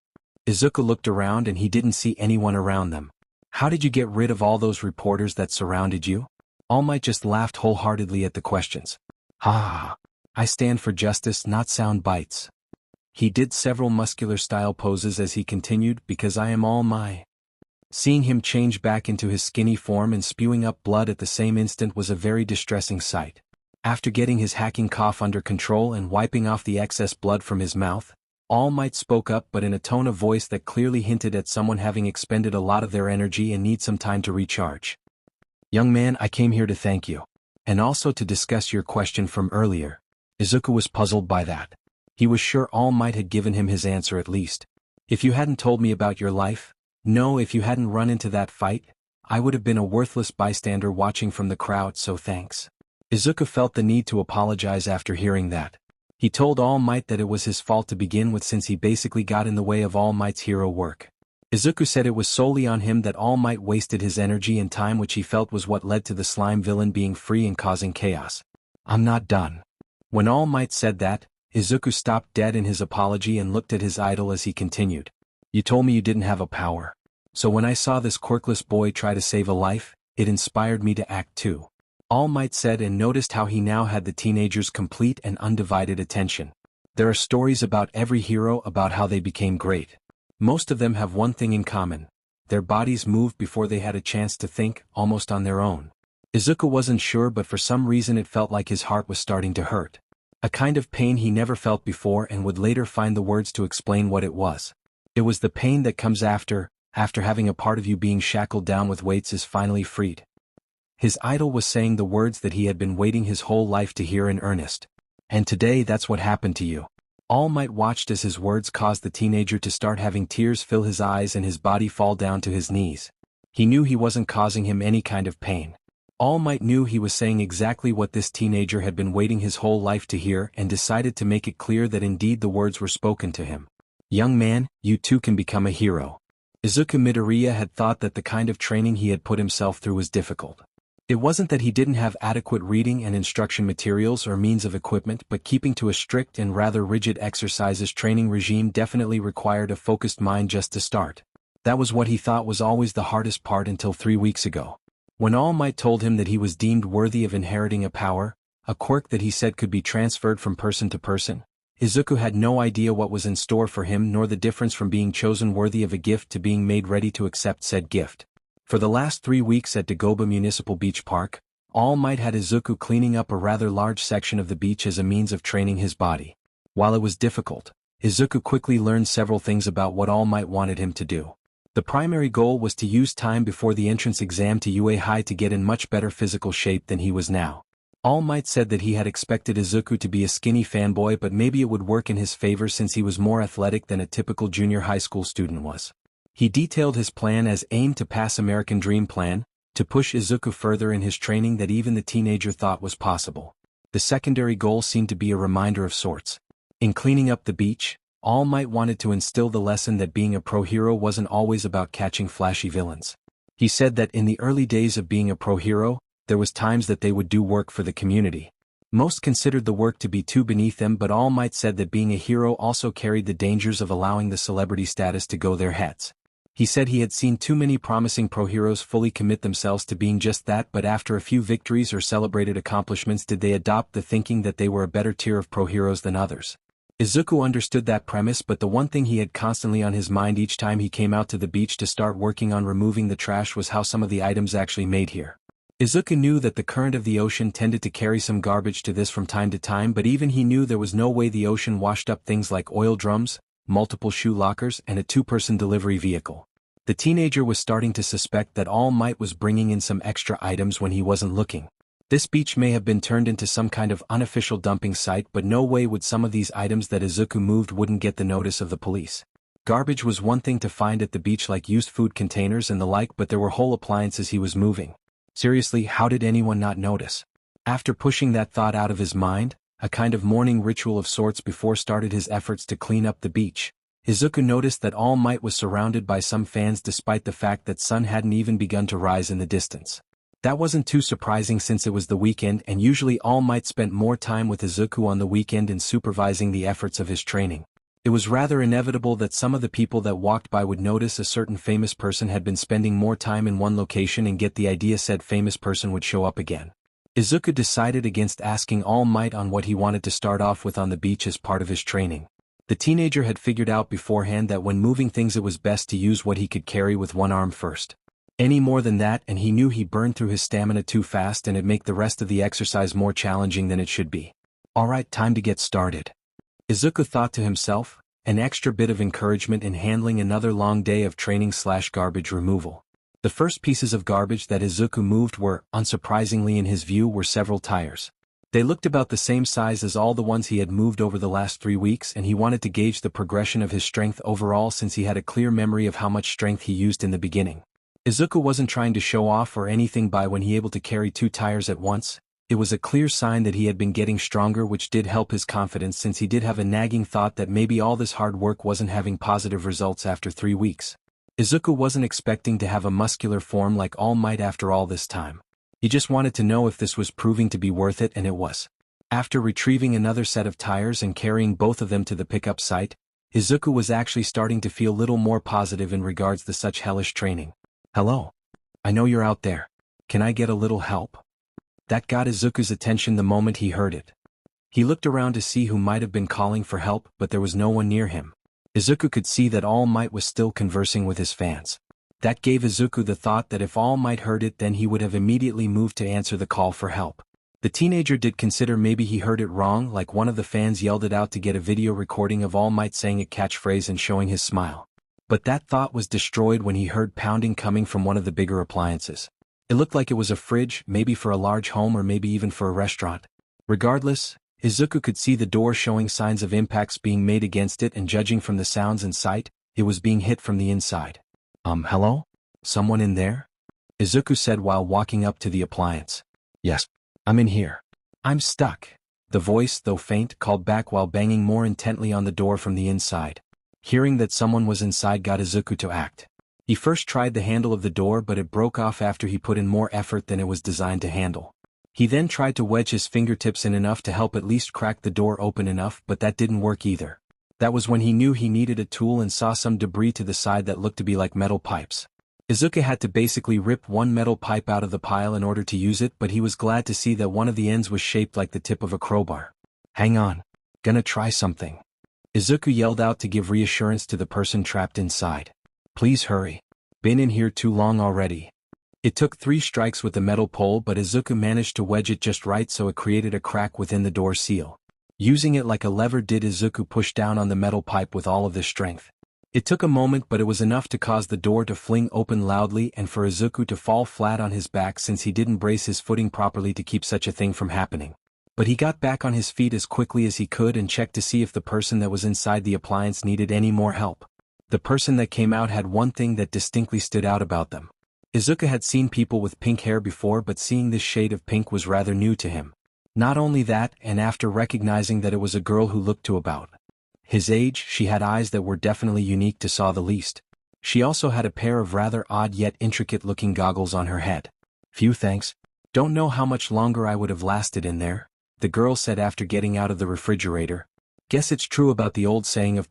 Izuku looked around and he didn't see anyone around them. How did you get rid of all those reporters that surrounded you? All Might just laughed wholeheartedly at the questions. Ha! I stand for justice, not sound bites. He did several muscular style poses as he continued, because I am All Might. Seeing him change back into his skinny form and spewing up blood at the same instant was a very distressing sight. After getting his hacking cough under control and wiping off the excess blood from his mouth, All Might spoke up but in a tone of voice that clearly hinted at someone having expended a lot of their energy and need some time to recharge. Young man, I came here to thank you. And also to discuss your question from earlier. Izuku was puzzled by that. He was sure All Might had given him his answer at least. If you hadn't told me about your life, no, if you hadn't run into that fight, I would have been a worthless bystander watching from the crowd, so thanks. Izuku felt the need to apologize after hearing that. He told All Might that it was his fault to begin with since he basically got in the way of All Might's hero work. Izuku said it was solely on him that All Might wasted his energy and time, which he felt was what led to the slime villain being free and causing chaos. I'm not done. When All Might said that, Izuku stopped dead in his apology and looked at his idol as he continued. You told me you didn't have a power. So when I saw this quirkless boy try to save a life, it inspired me to act too. All Might said and noticed how he now had the teenager's complete and undivided attention. There are stories about every hero about how they became great. Most of them have one thing in common. Their bodies moved before they had a chance to think, almost on their own. Izuku wasn't sure, but for some reason it felt like his heart was starting to hurt. A kind of pain he never felt before and would later find the words to explain what it was. It was the pain that comes after having a part of you being shackled down with weights is finally freed. His idol was saying the words that he had been waiting his whole life to hear in earnest. And today that's what happened to you. All Might watched as his words caused the teenager to start having tears fill his eyes and his body fall down to his knees. He knew he wasn't causing him any kind of pain. All Might knew he was saying exactly what this teenager had been waiting his whole life to hear and decided to make it clear that indeed the words were spoken to him. Young man, you too can become a hero. Izuku Midoriya had thought that the kind of training he had put himself through was difficult. It wasn't that he didn't have adequate reading and instruction materials or means of equipment, but keeping to a strict and rather rigid exercises training regime definitely required a focused mind just to start. That was what he thought was always the hardest part until 3 weeks ago. When All Might told him that he was deemed worthy of inheriting a power, a quirk that he said could be transferred from person to person, Izuku had no idea what was in store for him nor the difference from being chosen worthy of a gift to being made ready to accept said gift. For the last 3 weeks at Dagoba Municipal Beach Park, All Might had Izuku cleaning up a rather large section of the beach as a means of training his body. While it was difficult, Izuku quickly learned several things about what All Might wanted him to do. The primary goal was to use time before the entrance exam to UA High to get in much better physical shape than he was now. All Might said that he had expected Izuku to be a skinny fanboy, but maybe it would work in his favor since he was more athletic than a typical junior high school student was. He detailed his plan as aim to pass American Dream Plan, to push Izuku further in his training that even the teenager thought was possible. The secondary goal seemed to be a reminder of sorts. In cleaning up the beach, All Might wanted to instill the lesson that being a pro hero wasn't always about catching flashy villains. He said that in the early days of being a pro hero, there was times that they would do work for the community. Most considered the work to be too beneath them, but All Might said that being a hero also carried the dangers of allowing the celebrity status to go their heads. He said he had seen too many promising pro heroes fully commit themselves to being just that, but after a few victories or celebrated accomplishments did they adopt the thinking that they were a better tier of pro heroes than others. Izuku understood that premise, but the one thing he had constantly on his mind each time he came out to the beach to start working on removing the trash was how some of the items actually made here. Izuku knew that the current of the ocean tended to carry some garbage to this from time to time, but even he knew there was no way the ocean washed up things like oil drums, multiple shoe lockers, and a 2-person delivery vehicle. The teenager was starting to suspect that All Might was bringing in some extra items when he wasn't looking. This beach may have been turned into some kind of unofficial dumping site, but no way would some of these items that Izuku moved wouldn't get the notice of the police. Garbage was one thing to find at the beach, like used food containers and the like, but there were whole appliances he was moving. Seriously, how did anyone not notice? After pushing that thought out of his mind, a kind of morning ritual of sorts before started his efforts to clean up the beach, Izuku noticed that All Might was surrounded by some fans despite the fact that sun hadn't even begun to rise in the distance. That wasn't too surprising since it was the weekend and usually All Might spent more time with Izuku on the weekend in supervising the efforts of his training. It was rather inevitable that some of the people that walked by would notice a certain famous person had been spending more time in one location and get the idea said famous person would show up again. Izuku decided against asking All Might on what he wanted to start off with on the beach as part of his training. The teenager had figured out beforehand that when moving things it was best to use what he could carry with one arm first. Any more than that and he knew he burned through his stamina too fast and it'd make the rest of the exercise more challenging than it should be. Alright, time to get started. Izuku thought to himself, an extra bit of encouragement in handling another long day of training/garbage removal. The first pieces of garbage that Izuku moved were, unsurprisingly in his view, were several tires. They looked about the same size as all the ones he had moved over the last 3 weeks, and he wanted to gauge the progression of his strength overall since he had a clear memory of how much strength he used in the beginning. Izuku wasn't trying to show off or anything by when he able to carry 2 tires at once. It was a clear sign that he had been getting stronger, which did help his confidence since he did have a nagging thought that maybe all this hard work wasn't having positive results after 3 weeks. Izuku wasn't expecting to have a muscular form like All Might after all this time. He just wanted to know if this was proving to be worth it, and it was. After retrieving another set of tires and carrying both of them to the pickup site, Izuku was actually starting to feel little more positive in regards to such hellish training. "Hello. I know you're out there. Can I get a little help?" That got Izuku's attention the moment he heard it. He looked around to see who might have been calling for help, but there was no one near him. Izuku could see that All Might was still conversing with his fans. That gave Izuku the thought that if All Might heard it, then he would have immediately moved to answer the call for help. The teenager did consider maybe he heard it wrong, like one of the fans yelled it out to get a video recording of All Might saying a catchphrase and showing his smile. But that thought was destroyed when he heard pounding coming from one of the bigger appliances. It looked like it was a fridge, maybe for a large home or maybe even for a restaurant. Regardless, Izuku could see the door showing signs of impacts being made against it, and judging from the sounds in sight, it was being hit from the inside. Hello? Someone in there?" Izuku said while walking up to the appliance. "Yes, I'm in here. I'm stuck," the voice, though faint, called back while banging more intently on the door from the inside. Hearing that someone was inside got Izuku to act. He first tried the handle of the door, but it broke off after he put in more effort than it was designed to handle. He then tried to wedge his fingertips in enough to help at least crack the door open enough, but that didn't work either. That was when he knew he needed a tool and saw some debris to the side that looked to be like metal pipes. Izuku had to basically rip one metal pipe out of the pile in order to use it, but he was glad to see that one of the ends was shaped like the tip of a crowbar. "Hang on. Gonna try something." Izuku yelled out to give reassurance to the person trapped inside. "Please hurry. Been in here too long already." It took 3 strikes with the metal pole, but Izuku managed to wedge it just right so it created a crack within the door seal. Using it like a lever did Izuku push down on the metal pipe with all of his strength. It took a moment, but it was enough to cause the door to fling open loudly and for Izuku to fall flat on his back since he didn't brace his footing properly to keep such a thing from happening. But he got back on his feet as quickly as he could and checked to see if the person that was inside the appliance needed any more help. The person that came out had one thing that distinctly stood out about them. Izuku had seen people with pink hair before, but seeing this shade of pink was rather new to him. Not only that, and after recognizing that it was a girl who looked to about his age, she had eyes that were definitely unique to say the least. She also had a pair of rather odd yet intricate-looking goggles on her head. "Few thanks. Don't know how much longer I would have lasted in there," the girl said after getting out of the refrigerator. "Guess it's true about the old saying of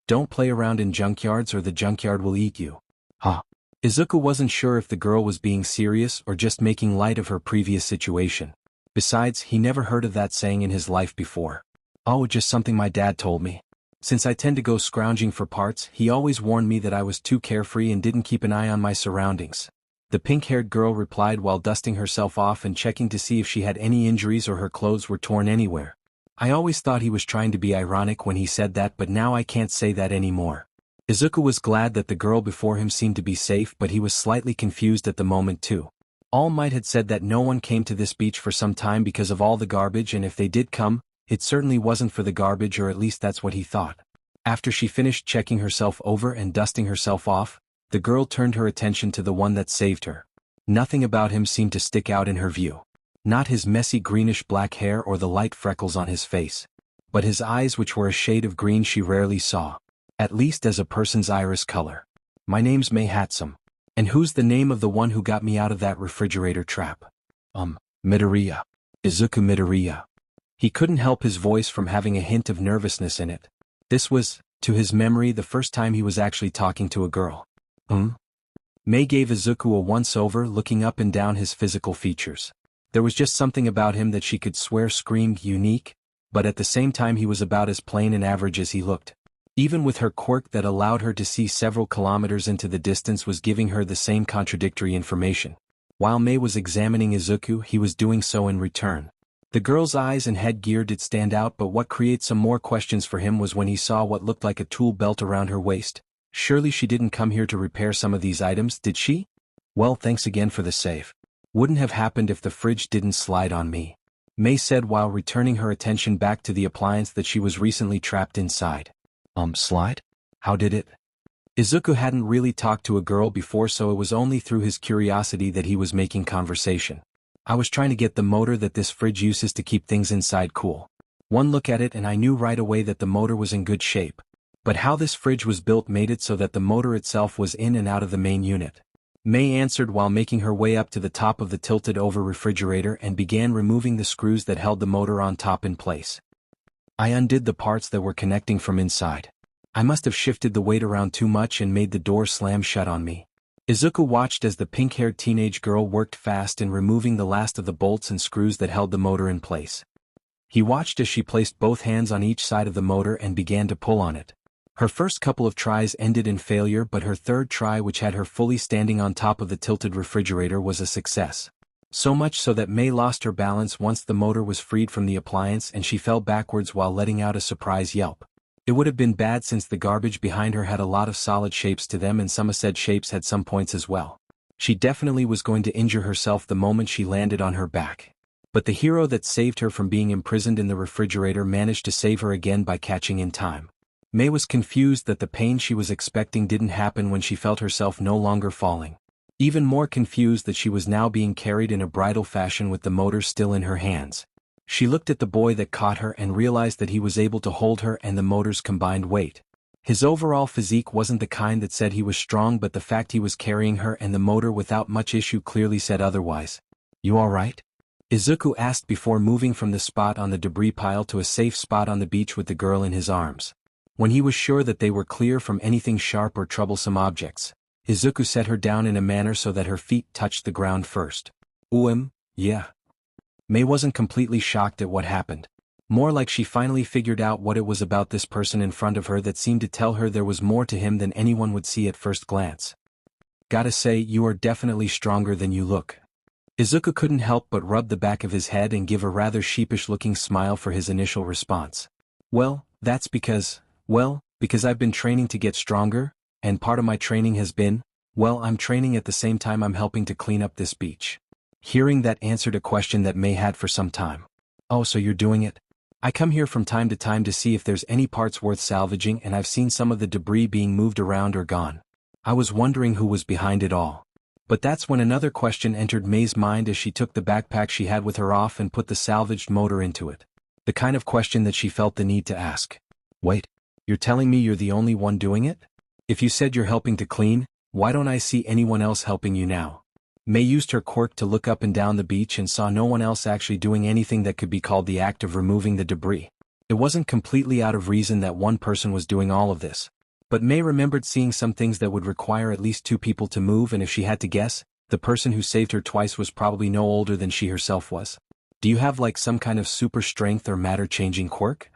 don't play around in junkyards or the junkyard will eat you." Huh. Izuku wasn't sure if the girl was being serious or just making light of her previous situation. Besides, he never heard of that saying in his life before. "Oh, just something my dad told me. Since I tend to go scrounging for parts, he always warned me that I was too carefree and didn't keep an eye on my surroundings," the pink-haired girl replied while dusting herself off and checking to see if she had any injuries or her clothes were torn anywhere. "I always thought he was trying to be ironic when he said that, but now I can't say that anymore." Izuku was glad that the girl before him seemed to be safe, but he was slightly confused at the moment too. All Might had said that no one came to this beach for some time because of all the garbage, and if they did come, it certainly wasn't for the garbage, or at least that's what he thought. After she finished checking herself over and dusting herself off, the girl turned her attention to the one that saved her. Nothing about him seemed to stick out in her view. Not his messy greenish-black hair or the light freckles on his face, but his eyes, which were a shade of green she rarely saw, at least as a person's iris color. "My name's May Hatsum. And who's the name of the one who got me out of that refrigerator trap?" Midoriya. Izuku Midoriya." He couldn't help his voice from having a hint of nervousness in it. This was, to his memory, the first time he was actually talking to a girl. May gave Izuku a once-over, looking up and down his physical features. There was just something about him that she could swear screamed unique, but at the same time he was about as plain and average as he looked. Even with her quirk that allowed her to see several kilometers into the distance was giving her the same contradictory information. While May was examining Izuku, he was doing so in return. The girl's eyes and headgear did stand out, but what created some more questions for him was when he saw what looked like a tool belt around her waist. Surely she didn't come here to repair some of these items, did she? Well, thanks again for the save. Wouldn't have happened if the fridge didn't slide on me, Mei said while returning her attention back to the appliance that she was recently trapped inside. Slide? How did it? Izuku hadn't really talked to a girl before, so it was only through his curiosity that he was making conversation. I was trying to get the motor that this fridge uses to keep things inside cool. One look at it and I knew right away that the motor was in good shape. But how this fridge was built made it so that the motor itself was in and out of the main unit. Mei answered while making her way up to the top of the tilted-over refrigerator and began removing the screws that held the motor on top in place. I undid the parts that were connecting from inside. I must have shifted the weight around too much and made the door slam shut on me. Izuku watched as the pink-haired teenage girl worked fast in removing the last of the bolts and screws that held the motor in place. He watched as she placed both hands on each side of the motor and began to pull on it. Her first couple of tries ended in failure, but her third try, which had her fully standing on top of the tilted refrigerator, was a success. So much so that Mei lost her balance once the motor was freed from the appliance and she fell backwards while letting out a surprise yelp. It would have been bad since the garbage behind her had a lot of solid shapes to them and some said shapes had some points as well. She definitely was going to injure herself the moment she landed on her back. But the hero that saved her from being imprisoned in the refrigerator managed to save her again by catching in time. Mei was confused that the pain she was expecting didn't happen when she felt herself no longer falling. Even more confused that she was now being carried in a bridal fashion with the motor still in her hands. She looked at the boy that caught her and realized that he was able to hold her and the motor's combined weight. His overall physique wasn't the kind that said he was strong, but the fact he was carrying her and the motor without much issue clearly said otherwise. "You alright?" Izuku asked before moving from the spot on the debris pile to a safe spot on the beach with the girl in his arms. When he was sure that they were clear from anything sharp or troublesome objects, Izuku set her down in a manner so that her feet touched the ground first. Yeah. Mei wasn't completely shocked at what happened. More like she finally figured out what it was about this person in front of her that seemed to tell her there was more to him than anyone would see at first glance. "Gotta say, you are definitely stronger than you look." Izuku couldn't help but rub the back of his head and give a rather sheepish-looking smile for his initial response. "Well, that's because I've been training to get stronger, and part of my training has been, I'm training at the same time I'm helping to clean up this beach." Hearing that answered a question that Mei had for some time. "Oh, so you're doing it?" "I come here from time to time to see if there's any parts worth salvaging, and I've seen some of the debris being moved around or gone. I was wondering who was behind it all." But that's when another question entered Mei's mind as she took the backpack she had with her off and put the salvaged motor into it. The kind of question that she felt the need to ask. "Wait. You're telling me you're the only one doing it? If you said you're helping to clean, why don't I see anyone else helping you now?" Mei used her quirk to look up and down the beach and saw no one else actually doing anything that could be called the act of removing the debris. It wasn't completely out of reason that one person was doing all of this. But Mei remembered seeing some things that would require at least two people to move, and if she had to guess, the person who saved her twice was probably no older than she herself was. "Do you have like some kind of super strength or matter-changing quirk?"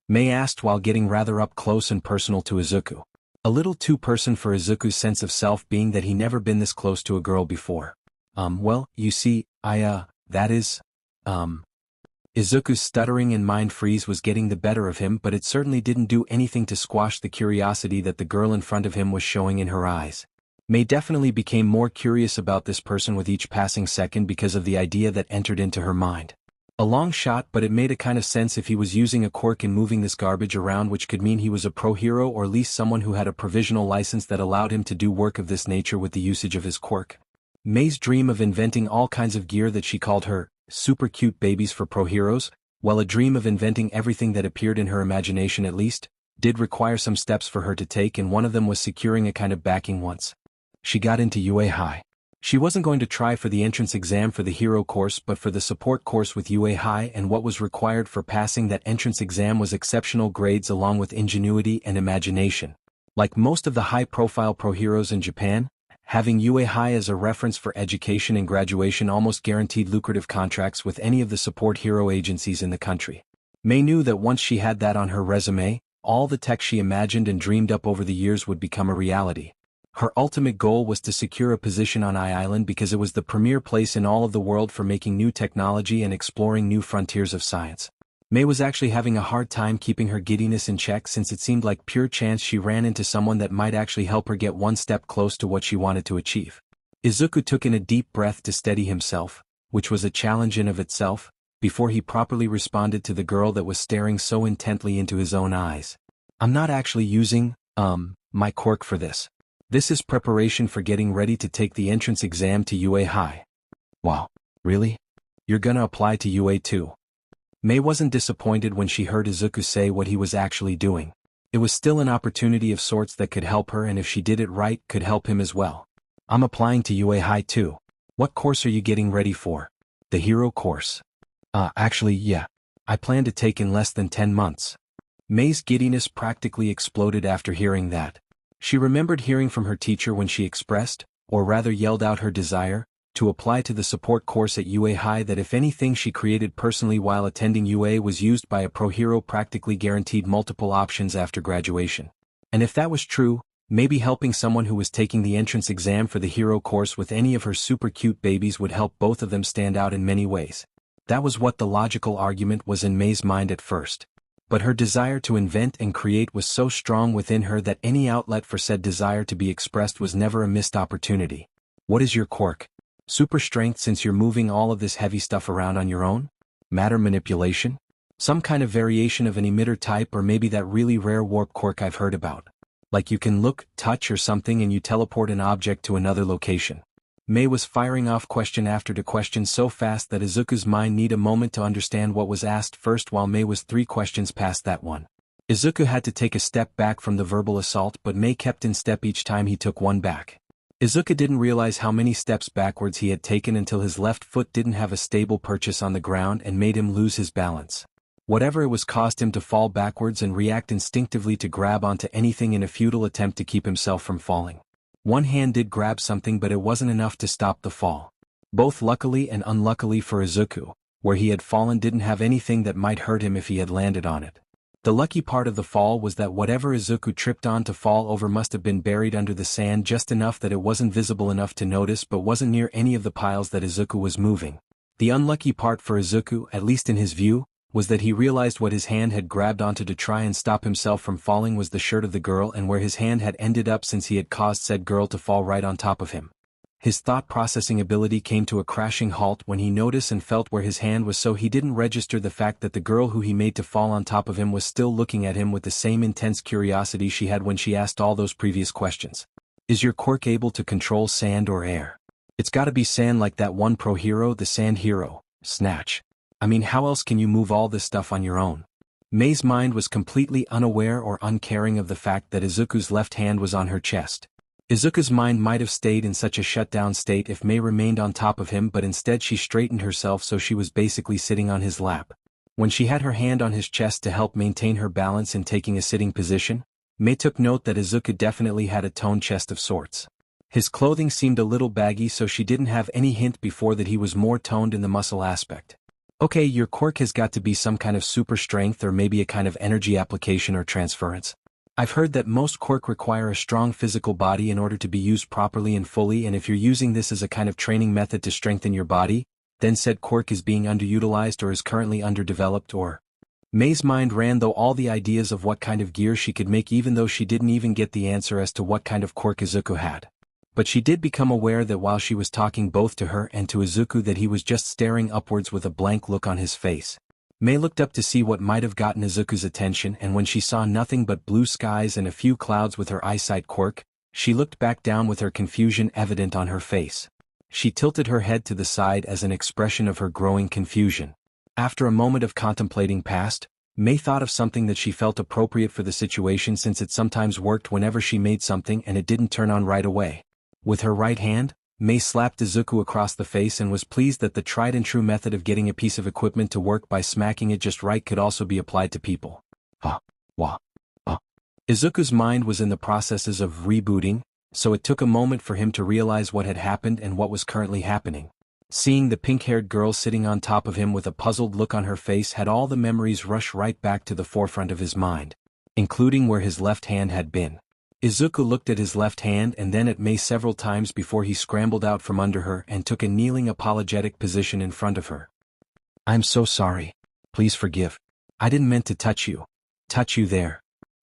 Mei asked while getting rather up close and personal to Izuku. A little too person for Izuku's sense of self, being that he never been this close to a girl before. You see, Izuku's stuttering and mind freeze was getting the better of him, but it certainly didn't do anything to squash the curiosity that the girl in front of him was showing in her eyes. Mei definitely became more curious about this person with each passing second because of the idea that entered into her mind. A long shot, but it made a kind of sense if he was using a quirk in moving this garbage around, which could mean he was a pro hero or at least someone who had a provisional license that allowed him to do work of this nature with the usage of his quirk. Mei's dream of inventing all kinds of gear that she called her super cute babies for pro heroes, while a dream of inventing everything that appeared in her imagination at least, did require some steps for her to take, and one of them was securing a kind of backing once she got into UA High. She wasn't going to try for the entrance exam for the hero course but for the support course with UA High, and what was required for passing that entrance exam was exceptional grades along with ingenuity and imagination. Like most of the high-profile pro heroes in Japan, having UA High as a reference for education and graduation almost guaranteed lucrative contracts with any of the support hero agencies in the country. Mei knew that once she had that on her resume, all the tech she imagined and dreamed up over the years would become a reality. Her ultimate goal was to secure a position on Island because it was the premier place in all of the world for making new technology and exploring new frontiers of science. Mei was actually having a hard time keeping her giddiness in check since it seemed like pure chance she ran into someone that might actually help her get one step close to what she wanted to achieve. Izuku took in a deep breath to steady himself, which was a challenge in of itself, before he properly responded to the girl that was staring so intently into his own eyes. I'm not actually using, my quirk for this. This is preparation for getting ready to take the entrance exam to UA High. Wow, really? You're gonna apply to UA too? Mei wasn't disappointed when she heard Izuku say what he was actually doing. It was still an opportunity of sorts that could help her, and if she did it right, could help him as well. I'm applying to UA High too. What course are you getting ready for? The hero course. Actually, yeah. I plan to take in less than 10 months. Mei's giddiness practically exploded after hearing that. She remembered hearing from her teacher when she expressed, or rather yelled out her desire, to apply to the support course at UA High that if anything she created personally while attending UA was used by a pro hero practically guaranteed multiple options after graduation. And if that was true, maybe helping someone who was taking the entrance exam for the hero course with any of her super cute babies would help both of them stand out in many ways. That was what the logical argument was in Mei's mind at first. But her desire to invent and create was so strong within her that any outlet for said desire to be expressed was never a missed opportunity. What is your quirk? Super strength since you're moving all of this heavy stuff around on your own? Matter manipulation? Some kind of variation of an emitter type, or maybe that really rare warp quirk I've heard about. Like you can look, touch or something and you teleport an object to another location. Mei was firing off question after question so fast that Izuku's mind needed a moment to understand what was asked first, while Mei was 3 questions past that one. Izuku had to take a step back from the verbal assault, but Mei kept in step each time he took one back. Izuku didn't realize how many steps backwards he had taken until his left foot didn't have a stable purchase on the ground and made him lose his balance. Whatever it was caused him to fall backwards and react instinctively to grab onto anything in a futile attempt to keep himself from falling. One hand did grab something, but it wasn't enough to stop the fall. Both luckily and unluckily for Izuku, where he had fallen didn't have anything that might hurt him if he had landed on it. The lucky part of the fall was that whatever Izuku tripped on to fall over must have been buried under the sand just enough that it wasn't visible enough to notice, but wasn't near any of the piles that Izuku was moving. The unlucky part for Izuku, at least in his view, was that he realized what his hand had grabbed onto to try and stop himself from falling was the shirt of the girl, and where his hand had ended up since he had caused said girl to fall right on top of him. His thought-processing ability came to a crashing halt when he noticed and felt where his hand was, so he didn't register the fact that the girl who he made to fall on top of him was still looking at him with the same intense curiosity she had when she asked all those previous questions. Is your quirk able to control sand or air? It's gotta be sand, like that one pro hero, the sand hero, Snatch. I mean, how else can you move all this stuff on your own? Mei's mind was completely unaware or uncaring of the fact that Izuku's left hand was on her chest. Izuku's mind might have stayed in such a shutdown state if Mei remained on top of him, but instead she straightened herself so she was basically sitting on his lap. When she had her hand on his chest to help maintain her balance in taking a sitting position, Mei took note that Izuku definitely had a toned chest of sorts. His clothing seemed a little baggy, so she didn't have any hint before that he was more toned in the muscle aspect. Okay, your quirk has got to be some kind of super strength or maybe a kind of energy application or transference. I've heard that most quirk require a strong physical body in order to be used properly and fully, and if you're using this as a kind of training method to strengthen your body, then said quirk is being underutilized or is currently underdeveloped, or... Mei's mind ran though all the ideas of what kind of gear she could make, even though she didn't even get the answer as to what kind of quirk Izuku had. But she did become aware that while she was talking both to her and to Izuku that he was just staring upwards with a blank look on his face. Mei looked up to see what might have gotten Izuku's attention, and when she saw nothing but blue skies and a few clouds with her eyesight quirk, she looked back down with her confusion evident on her face. She tilted her head to the side as an expression of her growing confusion. After a moment of contemplating past, Mei thought of something that she felt appropriate for the situation, since it sometimes worked whenever she made something and it didn't turn on right away. With her right hand, Mei slapped Izuku across the face and was pleased that the tried-and-true method of getting a piece of equipment to work by smacking it just right could also be applied to people. Izuku's mind was in the processes of rebooting, so it took a moment for him to realize what had happened and what was currently happening. Seeing the pink-haired girl sitting on top of him with a puzzled look on her face had all the memories rush right back to the forefront of his mind, including where his left hand had been. Izuku looked at his left hand and then at Mei several times before he scrambled out from under her and took a kneeling apologetic position in front of her. I'm so sorry. Please forgive. I didn't mean to touch you. Touch you there.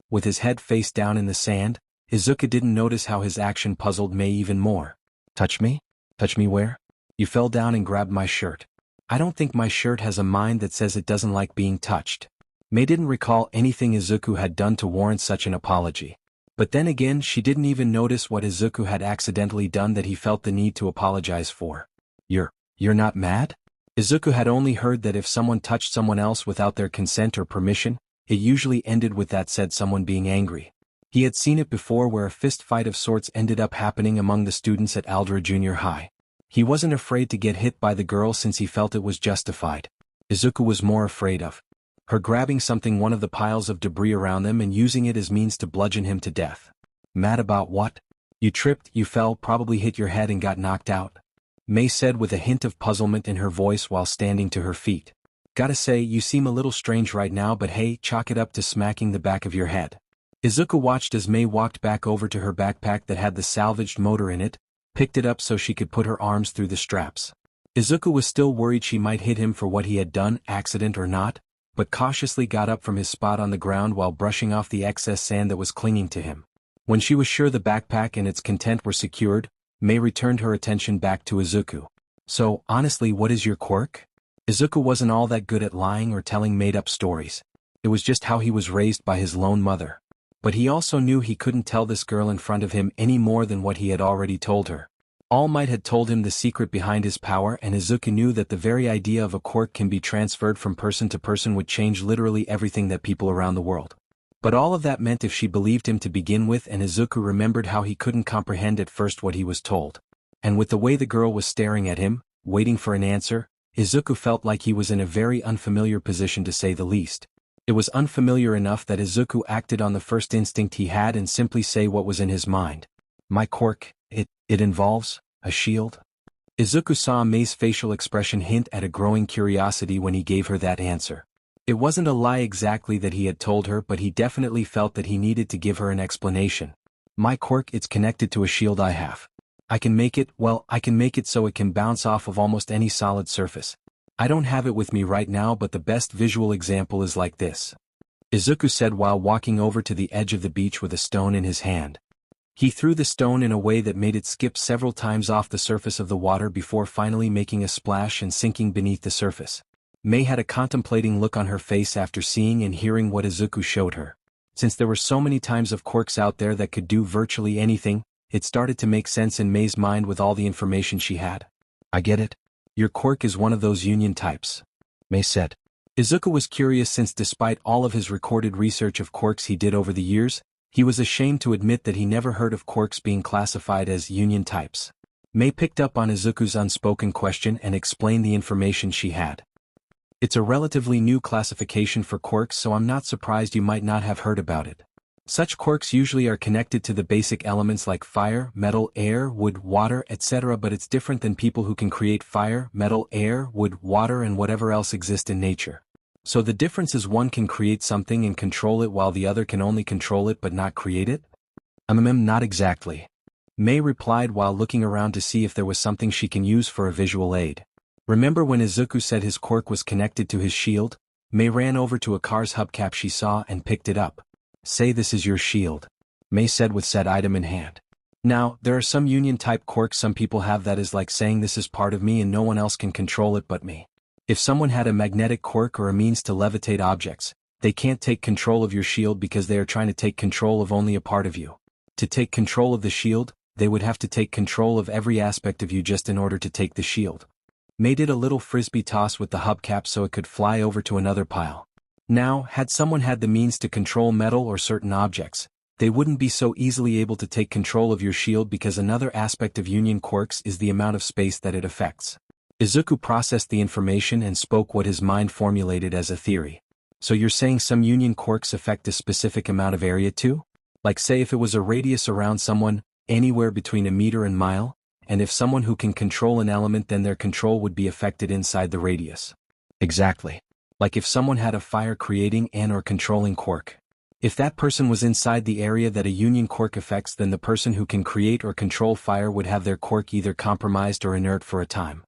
With his head face down in the sand, Izuku didn't notice how his action puzzled Mei even more. Touch me? Touch me where? You fell down and grabbed my shirt. I don't think my shirt has a mind that says it doesn't like being touched. Mei didn't recall anything Izuku had done to warrant such an apology. But then again, she didn't even notice what Izuku had accidentally done that he felt the need to apologize for. You're not mad? Izuku had only heard that if someone touched someone else without their consent or permission, it usually ended with that said someone being angry. He had seen it before where a fist fight of sorts ended up happening among the students at Aldra Junior High. He wasn't afraid to get hit by the girl since he felt it was justified. Izuku was more afraid of her grabbing one of the piles of debris around them and using it as means to bludgeon him to death. Mad about what? You tripped, you fell, probably hit your head and got knocked out. Mei said with a hint of puzzlement in her voice while standing to her feet. Gotta say, you seem a little strange right now, but hey, chalk it up to smacking the back of your head. Izuku watched as Mei walked back over to her backpack that had the salvaged motor in it, picked it up so she could put her arms through the straps. Izuku was still worried she might hit him for what he had done, accident or not, but cautiously got up from his spot on the ground while brushing off the excess sand that was clinging to him. When she was sure the backpack and its content were secured, Mei returned her attention back to Izuku. So, honestly, what is your quirk? Izuku wasn't all that good at lying or telling made-up stories. It was just how he was raised by his lone mother. But he also knew he couldn't tell this girl in front of him any more than what he had already told her. All Might had told him the secret behind his power, and Izuku knew that the very idea of a quirk can be transferred from person to person would change literally everything that people around the world. But all of that meant if she believed him to begin with, and Izuku remembered how he couldn't comprehend at first what he was told. And with the way the girl was staring at him, waiting for an answer, Izuku felt like he was in a very unfamiliar position to say the least. It was unfamiliar enough that Izuku acted on the first instinct he had and simply say what was in his mind. My quirk, it involves a shield? Izuku saw Mei's facial expression hint at a growing curiosity when he gave her that answer. It wasn't a lie exactly that he had told her, but he definitely felt that he needed to give her an explanation. My quirk, it's connected to a shield I have. I can make it so it can bounce off of almost any solid surface. I don't have it with me right now, but the best visual example is like this. Izuku said while walking over to the edge of the beach with a stone in his hand. He threw the stone in a way that made it skip several times off the surface of the water before finally making a splash and sinking beneath the surface. Mei had a contemplating look on her face after seeing and hearing what Izuku showed her. Since there were so many types of quirks out there that could do virtually anything, it started to make sense in Mei's mind with all the information she had. I get it. Your quirk is one of those union types, Mei said. Izuku was curious since despite all of his recorded research of quirks he did over the years, he was ashamed to admit that he never heard of quirks being classified as union types. Mei picked up on Izuku's unspoken question and explained the information she had. It's a relatively new classification for quirks, so I'm not surprised you might not have heard about it. Such quirks usually are connected to the basic elements like fire, metal, air, wood, water, etc., but it's different than people who can create fire, metal, air, wood, water, and whatever else exists in nature. So the difference is one can create something and control it while the other can only control it but not create it? Not exactly. Mei replied while looking around to see if there was something she can use for a visual aid. Remember when Izuku said his quirk was connected to his shield? Mei ran over to a car's hubcap she saw and picked it up. Say this is your shield, Mei said with said item in hand. Now, there are some union-type quirks some people have that is like saying this is part of me and no one else can control it but me. If someone had a magnetic quirk or a means to levitate objects, they can't take control of your shield because they are trying to take control of only a part of you. To take control of the shield, they would have to take control of every aspect of you just in order to take the shield. Mei did a little frisbee toss with the hubcap so it could fly over to another pile. Now, had someone had the means to control metal or certain objects, they wouldn't be so easily able to take control of your shield because another aspect of union quirks is the amount of space that it affects. Izuku processed the information and spoke what his mind formulated as a theory. So you're saying some union quirks affect a specific amount of area too? Like say if it was a radius around someone, anywhere between a meter and mile, and if someone who can control an element then their control would be affected inside the radius. Exactly. Like if someone had a fire creating and or controlling quirk. If that person was inside the area that a union quirk affects, then the person who can create or control fire would have their quirk either compromised or inert for a time.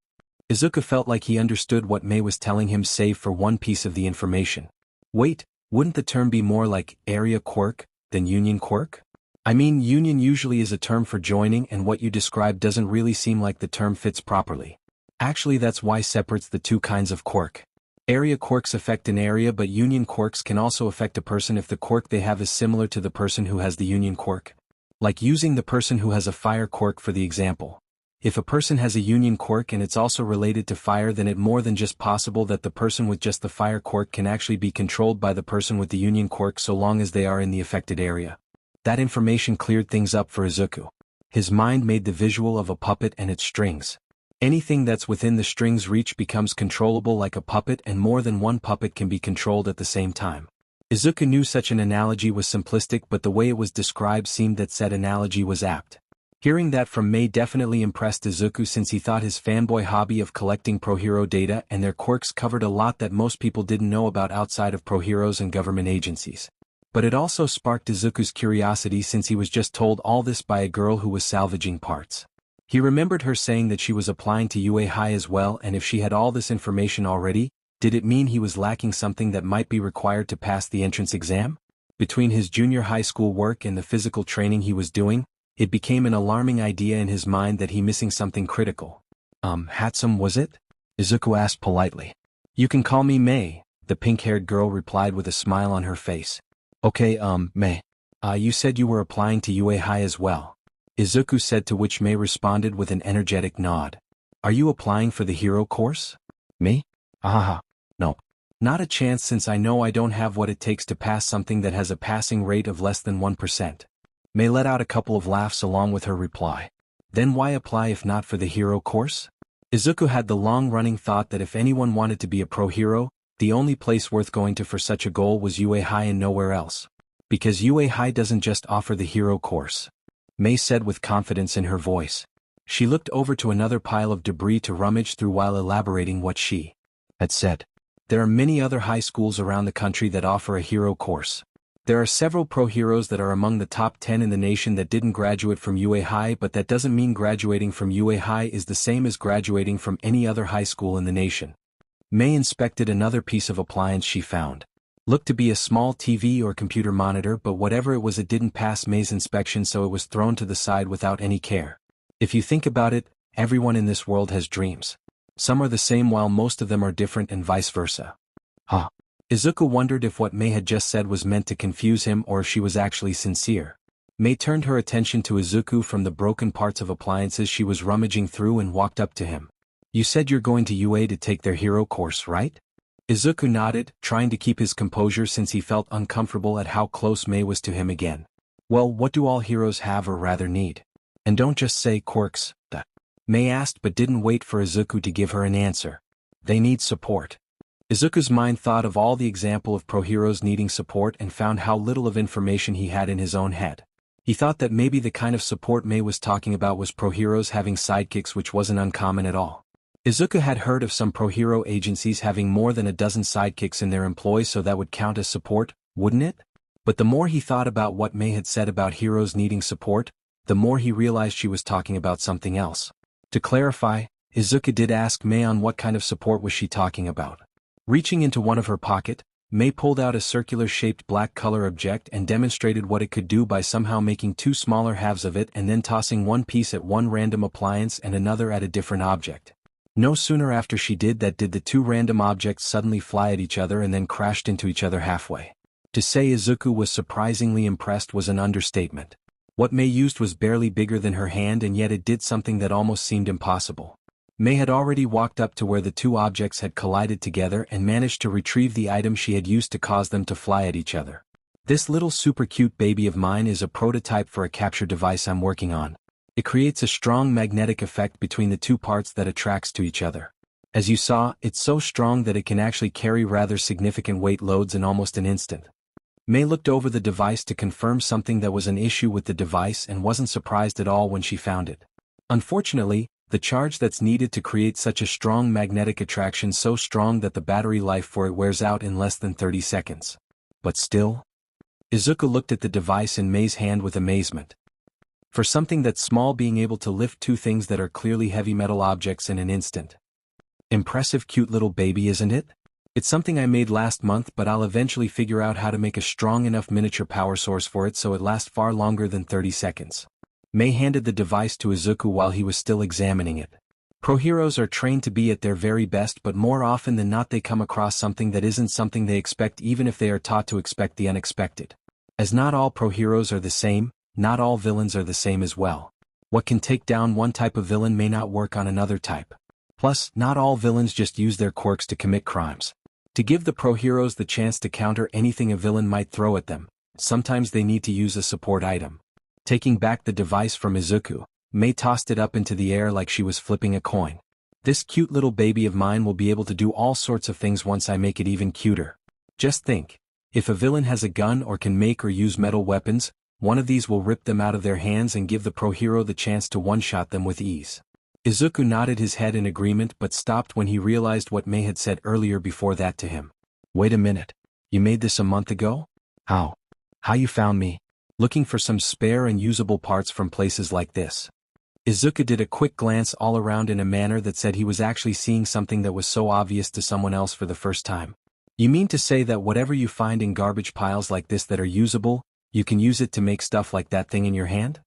Izuku felt like he understood what Mei was telling him save for one piece of the information. Wait, wouldn't the term be more like area quirk than union quirk? I mean, union usually is a term for joining, and what you described doesn't really seem like the term fits properly. Actually, that's why separates the two kinds of quirk. Area quirks affect an area, but union quirks can also affect a person if the quirk they have is similar to the person who has the union quirk. Like using the person who has a fire quirk for the example. If a person has a union quirk and it's also related to fire, then it's more than just possible that the person with just the fire quirk can actually be controlled by the person with the union quirk so long as they are in the affected area. That information cleared things up for Izuku. His mind made the visual of a puppet and its strings. Anything that's within the string's reach becomes controllable like a puppet, and more than one puppet can be controlled at the same time. Izuku knew such an analogy was simplistic, but the way it was described seemed that said analogy was apt. Hearing that from Mei definitely impressed Izuku, since he thought his fanboy hobby of collecting pro hero data and their quirks covered a lot that most people didn't know about outside of pro heroes and government agencies. But it also sparked Izuku's curiosity, since he was just told all this by a girl who was salvaging parts. He remembered her saying that she was applying to UA High as well, and if she had all this information already, did it mean he was lacking something that might be required to pass the entrance exam? Between his junior high school work and the physical training he was doing, it became an alarming idea in his mind that he missing something critical. Handsome was it? Izuku asked politely. You can call me Mei, the pink-haired girl replied with a smile on her face. Okay, Mei. You said you were applying to UA High as well. Izuku said, to which Mei responded with an energetic nod. Are you applying for the hero course? Me? No. Not a chance, since I know I don't have what it takes to pass something that has a passing rate of less than 1%. Mei let out a couple of laughs along with her reply. Then why apply if not for the hero course? Izuku had the long-running thought that if anyone wanted to be a pro hero, the only place worth going to for such a goal was UA High and nowhere else. Because UA High doesn't just offer the hero course. Mei said with confidence in her voice. She looked over to another pile of debris to rummage through while elaborating what she had said. There are many other high schools around the country that offer a hero course. There are several pro heroes that are among the top 10 in the nation that didn't graduate from UA High, but that doesn't mean graduating from UA High is the same as graduating from any other high school in the nation. Mei inspected another piece of appliance she found. Looked to be a small TV or computer monitor, but whatever it was, it didn't pass Mei's inspection, so it was thrown to the side without any care. If you think about it, everyone in this world has dreams. Some are the same while most of them are different, and vice versa. Izuku wondered if what Mei had just said was meant to confuse him or if she was actually sincere. Mei turned her attention to Izuku from the broken parts of appliances she was rummaging through and walked up to him. You said you're going to UA to take their hero course, right? Izuku nodded, trying to keep his composure since he felt uncomfortable at how close Mei was to him again. Well, what do all heroes have or rather need? And don't just say quirks, that Mei asked, but didn't wait for Izuku to give her an answer. They need support. Izuku's mind thought of all the example of pro heroes needing support and found how little of information he had in his own head. He thought that maybe the kind of support Mei was talking about was pro heroes having sidekicks, which wasn't uncommon at all. Izuku had heard of some pro hero agencies having more than a dozen sidekicks in their employ, so that would count as support, wouldn't it? But the more he thought about what Mei had said about heroes needing support, the more he realized she was talking about something else. To clarify, Izuku did ask Mei on what kind of support was she talking about. Reaching into one of her pocket, Mei pulled out a circular-shaped black color object and demonstrated what it could do by somehow making two smaller halves of it and then tossing one piece at one random appliance and another at a different object. No sooner after she did that did the two random objects suddenly fly at each other and then crashed into each other halfway. To say Izuku was surprisingly impressed was an understatement. What Mei used was barely bigger than her hand, and yet it did something that almost seemed impossible. Mei had already walked up to where the two objects had collided together and managed to retrieve the item she had used to cause them to fly at each other. This little super cute baby of mine is a prototype for a capture device I'm working on. It creates a strong magnetic effect between the two parts that attracts to each other. As you saw, it's so strong that it can actually carry rather significant weight loads in almost an instant. Mei looked over the device to confirm something that was an issue with the device and wasn't surprised at all when she found it. Unfortunately, the charge that's needed to create such a strong magnetic attraction, so strong that the battery life for it wears out in less than 30 seconds. But still, Izuku looked at the device in Mei's hand with amazement. For something that small, being able to lift two things that are clearly heavy metal objects in an instant. Impressive, cute little baby, isn't it? It's something I made last month, but I'll eventually figure out how to make a strong enough miniature power source for it so it lasts far longer than 30 seconds. Mei handed the device to Izuku while he was still examining it. Pro heroes are trained to be at their very best, but more often than not they come across something that isn't something they expect, even if they are taught to expect the unexpected. As not all pro heroes are the same, not all villains are the same as well. What can take down one type of villain may not work on another type. Plus, not all villains just use their quirks to commit crimes. To give the pro heroes the chance to counter anything a villain might throw at them, sometimes they need to use a support item. Taking back the device from Izuku, Mei tossed it up into the air like she was flipping a coin. This cute little baby of mine will be able to do all sorts of things once I make it even cuter. Just think. If a villain has a gun or can make or use metal weapons, one of these will rip them out of their hands and give the pro hero the chance to one-shot them with ease. Izuku nodded his head in agreement but stopped when he realized what Mei had said earlier before that to him. Wait a minute. You made this a month ago? How? How you found me? Looking for some spare and usable parts from places like this. Izuku did a quick glance all around in a manner that said he was actually seeing something that was so obvious to someone else for the first time. You mean to say that whatever you find in garbage piles like this that are usable, you can use it to make stuff like that thing in your hand?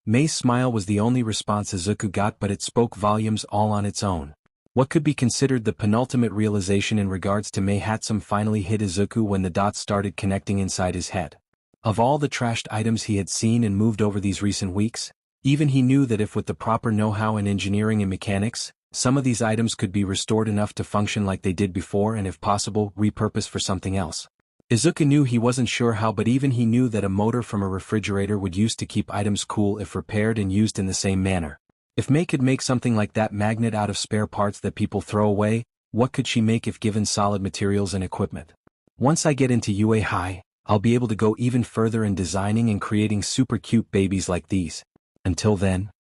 Mei's smile was the only response Izuku got, but it spoke volumes all on its own. What could be considered the penultimate realization in regards to Mei Hatsum finally hit Izuku when the dots started connecting inside his head. Of all the trashed items he had seen and moved over these recent weeks, even he knew that if with the proper know-how in engineering and mechanics, some of these items could be restored enough to function like they did before and if possible, repurposed for something else. Izuku knew he wasn't sure how, but even he knew that a motor from a refrigerator would use to keep items cool if repaired and used in the same manner. If Mei could make something like that magnet out of spare parts that people throw away, what could she make if given solid materials and equipment? Once I get into UA High, I'll be able to go even further in designing and creating super cute babies like these. Until then.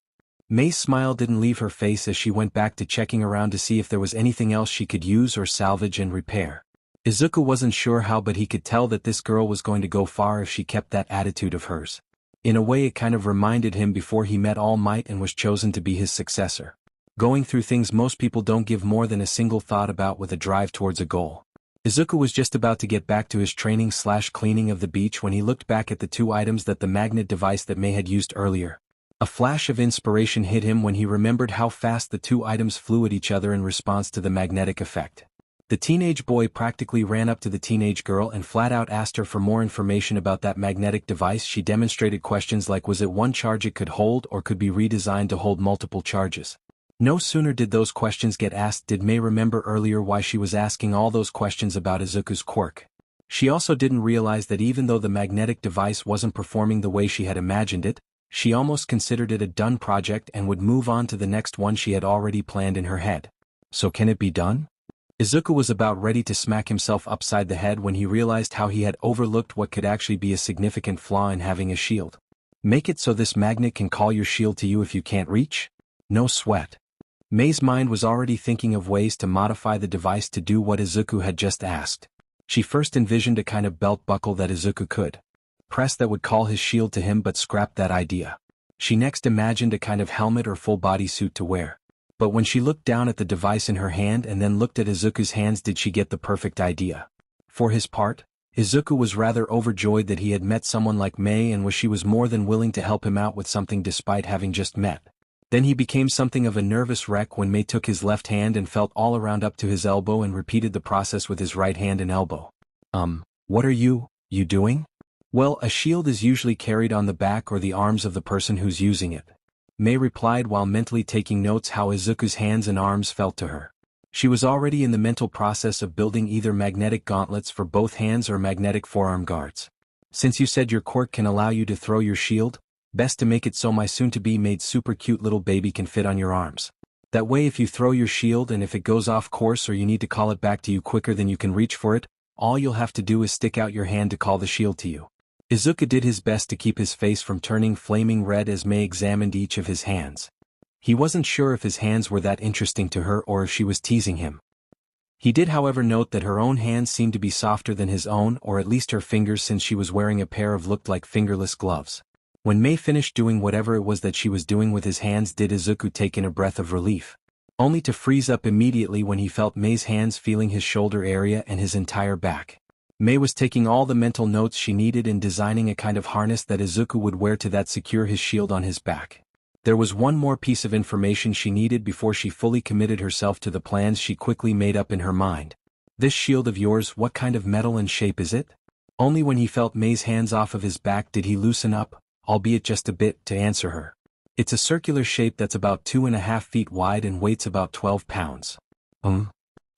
Mei's smile didn't leave her face as she went back to checking around to see if there was anything else she could use or salvage and repair. Izuku wasn't sure how, but he could tell that this girl was going to go far if she kept that attitude of hers. In a way, it kind of reminded him before he met All Might and was chosen to be his successor. Going through things most people don't give more than a single thought about with a drive towards a goal. Izuku was just about to get back to his training/cleaning of the beach when he looked back at the two items that the magnet device that Mei had used earlier. A flash of inspiration hit him when he remembered how fast the two items flew at each other in response to the magnetic effect. The teenage boy practically ran up to the teenage girl and flat out asked her for more information about that magnetic device. She demonstrated questions like, was it one charge it could hold or could be redesigned to hold multiple charges? No sooner did those questions get asked did Mei remember earlier why she was asking all those questions about Izuku's quirk. She also didn't realize that even though the magnetic device wasn't performing the way she had imagined it, she almost considered it a done project and would move on to the next one she had already planned in her head. So can it be done? Izuku was about ready to smack himself upside the head when he realized how he had overlooked what could actually be a significant flaw in having a shield. Make it so this magnet can call your shield to you if you can't reach? No sweat. Mei's mind was already thinking of ways to modify the device to do what Izuku had just asked. She first envisioned a kind of belt buckle that Izuku could press that would call his shield to him, but scrapped that idea. She next imagined a kind of helmet or full body suit to wear. But when she looked down at the device in her hand and then looked at Izuku's hands, did she get the perfect idea? For his part, Izuku was rather overjoyed that he had met someone like Mei and she was more than willing to help him out with something despite having just met. Then he became something of a nervous wreck when Mei took his left hand and felt all around up to his elbow and repeated the process with his right hand and elbow. What are you doing? Well, a shield is usually carried on the back or the arms of the person who's using it. Mei replied while mentally taking notes how Izuku's hands and arms felt to her. She was already in the mental process of building either magnetic gauntlets for both hands or magnetic forearm guards. Since you said your quirk can allow you to throw your shield, best to make it so my soon-to-be made super cute little baby can fit on your arms. That way if you throw your shield and if it goes off course or you need to call it back to you quicker than you can reach for it, all you'll have to do is stick out your hand to call the shield to you. Izuku did his best to keep his face from turning flaming red as Mei examined each of his hands. He wasn't sure if his hands were that interesting to her or if she was teasing him. He did however note that her own hands seemed to be softer than his own, or at least her fingers, since she was wearing a pair of looked like fingerless gloves. When Mei finished doing whatever it was that she was doing with his hands, did Izuku take in a breath of relief, only to freeze up immediately when he felt Mei's hands feeling his shoulder area and his entire back. Mei was taking all the mental notes she needed in designing a kind of harness that Izuku would wear to that secure his shield on his back. There was one more piece of information she needed before she fully committed herself to the plans she quickly made up in her mind. This shield of yours, what kind of metal and shape is it? Only when he felt Mei's hands off of his back did he loosen up, albeit just a bit, to answer her. It's a circular shape that's about 2.5 feet wide and weighs about 12 pounds.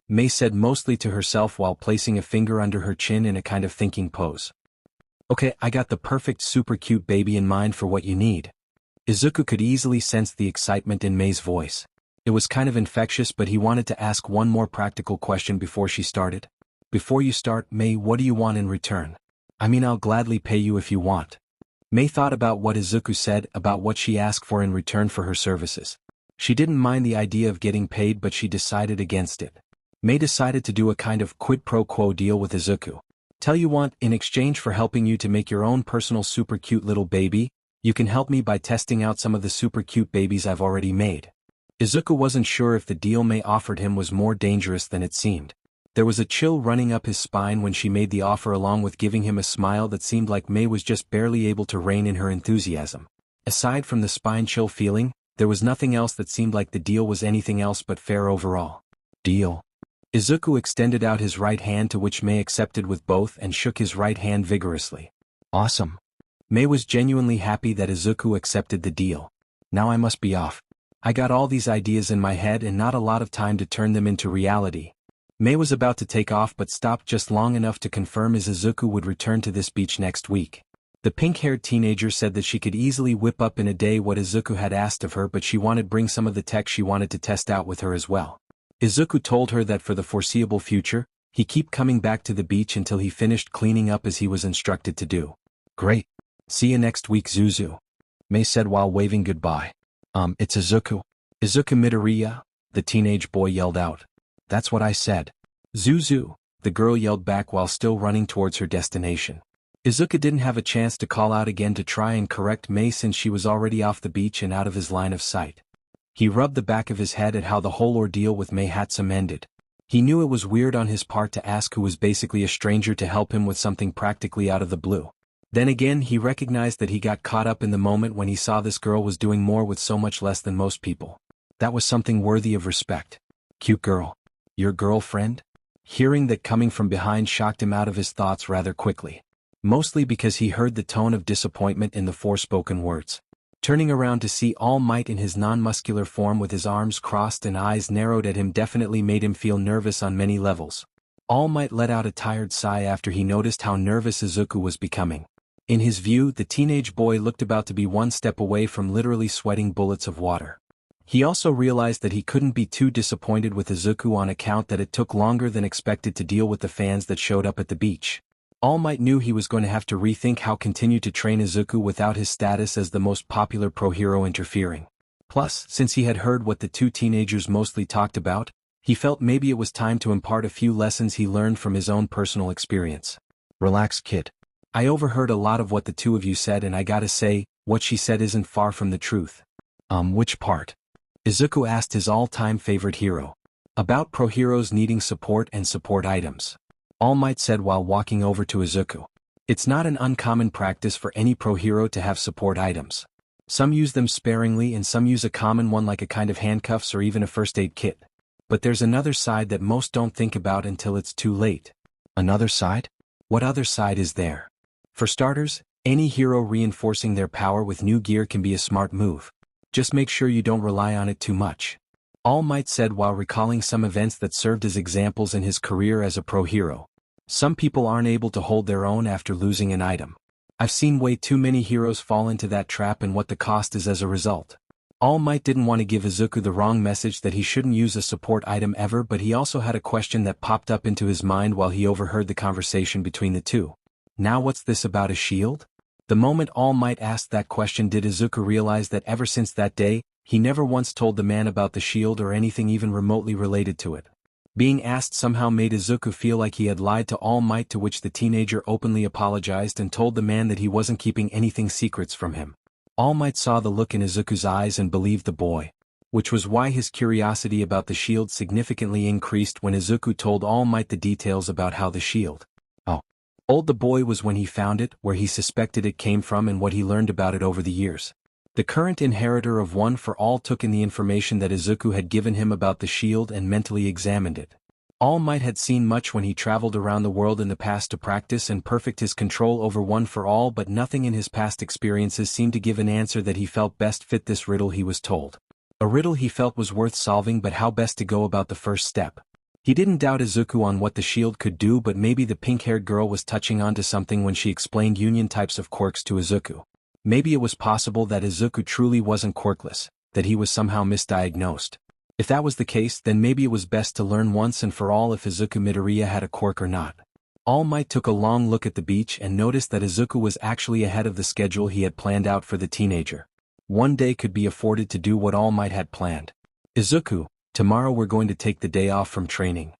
Mei said mostly to herself while placing a finger under her chin in a kind of thinking pose. Okay, I got the perfect super cute baby in mind for what you need. Izuku could easily sense the excitement in Mei's voice. It was kind of infectious, but he wanted to ask one more practical question before she started. Before you start, Mei, what do you want in return? I mean, I'll gladly pay you if you want. Mei thought about what Izuku said about what she asked for in return for her services. She didn't mind the idea of getting paid, but she decided against it. Mei decided to do a kind of quid pro quo deal with Izuku. Tell you what, in exchange for helping you to make your own personal super cute little baby, you can help me by testing out some of the super cute babies I've already made. Izuku wasn't sure if the deal Mei offered him was more dangerous than it seemed. There was a chill running up his spine when she made the offer, along with giving him a smile that seemed like Mei was just barely able to rein in her enthusiasm. Aside from the spine chill feeling, there was nothing else that seemed like the deal was anything else but fair overall. Deal. Izuku extended out his right hand, to which Mei accepted with both and shook his right hand vigorously. Awesome. Mei was genuinely happy that Izuku accepted the deal. Now I must be off. I got all these ideas in my head and not a lot of time to turn them into reality. Mei was about to take off but stopped just long enough to confirm Izuku would return to this beach next week. The pink-haired teenager said that she could easily whip up in a day what Izuku had asked of her, but she wanted to bring some of the tech she wanted to test out with her as well. Izuku told her that for the foreseeable future, he keep coming back to the beach until he finished cleaning up as he was instructed to do. Great. See you next week, Zuzu. Mei said while waving goodbye. It's Izuku. Izuku Midoriya, the teenage boy yelled out. That's what I said. Zuzu, the girl yelled back while still running towards her destination. Izuku didn't have a chance to call out again to try and correct Mei since she was already off the beach and out of his line of sight. He rubbed the back of his head at how the whole ordeal with Mei Hatsum ended. He knew it was weird on his part to ask who was basically a stranger to help him with something practically out of the blue. Then again, he recognized that he got caught up in the moment when he saw this girl was doing more with so much less than most people. That was something worthy of respect. Cute girl. Your girlfriend? Hearing that coming from behind shocked him out of his thoughts rather quickly. Mostly because he heard the tone of disappointment in the forespoken words. Turning around to see All Might in his non-muscular form with his arms crossed and eyes narrowed at him definitely made him feel nervous on many levels. All Might let out a tired sigh after he noticed how nervous Izuku was becoming. In his view, the teenage boy looked about to be one step away from literally sweating bullets of water. He also realized that he couldn't be too disappointed with Izuku on account that it took longer than expected to deal with the fans that showed up at the beach. All Might knew he was going to have to rethink how continue to train Izuku without his status as the most popular pro-hero interfering. Plus, since he had heard what the two teenagers mostly talked about, he felt maybe it was time to impart a few lessons he learned from his own personal experience. Relax, kid. I overheard a lot of what the two of you said, and I gotta say, what she said isn't far from the truth. Which part? Izuku asked his all-time favorite hero. About pro-heroes needing support and support items. All Might said while walking over to Izuku. It's not an uncommon practice for any pro-hero to have support items. Some use them sparingly and some use a common one like a kind of handcuffs or even a first aid kit. But there's another side that most don't think about until it's too late. Another side? What other side is there? For starters, any hero reinforcing their power with new gear can be a smart move. Just make sure you don't rely on it too much. All Might said while recalling some events that served as examples in his career as a pro-hero. Some people aren't able to hold their own after losing an item. I've seen way too many heroes fall into that trap and what the cost is as a result. All Might didn't want to give Izuku the wrong message that he shouldn't use a support item ever, but he also had a question that popped up into his mind while he overheard the conversation between the two. Now what's this about a shield? The moment All Might asked that question did Izuku realize that ever since that day, he never once told the man about the shield or anything even remotely related to it. Being asked somehow made Izuku feel like he had lied to All Might, to which the teenager openly apologized and told the man that he wasn't keeping anything secrets from him. All Might saw the look in Izuku's eyes and believed the boy, which was why his curiosity about the shield significantly increased when Izuku told All Might the details about how the shield old the boy was when he found it, where he suspected it came from, and what he learned about it over the years. The current inheritor of One for All took in the information that Izuku had given him about the shield and mentally examined it. All Might had seen much when he traveled around the world in the past to practice and perfect his control over One for All, but nothing in his past experiences seemed to give an answer that he felt best fit this riddle he was told. A riddle he felt was worth solving, but how best to go about the first step. He didn't doubt Izuku on what the shield could do, but maybe the pink-haired girl was touching on to something when she explained union types of quirks to Izuku. Maybe it was possible that Izuku truly wasn't quirkless, that he was somehow misdiagnosed. If that was the case, then maybe it was best to learn once and for all if Izuku Midoriya had a quirk or not. All Might took a long look at the beach and noticed that Izuku was actually ahead of the schedule he had planned out for the teenager. One day could be afforded to do what All Might had planned. "Izuku, tomorrow we're going to take the day off from training,"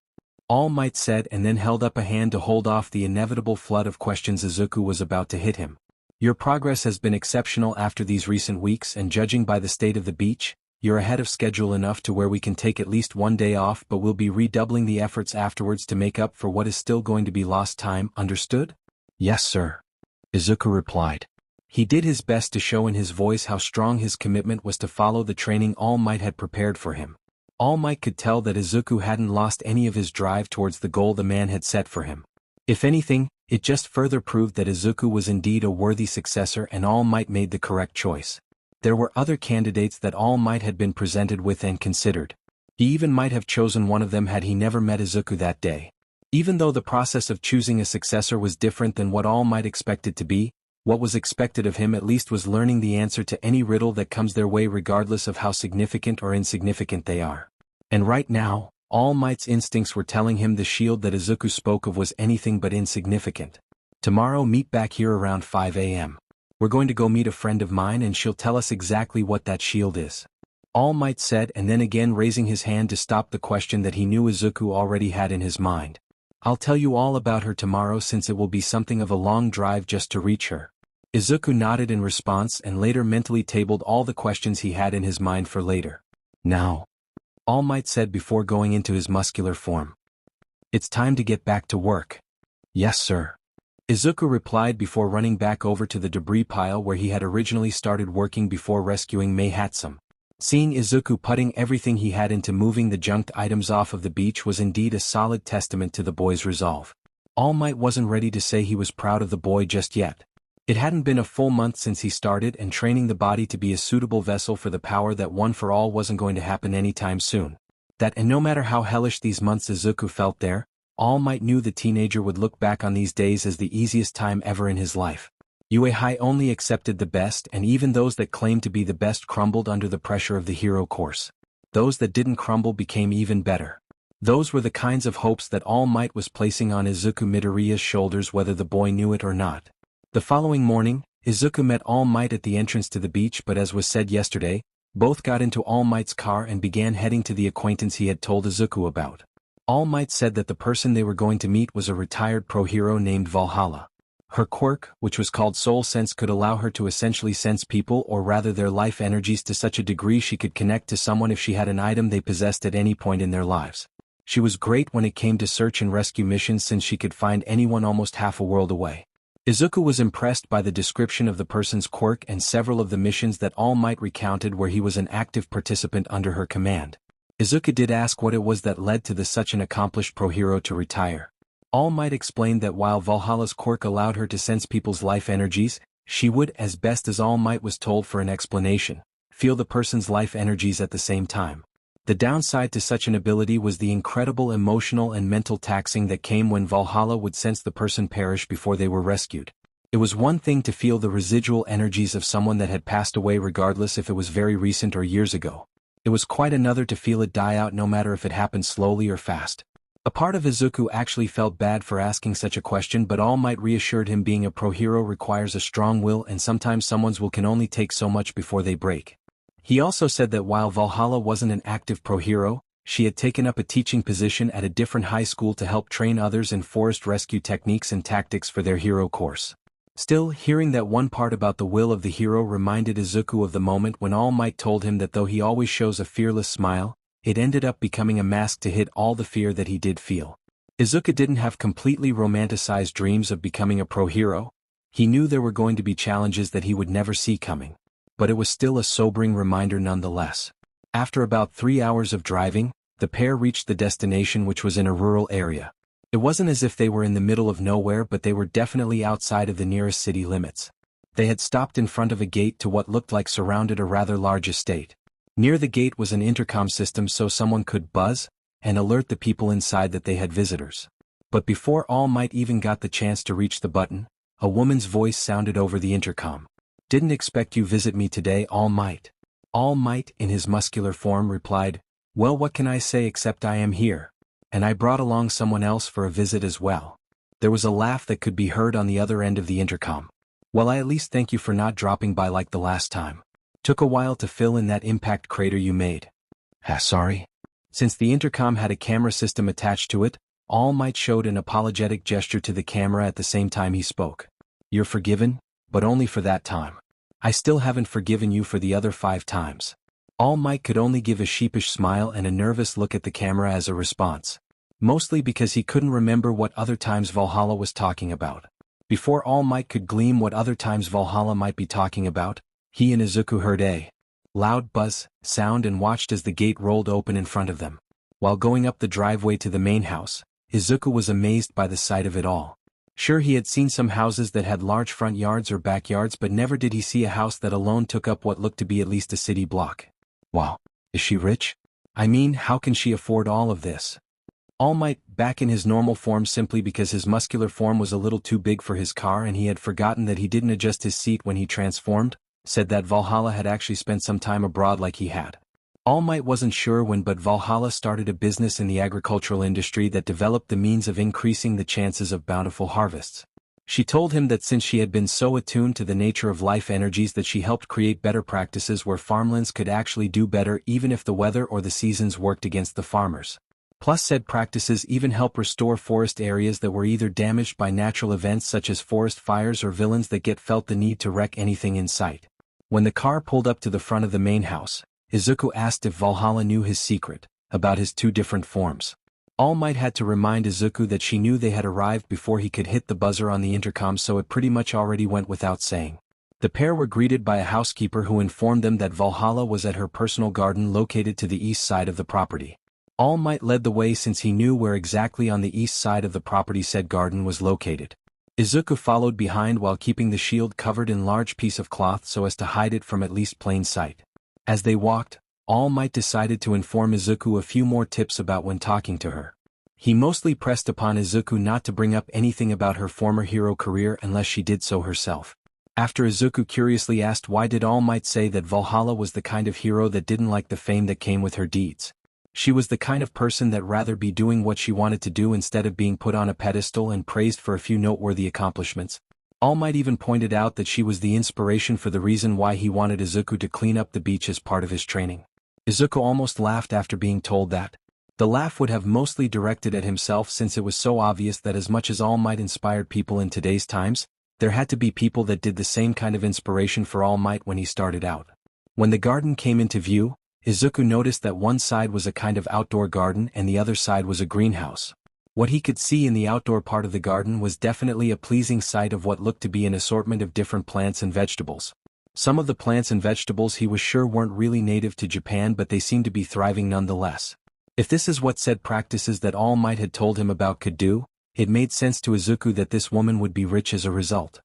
All Might said, and then held up a hand to hold off the inevitable flood of questions Izuku was about to hit him. "Your progress has been exceptional after these recent weeks, and judging by the state of the beach, you're ahead of schedule enough to where we can take at least one day off, but we'll be redoubling the efforts afterwards to make up for what is still going to be lost time, understood?" "Yes, sir," Izuku replied. He did his best to show in his voice how strong his commitment was to follow the training All Might had prepared for him. All Might could tell that Izuku hadn't lost any of his drive towards the goal the man had set for him. If anything, it just further proved that Izuku was indeed a worthy successor, and All Might made the correct choice. There were other candidates that All Might had been presented with and considered. He even might have chosen one of them had he never met Izuku that day. Even though the process of choosing a successor was different than what All Might expected to be, what was expected of him at least was learning the answer to any riddle that comes their way, regardless of how significant or insignificant they are. And right now, All Might's instincts were telling him the shield that Izuku spoke of was anything but insignificant. "Tomorrow meet back here around 5 a.m. We're going to go meet a friend of mine and she'll tell us exactly what that shield is," All Might said, and then again raising his hand to stop the question that he knew Izuku already had in his mind. "I'll tell you all about her tomorrow, since it will be something of a long drive just to reach her." Izuku nodded in response and later mentally tabled all the questions he had in his mind for later. "Now," All Might said before going into his muscular form, "it's time to get back to work." "Yes, sir," Izuku replied before running back over to the debris pile where he had originally started working before rescuing Mei Hatsum. Seeing Izuku putting everything he had into moving the junked items off of the beach was indeed a solid testament to the boy's resolve. All Might wasn't ready to say he was proud of the boy just yet. It hadn't been a full month since he started, and training the body to be a suitable vessel for the power that One for All wasn't going to happen anytime soon. And no matter how hellish these months Izuku felt there, All Might knew the teenager would look back on these days as the easiest time ever in his life. Uehai only accepted the best, and even those that claimed to be the best crumbled under the pressure of the hero course. Those that didn't crumble became even better. Those were the kinds of hopes that All Might was placing on Izuku Midoriya's shoulders, whether the boy knew it or not. The following morning, Izuku met All Might at the entrance to the beach, but as was said yesterday, both got into All Might's car and began heading to the acquaintance he had told Izuku about. All Might said that the person they were going to meet was a retired pro-hero named Valhalla. Her quirk, which was called Soul Sense, could allow her to essentially sense people, or rather their life energies, to such a degree she could connect to someone if she had an item they possessed at any point in their lives. She was great when it came to search and rescue missions, since she could find anyone almost half a world away. Izuku was impressed by the description of the person's quirk and several of the missions that All Might recounted where he was an active participant under her command. Izuku did ask what it was that led to such an accomplished pro-hero to retire. All Might explained that while Valhalla's quirk allowed her to sense people's life energies, she would, as best as All Might was told for an explanation, feel the person's life energies at the same time. The downside to such an ability was the incredible emotional and mental taxing that came when Valhalla would sense the person perish before they were rescued. It was one thing to feel the residual energies of someone that had passed away, regardless if it was very recent or years ago. It was quite another to feel it die out, no matter if it happened slowly or fast. A part of Izuku actually felt bad for asking such a question, but All Might reassured him being a pro-hero requires a strong will, and sometimes someone's will can only take so much before they break. He also said that while Valhalla wasn't an active pro-hero, she had taken up a teaching position at a different high school to help train others in forest rescue techniques and tactics for their hero course. Still, hearing that one part about the will of the hero reminded Izuku of the moment when All Might told him that though he always shows a fearless smile, it ended up becoming a mask to hide all the fear that he did feel. Izuku didn't have completely romanticized dreams of becoming a pro-hero. He knew there were going to be challenges that he would never see coming. But it was still a sobering reminder nonetheless. After about 3 hours of driving, the pair reached the destination, which was in a rural area. It wasn't as if they were in the middle of nowhere, but they were definitely outside of the nearest city limits. They had stopped in front of a gate to what looked like surrounded a rather large estate. Near the gate was an intercom system so someone could buzz and alert the people inside that they had visitors. But before All Might even got the chance to reach the button, a woman's voice sounded over the intercom. "Didn't expect you visit me today, All Might." All Might, in his muscular form, replied, "Well, what can I say except I am here. And I brought along someone else for a visit as well." There was a laugh that could be heard on the other end of the intercom. "Well, I at least thank you for not dropping by like the last time. Took a while to fill in that impact crater you made." Sorry?" Since the intercom had a camera system attached to it, All Might showed an apologetic gesture to the camera at the same time he spoke. "You're forgiven, but only for that time. I still haven't forgiven you for the other 5 times. All Might could only give a sheepish smile and a nervous look at the camera as a response. Mostly because he couldn't remember what other times Valhalla was talking about. Before All Might could glean what other times Valhalla might be talking about, he and Izuku heard a loud buzz sound and watched as the gate rolled open in front of them. While going up the driveway to the main house, Izuku was amazed by the sight of it all. Sure, he had seen some houses that had large front yards or backyards, but never did he see a house that alone took up what looked to be at least a city block. Wow, is she rich? I mean, how can she afford all of this? All Might, back in his normal form simply because his muscular form was a little too big for his car and he had forgotten that he didn't adjust his seat when he transformed, said that Valhalla had actually spent some time abroad like he had. All Might wasn't sure when, but Valhalla started a business in the agricultural industry that developed the means of increasing the chances of bountiful harvests. She told him that since she had been so attuned to the nature of life energies that she helped create better practices where farmlands could actually do better even if the weather or the seasons worked against the farmers. Plus, said practices even help restore forest areas that were either damaged by natural events such as forest fires or villains that felt the need to wreck anything in sight. When the car pulled up to the front of the main house, Izuku asked if Valhalla knew his secret about his 2 different forms. All Might had to remind Izuku that she knew they had arrived before he could hit the buzzer on the intercom, so it pretty much already went without saying. The pair were greeted by a housekeeper who informed them that Valhalla was at her personal garden located to the east side of the property. All Might led the way since he knew where exactly on the east side of the property said garden was located. Izuku followed behind while keeping the shield covered in large piece of cloth so as to hide it from at least plain sight. As they walked, All Might decided to inform Izuku a few more tips about when talking to her. He mostly pressed upon Izuku not to bring up anything about her former hero career unless she did so herself. After Izuku curiously asked why did All Might say that Valhalla was the kind of hero that didn't like the fame that came with her deeds. She was the kind of person that rather be doing what she wanted to do instead of being put on a pedestal and praised for a few noteworthy accomplishments. All Might even pointed out that she was the inspiration for the reason why he wanted Izuku to clean up the beach as part of his training. Izuku almost laughed after being told that. The laugh would have mostly directed at himself since it was so obvious that as much as All Might inspired people in today's times, there had to be people that did the same kind of inspiration for All Might when he started out. When the garden came into view, Izuku noticed that one side was a kind of outdoor garden and the other side was a greenhouse. What he could see in the outdoor part of the garden was definitely a pleasing sight of what looked to be an assortment of different plants and vegetables. Some of the plants and vegetables he was sure weren't really native to Japan, but they seemed to be thriving nonetheless. If this is what said practices that All Might had told him about could do, it made sense to Izuku that this woman would be rich as a result.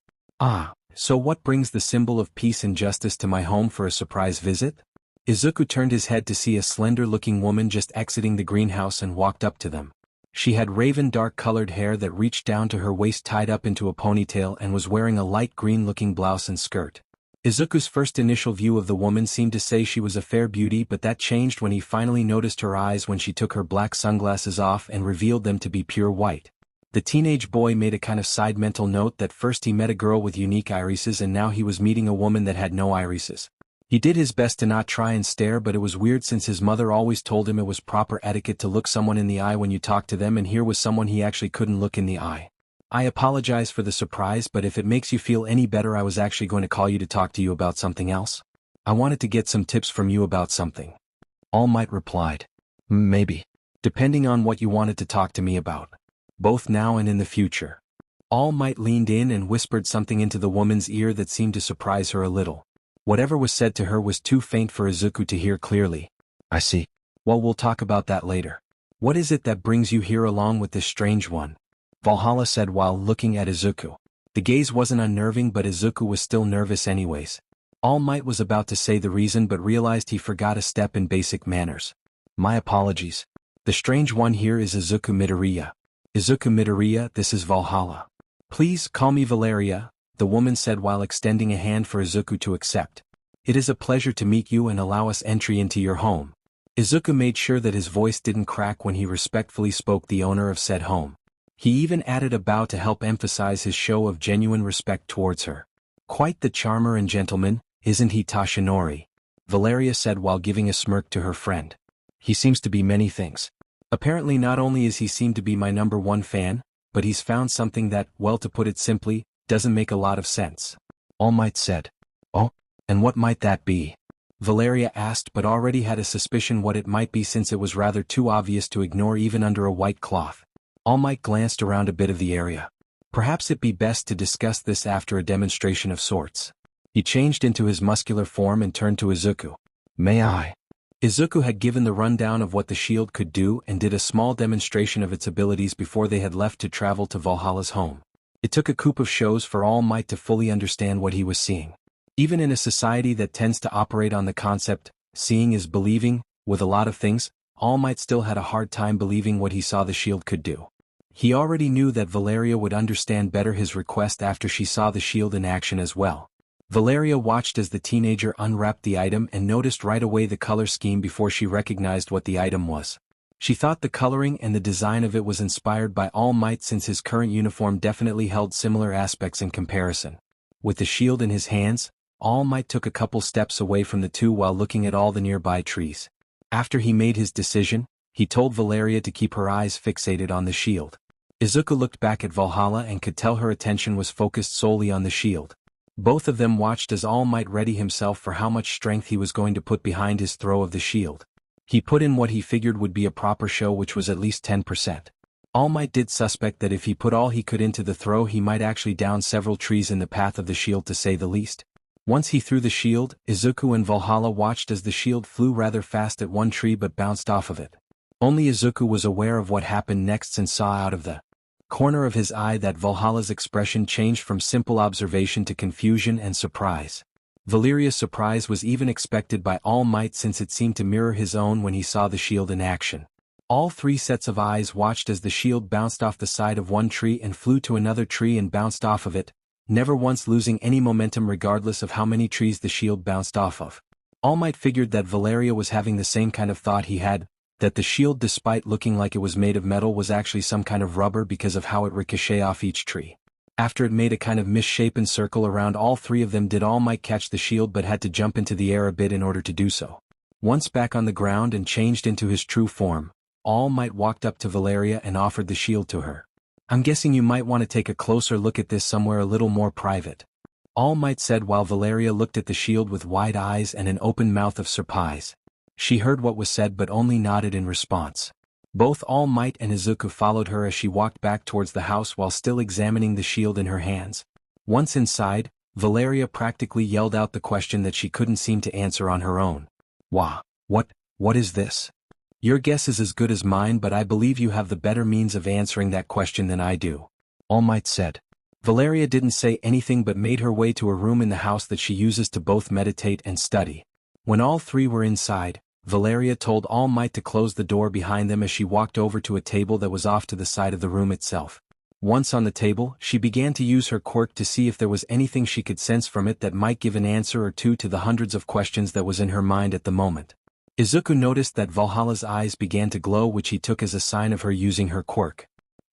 So what brings the symbol of peace and justice to my home for a surprise visit? Izuku turned his head to see a slender-looking woman just exiting the greenhouse and walked up to them. She had raven dark-colored hair that reached down to her waist tied up into a ponytail and was wearing a light green-looking blouse and skirt. Izuku's first initial view of the woman seemed to say she was a fair beauty, but that changed when he finally noticed her eyes when she took her black sunglasses off and revealed them to be pure white. The teenage boy made a kind of side mental note that first he met a girl with unique irises and now he was meeting a woman that had no irises. He did his best to not try and stare, but it was weird since his mother always told him it was proper etiquette to look someone in the eye when you talk to them, and here was someone he actually couldn't look in the eye. I apologize for the surprise, but if it makes you feel any better, I was actually going to call you to talk to you about something else. I wanted to get some tips from you about something. All Might replied. Maybe. Depending on what you wanted to talk to me about. Both now and in the future. All Might leaned in and whispered something into the woman's ear that seemed to surprise her a little. Whatever was said to her was too faint for Izuku to hear clearly. I see. Well, we'll talk about that later. What is it that brings you here along with this strange one? Valhalla said while looking at Izuku. The gaze wasn't unnerving, but Izuku was still nervous anyways. All Might was about to say the reason but realized he forgot a step in basic manners. My apologies. The strange one here is Izuku Midoriya. Izuku Midoriya, this is Valhalla. Please call me Valeria, the woman said while extending a hand for Izuku to accept. It is a pleasure to meet you and allow us entry into your home. Izuku made sure that his voice didn't crack when he respectfully spoke the owner of said home. He even added a bow to help emphasize his show of genuine respect towards her. Quite the charmer and gentleman, isn't he, Tashinori? Valeria said while giving a smirk to her friend. He seems to be many things. Apparently not only is he seemed to be my #1 fan, but he's found something that, well, to put it simply, doesn't make a lot of sense. All Might said. Oh, and what might that be? Valeria asked, but already had a suspicion what it might be since it was rather too obvious to ignore even under a white cloth. All Might glanced around a bit of the area. Perhaps it'd be best to discuss this after a demonstration of sorts. He changed into his muscular form and turned to Izuku. May I? Izuku had given the rundown of what the shield could do and did a small demonstration of its abilities before they had left to travel to Valhalla's home. It took a coup of shows for All Might to fully understand what he was seeing. Even in a society that tends to operate on the concept, seeing is believing, with a lot of things, All Might still had a hard time believing what he saw the shield could do. He already knew that Valeria would understand better his request after she saw the shield in action as well. Valeria watched as the teenager unwrapped the item and noticed right away the color scheme before she recognized what the item was. She thought the coloring and the design of it was inspired by All Might since his current uniform definitely held similar aspects in comparison. With the shield in his hands, All Might took a couple steps away from the two while looking at all the nearby trees. After he made his decision, he told Valeria to keep her eyes fixated on the shield. Izuku looked back at Valhalla and could tell her attention was focused solely on the shield. Both of them watched as All Might ready himself for how much strength he was going to put behind his throw of the shield. He put in what he figured would be a proper show, which was at least 10%. All Might did suspect that if he put all he could into the throw, he might actually down several trees in the path of the shield, to say the least. Once he threw the shield, Izuku and Valhalla watched as the shield flew rather fast at one tree but bounced off of it. Only Izuku was aware of what happened next and saw out of the corner of his eye that Valhalla's expression changed from simple observation to confusion and surprise. Valeria's surprise was even expected by All Might since it seemed to mirror his own when he saw the shield in action. All three sets of eyes watched as the shield bounced off the side of one tree and flew to another tree and bounced off of it, never once losing any momentum regardless of how many trees the shield bounced off of. All Might figured that Valeria was having the same kind of thought he had, that the shield, despite looking like it was made of metal, was actually some kind of rubber because of how it ricocheted off each tree. After it made a kind of misshapen circle around all three of them, did All Might catch the shield but had to jump into the air a bit in order to do so. Once back on the ground and changed into his true form, All Might walked up to Valeria and offered the shield to her. I'm guessing you might want to take a closer look at this somewhere a little more private. All Might said while Valeria looked at the shield with wide eyes and an open mouth of surprise. She heard what was said but only nodded in response. Both All Might and Izuku followed her as she walked back towards the house while still examining the shield in her hands. Once inside, Valeria practically yelled out the question that she couldn't seem to answer on her own. Wah, what is this? Your guess is as good as mine, but I believe you have the better means of answering that question than I do, All Might said. Valeria didn't say anything but made her way to a room in the house that she uses to both meditate and study. When all three were inside, Valeria told All Might to close the door behind them as she walked over to a table that was off to the side of the room itself. Once on the table, she began to use her quirk to see if there was anything she could sense from it that might give an answer or two to the hundreds of questions that was in her mind at the moment. Izuku noticed that Valhalla's eyes began to glow, which he took as a sign of her using her quirk.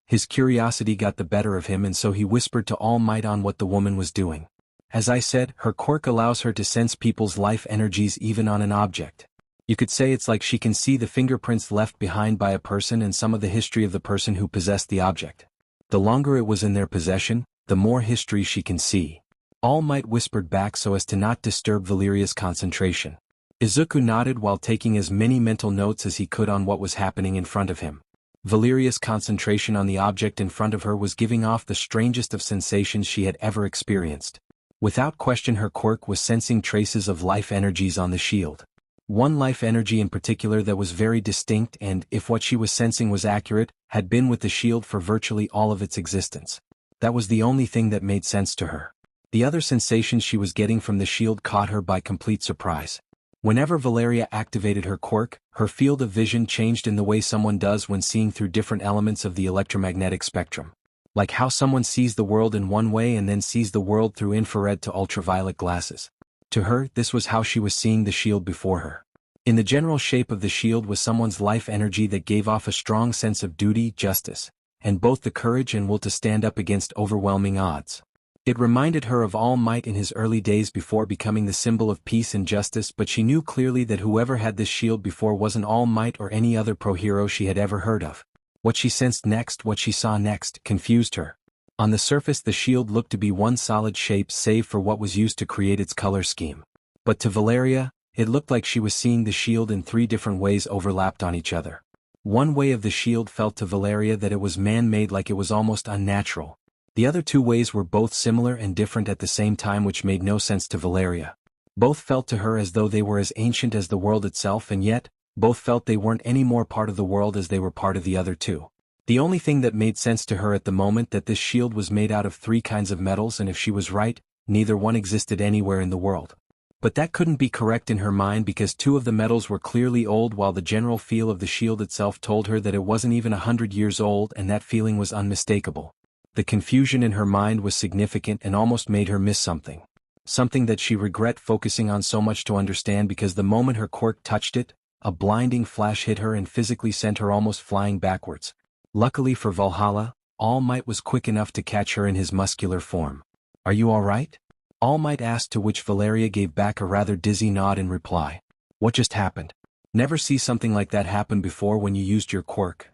His curiosity got the better of him, and so he whispered to All Might on what the woman was doing. As I said, her quirk allows her to sense people's life energies even on an object. You could say it's like she can see the fingerprints left behind by a person and some of the history of the person who possessed the object. The longer it was in their possession, the more history she can see. All Might whispered back so as to not disturb Valeria's concentration. Izuku nodded while taking as many mental notes as he could on what was happening in front of him. Valeria's concentration on the object in front of her was giving off the strangest of sensations she had ever experienced. Without question, her quirk was sensing traces of life energies on the shield. One life energy in particular that was very distinct and, if what she was sensing was accurate, had been with the shield for virtually all of its existence. That was the only thing that made sense to her. The other sensations she was getting from the shield caught her by complete surprise. Whenever Valeria activated her quirk, her field of vision changed in the way someone does when seeing through different elements of the electromagnetic spectrum. Like how someone sees the world in one way and then sees the world through infrared to ultraviolet glasses. To her, this was how she was seeing the shield before her. In the general shape of the shield was someone's life energy that gave off a strong sense of duty, justice, and both the courage and will to stand up against overwhelming odds. It reminded her of All Might in his early days before becoming the symbol of peace and justice, but she knew clearly that whoever had this shield before wasn't All Might or any other pro-hero she had ever heard of. What she sensed next, what she saw next, confused her. On the surface the shield looked to be one solid shape save for what was used to create its color scheme. But to Valeria, it looked like she was seeing the shield in three different ways overlapped on each other. One way of the shield felt to Valeria that it was man-made, like it was almost unnatural. The other two ways were both similar and different at the same time, which made no sense to Valeria. Both felt to her as though they were as ancient as the world itself, and yet, both felt they weren't any more part of the world as they were part of the other two. The only thing that made sense to her at the moment that this shield was made out of three kinds of metals, and if she was right, neither one existed anywhere in the world. But that couldn't be correct in her mind because two of the metals were clearly old, while the general feel of the shield itself told her that it wasn't even 100 years old, and that feeling was unmistakable. The confusion in her mind was significant and almost made her miss something. Something that she regret focusing on so much to understand, because the moment her quirk touched it, a blinding flash hit her and physically sent her almost flying backwards. Luckily for Valhalla, All Might was quick enough to catch her in his muscular form. "Are you all right?" All Might asked, to which Valeria gave back a rather dizzy nod in reply. "What just happened? Never see something like that happen before when you used your quirk."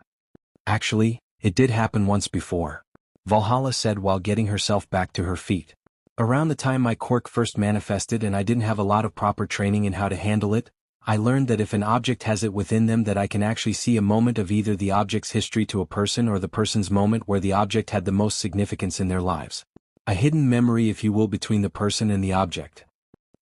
"Actually, it did happen once before," Valhalla said while getting herself back to her feet. "Around the time my quirk first manifested and I didn't have a lot of proper training in how to handle it, I learned that if an object has it within them, that I can actually see a moment of either the object's history to a person or the person's moment where the object had the most significance in their lives. A hidden memory, if you will, between the person and the object."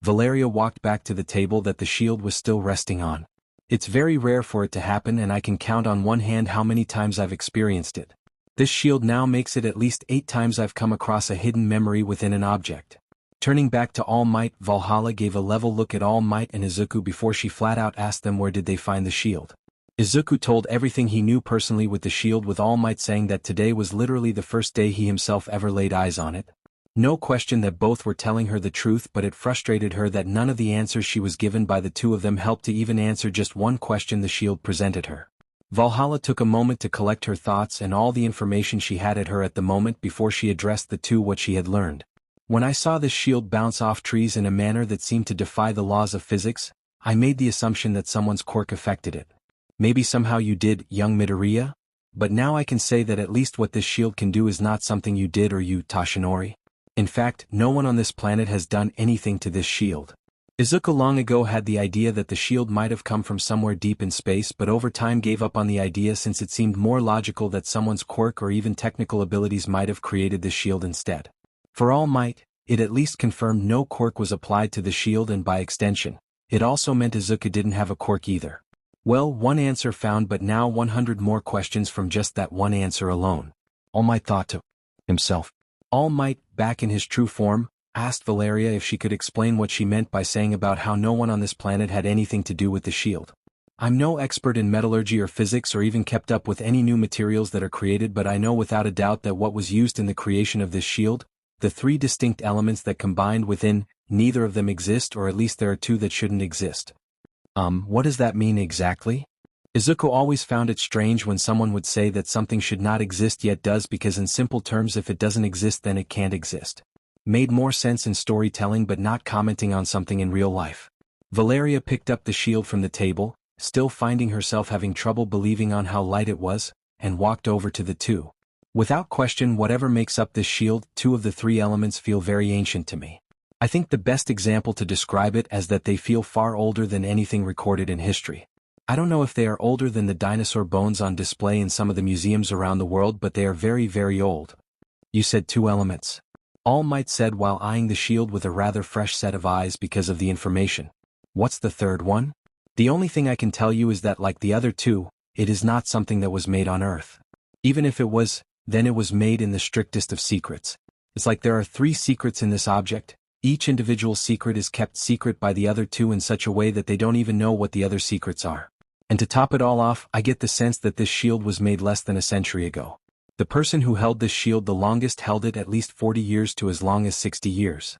Valeria walked back to the table that the shield was still resting on. "It's very rare for it to happen, and I can count on one hand how many times I've experienced it. This shield now makes it at least 8 times I've come across a hidden memory within an object." Turning back to All Might, Valhalla gave a level look at All Might and Izuku before she flat out asked them where did they find the shield. Izuku told everything he knew personally with the shield, with All Might saying that today was literally the first day he himself ever laid eyes on it. No question that both were telling her the truth, but it frustrated her that none of the answers she was given by the two of them helped to even answer just one question the shield presented her. Valhalla took a moment to collect her thoughts and all the information she had at her at the moment before she addressed the two what she had learned. "When I saw this shield bounce off trees in a manner that seemed to defy the laws of physics, I made the assumption that someone's quirk affected it. Maybe somehow you did, young Midoriya? But now I can say that at least what this shield can do is not something you did or you, Toshinori. In fact, no one on this planet has done anything to this shield." Izuku long ago had the idea that the shield might have come from somewhere deep in space, but over time gave up on the idea since it seemed more logical that someone's quirk or even technical abilities might have created the shield instead. For All Might, it at least confirmed no quirk was applied to the shield, and by extension, it also meant Izuku didn't have a quirk either. Well, one answer found, but now 100 more questions from just that one answer alone. All Might thought to himself. All Might, back in his true form, asked Valeria if she could explain what she meant by saying about how no one on this planet had anything to do with the shield. "I'm no expert in metallurgy or physics or even kept up with any new materials that are created, but I know without a doubt that what was used in the creation of this shield, the 3 distinct elements that combined within, neither of them exist, or at least there are 2 that shouldn't exist." What does that mean exactly?" Izuku always found it strange when someone would say that something should not exist yet does, because in simple terms if it doesn't exist then it can't exist. Made more sense in storytelling but not commenting on something in real life. Valeria picked up the shield from the table, still finding herself having trouble believing on how light it was, and walked over to the two. Without question, whatever makes up this shield, two of the three elements feel very ancient to me. I think the best example to describe it is that they feel far older than anything recorded in history. I don't know if they are older than the dinosaur bones on display in some of the museums around the world, but they are very, very old. You said two elements. All Might said while eyeing the shield with a rather fresh set of eyes because of the information. What's the third one? The only thing I can tell you is that like the other two, it is not something that was made on Earth. Even if it was, then it was made in the strictest of secrets. It's like there are three secrets in this object. Each individual secret is kept secret by the other two in such a way that they don't even know what the other secrets are. And to top it all off, I get the sense that this shield was made less than a century ago. The person who held this shield the longest held it at least 40 years to as long as 60 years.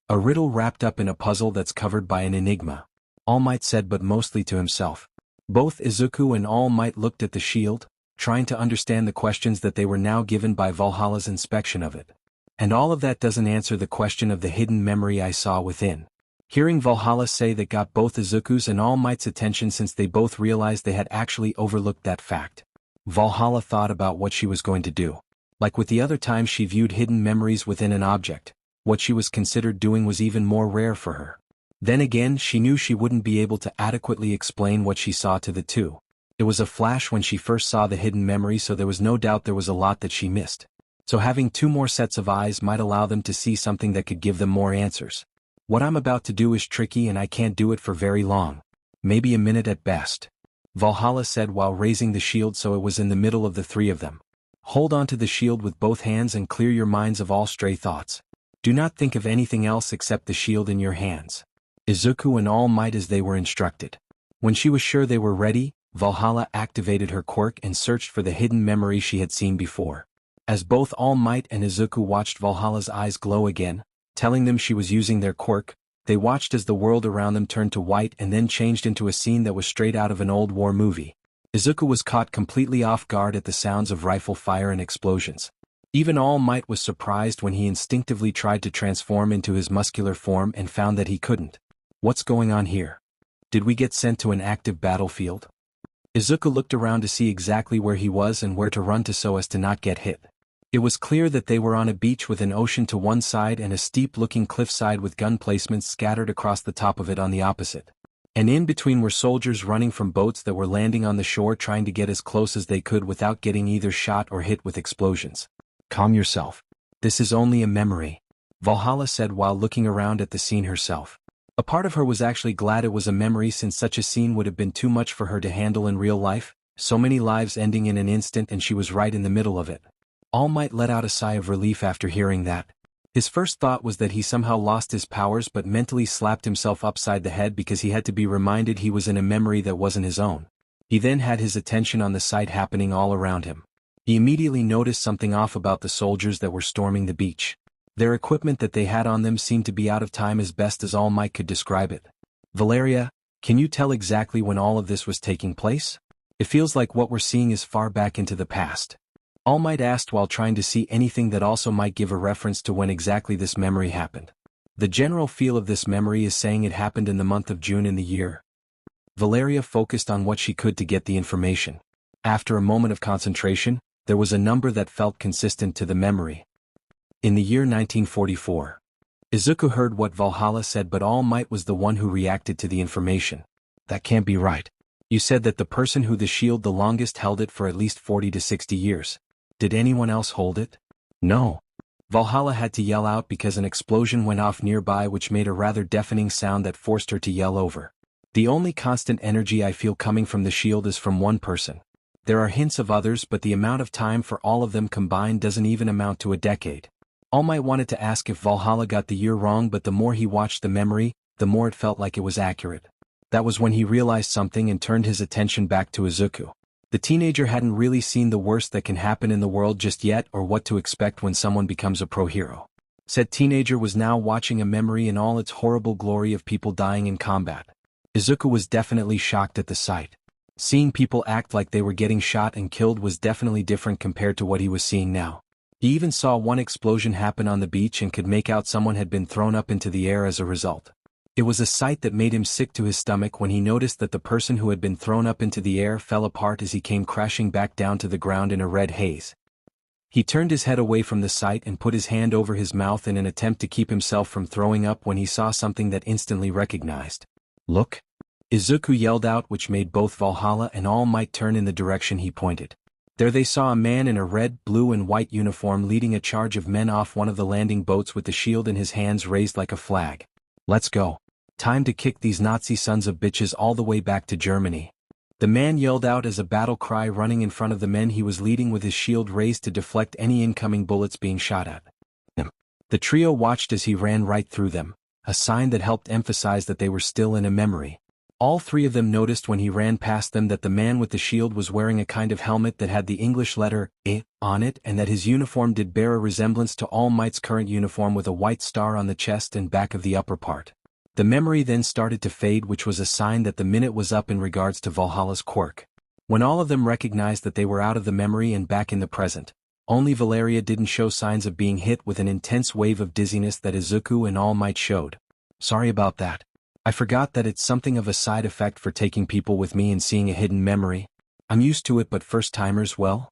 A riddle wrapped up in a puzzle that's covered by an enigma. All Might said, but mostly to himself. Both Izuku and All Might looked at the shield, trying to understand the questions that they were now given by Valhalla's inspection of it. And all of that doesn't answer the question of the hidden memory I saw within. Hearing Valhalla say that got both Izuku's and All Might's attention since they both realized they had actually overlooked that fact. Valhalla thought about what she was going to do. Like with the other times she viewed hidden memories within an object, what she was considered doing was even more rare for her. Then again, she knew she wouldn't be able to adequately explain what she saw to the two. It was a flash when she first saw the hidden memory, so there was no doubt there was a lot that she missed. So having two more sets of eyes might allow them to see something that could give them more answers. What I'm about to do is tricky and I can't do it for very long. Maybe a minute at best. Valhalla said while raising the shield so it was in the middle of the three of them. Hold on to the shield with both hands and clear your minds of all stray thoughts. Do not think of anything else except the shield in your hands. Izuku and All Might as they were instructed. When she was sure they were ready, Valhalla activated her quirk and searched for the hidden memory she had seen before. As both All Might and Izuku watched Valhalla's eyes glow again, telling them she was using their quirk, they watched as the world around them turned to white and then changed into a scene that was straight out of an old war movie. Izuku was caught completely off guard at the sounds of rifle fire and explosions. Even All Might was surprised when he instinctively tried to transform into his muscular form and found that he couldn't. What's going on here? Did we get sent to an active battlefield? Izuku looked around to see exactly where he was and where to run to so as to not get hit. It was clear that they were on a beach with an ocean to one side and a steep-looking cliffside with gun placements scattered across the top of it on the opposite. And in between were soldiers running from boats that were landing on the shore trying to get as close as they could without getting either shot or hit with explosions. Calm yourself. This is only a memory, Valhalla said while looking around at the scene herself. A part of her was actually glad it was a memory since such a scene would have been too much for her to handle in real life, so many lives ending in an instant and she was right in the middle of it. All Might let out a sigh of relief after hearing that. His first thought was that he somehow lost his powers but mentally slapped himself upside the head because he had to be reminded he was in a memory that wasn't his own. He then had his attention on the sight happening all around him. He immediately noticed something off about the soldiers that were storming the beach. Their equipment that they had on them seemed to be out of time as best as All Might could describe it. Valeria, can you tell exactly when all of this was taking place? It feels like what we're seeing is far back into the past. All Might asked while trying to see anything that also might give a reference to when exactly this memory happened. The general feel of this memory is saying it happened in the month of June in the year. Valeria focused on what she could to get the information. After a moment of concentration, there was a number that felt consistent to the memory. In the year 1944. Izuku heard what Valhalla said, but All Might was the one who reacted to the information. That can't be right. You said that the person who the shield the longest held it for at least 40 to 60 years. Did anyone else hold it? No. Valhalla had to yell out because an explosion went off nearby which made a rather deafening sound that forced her to yell over. The only constant energy I feel coming from the shield is from one person. There are hints of others, but the amount of time for all of them combined doesn't even amount to a decade. All Might wanted to ask if Valhalla got the year wrong, but the more he watched the memory, the more it felt like it was accurate. That was when he realized something and turned his attention back to Izuku. The teenager hadn't really seen the worst that can happen in the world just yet or what to expect when someone becomes a pro hero. Said teenager was now watching a memory in all its horrible glory of people dying in combat. Izuku was definitely shocked at the sight. Seeing people act like they were getting shot and killed was definitely different compared to what he was seeing now. He even saw one explosion happen on the beach and could make out someone had been thrown up into the air as a result. It was a sight that made him sick to his stomach when he noticed that the person who had been thrown up into the air fell apart as he came crashing back down to the ground in a red haze. He turned his head away from the sight and put his hand over his mouth in an attempt to keep himself from throwing up when he saw something that instantly recognized. "Look!" Izuku yelled out, which made both Valhalla and All Might turn in the direction he pointed. There they saw a man in a red, blue and white uniform leading a charge of men off one of the landing boats with the shield in his hands raised like a flag. "Let's go. Time to kick these Nazi sons of bitches all the way back to Germany." The man yelled out as a battle cry, running in front of the men he was leading with his shield raised to deflect any incoming bullets being shot at him. The trio watched as he ran right through them, a sign that helped emphasize that they were still in a memory. All three of them noticed when he ran past them that the man with the shield was wearing a kind of helmet that had the English letter I on it, and that his uniform did bear a resemblance to All Might's current uniform with a white star on the chest and back of the upper part. The memory then started to fade, which was a sign that the minute was up in regards to Valhalla's quirk. When all of them recognized that they were out of the memory and back in the present, only Valeria didn't show signs of being hit with an intense wave of dizziness that Izuku and All Might showed. "Sorry about that. I forgot that it's something of a side effect for taking people with me and seeing a hidden memory. I'm used to it, but first-timers, well?"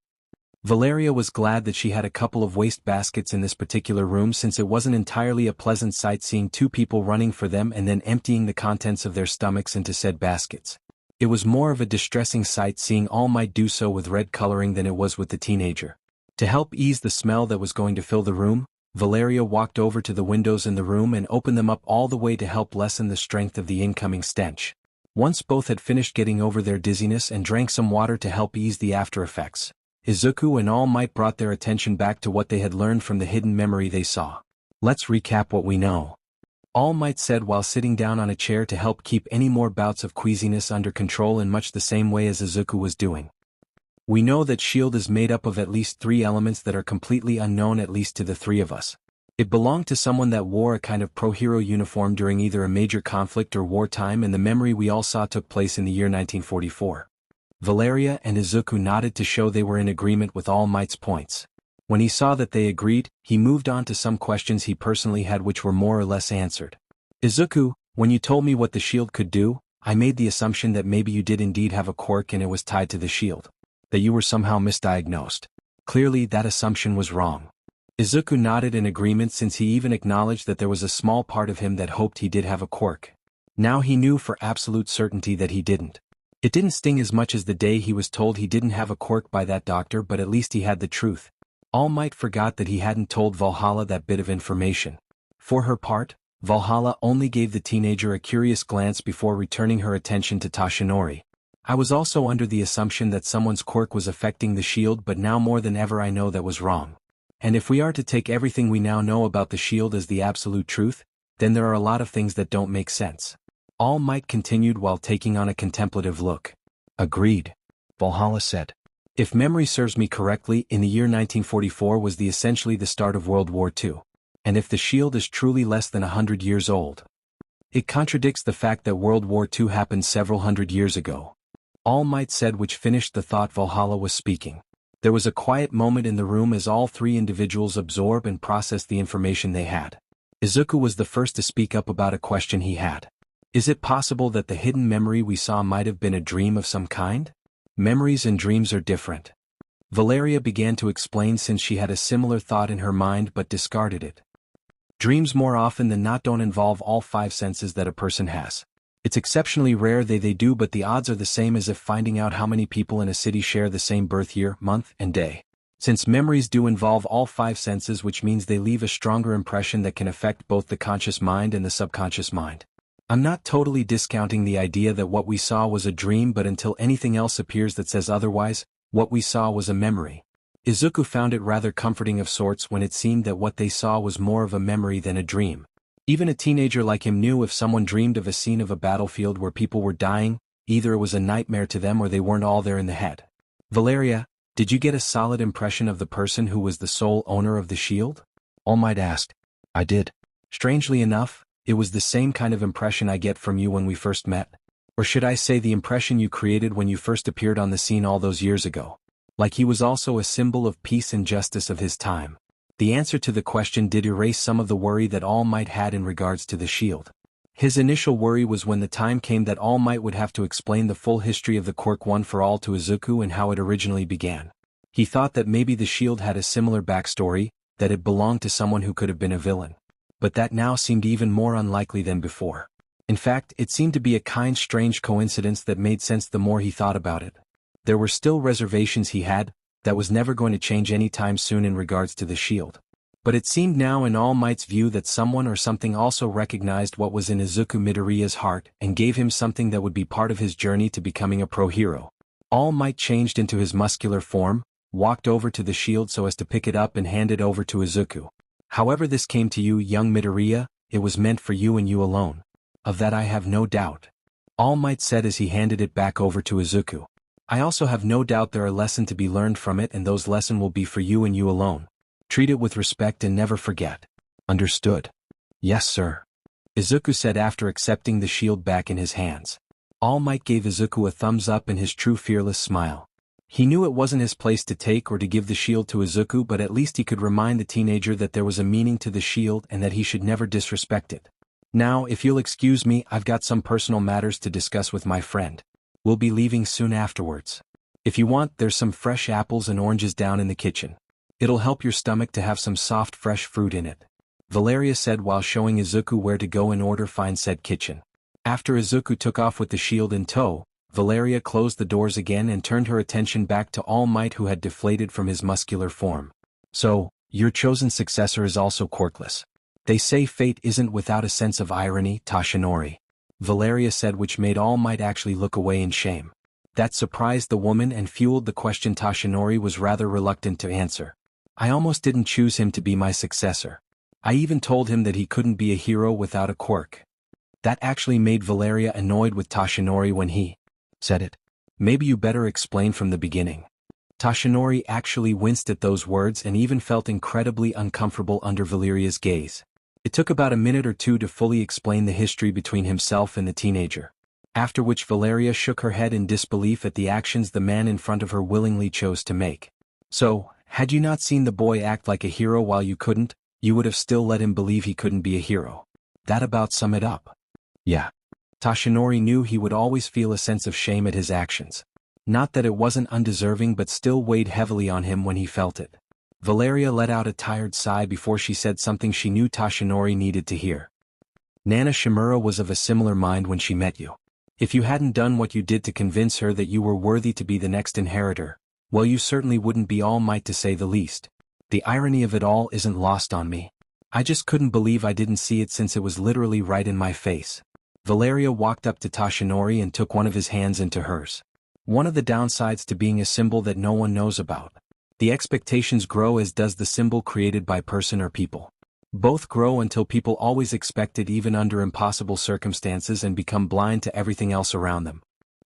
Valeria was glad that she had a couple of waste baskets in this particular room, since it wasn't entirely a pleasant sight seeing two people running for them and then emptying the contents of their stomachs into said baskets. It was more of a distressing sight seeing All Might do so with red coloring than it was with the teenager. To help ease the smell that was going to fill the room, Valeria walked over to the windows in the room and opened them up all the way to help lessen the strength of the incoming stench. Once both had finished getting over their dizziness and drank some water to help ease the after effects, Izuku and All Might brought their attention back to what they had learned from the hidden memory they saw. "Let's recap what we know," All Might said while sitting down on a chair to help keep any more bouts of queasiness under control in much the same way as Izuku was doing. "We know that shield is made up of at least 3 elements that are completely unknown, at least to the 3 of us. It belonged to someone that wore a kind of pro-hero uniform during either a major conflict or wartime, and the memory we all saw took place in the year 1944. Valeria and Izuku nodded to show they were in agreement with All Might's points. When he saw that they agreed, he moved on to some questions he personally had, which were more or less answered. "Izuku, when you told me what the shield could do, I made the assumption that maybe you did indeed have a quirk and it was tied to the shield. That you were somehow misdiagnosed. Clearly that assumption was wrong." Izuku nodded in agreement, since he even acknowledged that there was a small part of him that hoped he did have a quirk. Now he knew for absolute certainty that he didn't. It didn't sting as much as the day he was told he didn't have a quirk by that doctor, but at least he had the truth. All Might forgot that he hadn't told Valhalla that bit of information. For her part, Valhalla only gave the teenager a curious glance before returning her attention to Toshinori. "I was also under the assumption that someone's quirk was affecting the shield, but now more than ever I know that was wrong. And if we are to take everything we now know about the shield as the absolute truth, then there are a lot of things that don't make sense." All Might continued while taking on a contemplative look. "Agreed," Valhalla said. "If memory serves me correctly, in the year 1944 was essentially the start of World War II. And if the shield is truly less than 100 years old, it contradicts the fact that World War II happened several hundred years ago," All Might said, which finished the thought Valhalla was speaking. There was a quiet moment in the room as all 3 individuals absorbed and processed the information they had. Izuku was the first to speak up about a question he had. "Is it possible that the hidden memory we saw might have been a dream of some kind? Memories and dreams are different." Valeria began to explain, since she had a similar thought in her mind but discarded it. "Dreams more often than not don't involve all 5 senses that a person has. It's exceptionally rare they do, but the odds are the same as if finding out how many people in a city share the same birth year, month, and day. Since memories do involve all 5 senses, which means they leave a stronger impression that can affect both the conscious mind and the subconscious mind. I'm not totally discounting the idea that what we saw was a dream, but until anything else appears that says otherwise, what we saw was a memory." Izuku found it rather comforting of sorts when it seemed that what they saw was more of a memory than a dream. Even a teenager like him knew if someone dreamed of a scene of a battlefield where people were dying, either it was a nightmare to them or they weren't all there in the head. "Valeria, did you get a solid impression of the person who was the sole owner of the shield?" All Might asked. "I did. Strangely enough, it was the same kind of impression I get from you when we first met. Or should I say the impression you created when you first appeared on the scene all those years ago. Like he was also a symbol of peace and justice of his time." The answer to the question did erase some of the worry that All Might had in regards to the shield. His initial worry was when the time came that All Might would have to explain the full history of the quirk one for all to Izuku and how it originally began. He thought that maybe the shield had a similar backstory, that it belonged to someone who could have been a villain. But that now seemed even more unlikely than before. In fact, it seemed to be a kind strange coincidence that made sense the more he thought about it. There were still reservations he had, that was never going to change anytime soon in regards to the shield. But it seemed now in All Might's view that someone or something also recognized what was in Izuku Midoriya's heart and gave him something that would be part of his journey to becoming a pro-hero. All Might changed into his muscular form, walked over to the shield so as to pick it up and hand it over to Izuku. However this came to you, young Midoriya, it was meant for you and you alone. Of that I have no doubt. All Might said as he handed it back over to Izuku. I also have no doubt there are lessons to be learned from it, and those lessons will be for you and you alone. Treat it with respect and never forget. Understood? Yes, sir. Izuku said after accepting the shield back in his hands. All Might gave Izuku a thumbs up in his true fearless smile. He knew it wasn't his place to take or to give the shield to Izuku, but at least he could remind the teenager that there was a meaning to the shield and that he should never disrespect it. Now, if you'll excuse me, I've got some personal matters to discuss with my friend. We'll be leaving soon afterwards. If you want, there's some fresh apples and oranges down in the kitchen. It'll help your stomach to have some soft fresh fruit in it. Valeria said while showing Izuku where to go in order find said kitchen. After Izuku took off with the shield in tow, Valeria closed the doors again and turned her attention back to All Might, who had deflated from his muscular form. So, your chosen successor is also quirkless. They say fate isn't without a sense of irony, Tashinori. Valeria said, which made All Might actually look away in shame. That surprised the woman and fueled the question Tashinori was rather reluctant to answer. I almost didn't choose him to be my successor. I even told him that he couldn't be a hero without a quirk. That actually made Valeria annoyed with Tashinori when he said it. Maybe you better explain from the beginning. Tashinori actually winced at those words and even felt incredibly uncomfortable under Valeria's gaze. It took about a minute or two to fully explain the history between himself and the teenager. After which Valeria shook her head in disbelief at the actions the man in front of her willingly chose to make. So, had you not seen the boy act like a hero while you couldn't, you would have still let him believe he couldn't be a hero. That about sum it up. Yeah. Tashinori knew he would always feel a sense of shame at his actions. Not that it wasn't undeserving, but still weighed heavily on him when he felt it. Valeria let out a tired sigh before she said something she knew Tashinori needed to hear. Nana Shimura was of a similar mind when she met you. If you hadn't done what you did to convince her that you were worthy to be the next inheritor, well, you certainly wouldn't be All Might, to say the least. The irony of it all isn't lost on me. I just couldn't believe I didn't see it since it was literally right in my face. Valeria walked up to Tashinori and took one of his hands into hers. One of the downsides to being a symbol that no one knows about. The expectations grow, as does the symbol created by person or people. Both grow until people always expect it even under impossible circumstances and become blind to everything else around them.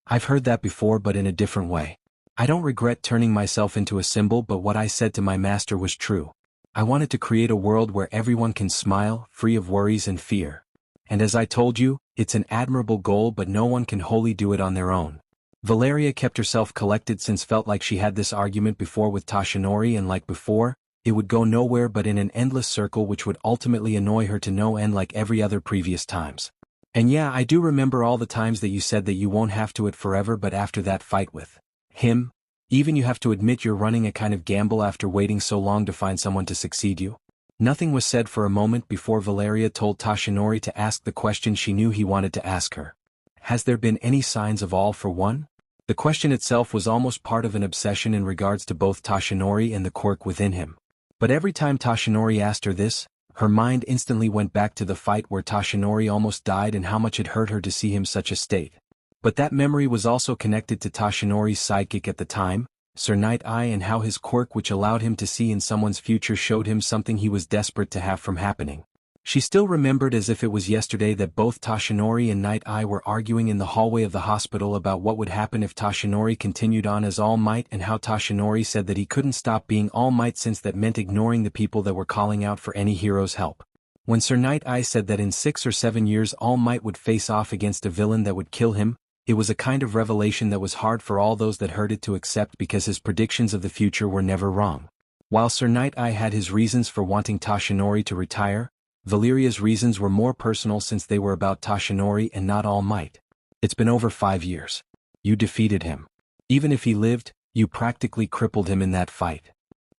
I've heard that before, but in a different way. I don't regret turning myself into a symbol, but what I said to my master was true. I wanted to create a world where everyone can smile, free of worries and fear. And as I told you, it's an admirable goal, but no one can wholly do it on their own. Valeria kept herself collected since felt like she had this argument before with Tashinori, and like before, it would go nowhere but in an endless circle which would ultimately annoy her to no end, like every other previous times. And yeah, I do remember all the times that you said that you won't have to it forever, but after that fight with him, even you have to admit you're running a kind of gamble after waiting so long to find someone to succeed you. Nothing was said for a moment before Valeria told Tashinori to ask the question she knew he wanted to ask her. Has there been any signs of All for One? The question itself was almost part of an obsession in regards to both Tashinori and the quirk within him. But every time Tashinori asked her this, her mind instantly went back to the fight where Tashinori almost died and how much it hurt her to see him such a state. But that memory was also connected to Tashinori's sidekick at the time, Sir Night Eye, and how his quirk, which allowed him to see in someone's future, showed him something he was desperate to have from happening. She still remembered as if it was yesterday that both Tashinori and Night Eye were arguing in the hallway of the hospital about what would happen if Tashinori continued on as All Might, and how Tashinori said that he couldn't stop being All Might since that meant ignoring the people that were calling out for any hero's help. When Sir Night Eye said that in 6 or 7 years All Might would face off against a villain that would kill him, it was a kind of revelation that was hard for all those that heard it to accept, because his predictions of the future were never wrong. While Sir Night-Eye had his reasons for wanting Toshinori to retire, Valeria's reasons were more personal since they were about Toshinori and not All Might. It's been over 5 years. You defeated him. Even if he lived, you practically crippled him in that fight.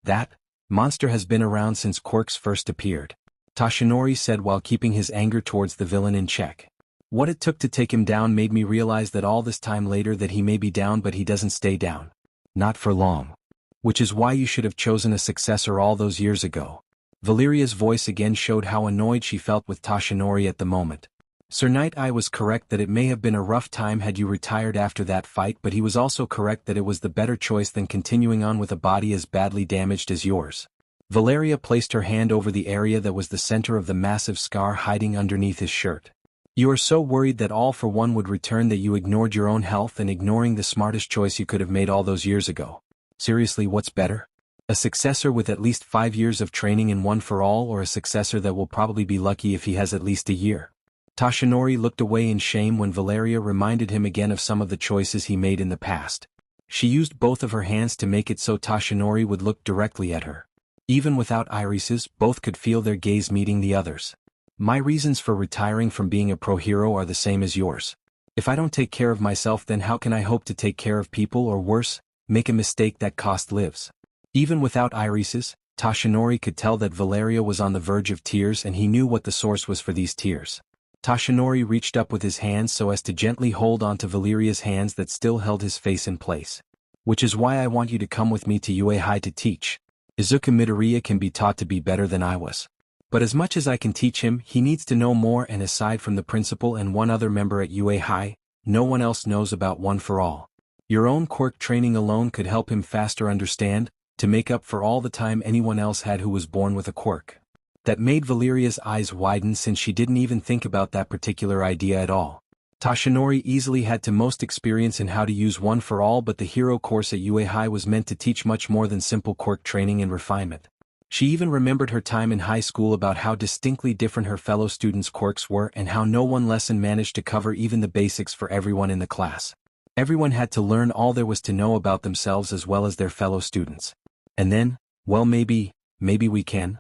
That monster has been around since Quirks first appeared, Toshinori said while keeping his anger towards the villain in check. What it took to take him down made me realize that all this time later that he may be down but he doesn't stay down. Not for long. Which is why you should have chosen a successor all those years ago. Valeria's voice again showed how annoyed she felt with Toshinori at the moment. Sir Night-Eye was correct that it may have been a rough time had you retired after that fight, but he was also correct that it was the better choice than continuing on with a body as badly damaged as yours. Valeria placed her hand over the area that was the center of the massive scar hiding underneath his shirt. You are so worried that All for One would return that you ignored your own health and ignoring the smartest choice you could have made all those years ago. Seriously, what's better? A successor with at least 5 years of training in One for All, or a successor that will probably be lucky if he has at least a year? Toshinori looked away in shame when Valeria reminded him again of some of the choices he made in the past. She used both of her hands to make it so Toshinori would look directly at her. Even without irises, both could feel their gaze meeting the others. My reasons for retiring from being a pro hero are the same as yours. If I don't take care of myself, then how can I hope to take care of people, or worse, make a mistake that costs lives? Even without irises, Toshinori could tell that Valeria was on the verge of tears, and he knew what the source was for these tears. Toshinori reached up with his hands so as to gently hold onto Valeria's hands that still held his face in place. Which is why I want you to come with me to UA High to teach. Izuku Midoriya can be taught to be better than I was. But as much as I can teach him, he needs to know more, and aside from the principal and one other member at UA High, no one else knows about One for All. Your own quirk training alone could help him faster understand, to make up for all the time anyone else had who was born with a quirk. That made Valeria's eyes widen since she didn't even think about that particular idea at all. Toshinori easily had the most experience in how to use One for All, but the hero course at UA High was meant to teach much more than simple quirk training and refinement. She even remembered her time in high school about how distinctly different her fellow students' quirks were and how no one lesson managed to cover even the basics for everyone in the class. Everyone had to learn all there was to know about themselves as well as their fellow students. And then, well, maybe we can.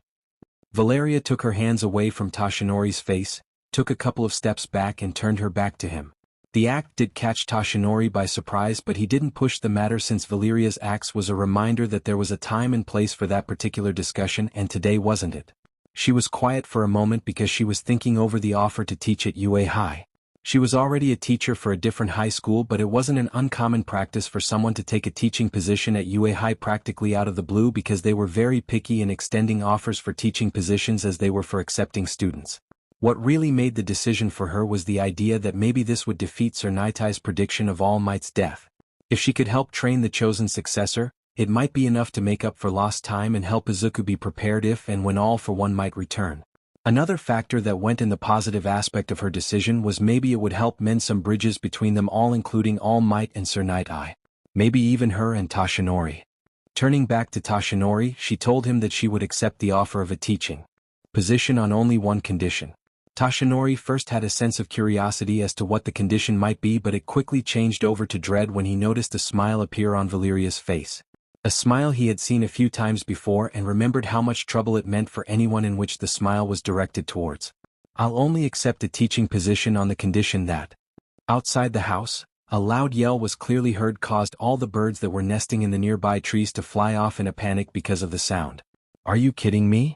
Valeria took her hands away from Toshinori's face, took a couple of steps back and turned her back to him. The act did catch Toshinori by surprise, but he didn't push the matter since Valeria's acts was a reminder that there was a time and place for that particular discussion, and today wasn't it. She was quiet for a moment because she was thinking over the offer to teach at UA High. She was already a teacher for a different high school, but it wasn't an uncommon practice for someone to take a teaching position at UA High practically out of the blue because they were very picky in extending offers for teaching positions as they were for accepting students. What really made the decision for her was the idea that maybe this would defeat Sir Night-Eye's prediction of All Might's death. If she could help train the chosen successor, it might be enough to make up for lost time and help Izuku be prepared if and when All for One might return. Another factor that went in the positive aspect of her decision was maybe it would help mend some bridges between them all, including All Might and Sir Night-Eye. Maybe even her and Toshinori. Turning back to Toshinori, she told him that she would accept the offer of a teaching position on only one condition. Toshinori first had a sense of curiosity as to what the condition might be, but it quickly changed over to dread when he noticed a smile appear on Valeria's face. A smile he had seen a few times before and remembered how much trouble it meant for anyone in which the smile was directed towards. I'll only accept a teaching position on the condition that. Outside the house, a loud yell was clearly heard, caused all the birds that were nesting in the nearby trees to fly off in a panic because of the sound. Are you kidding me?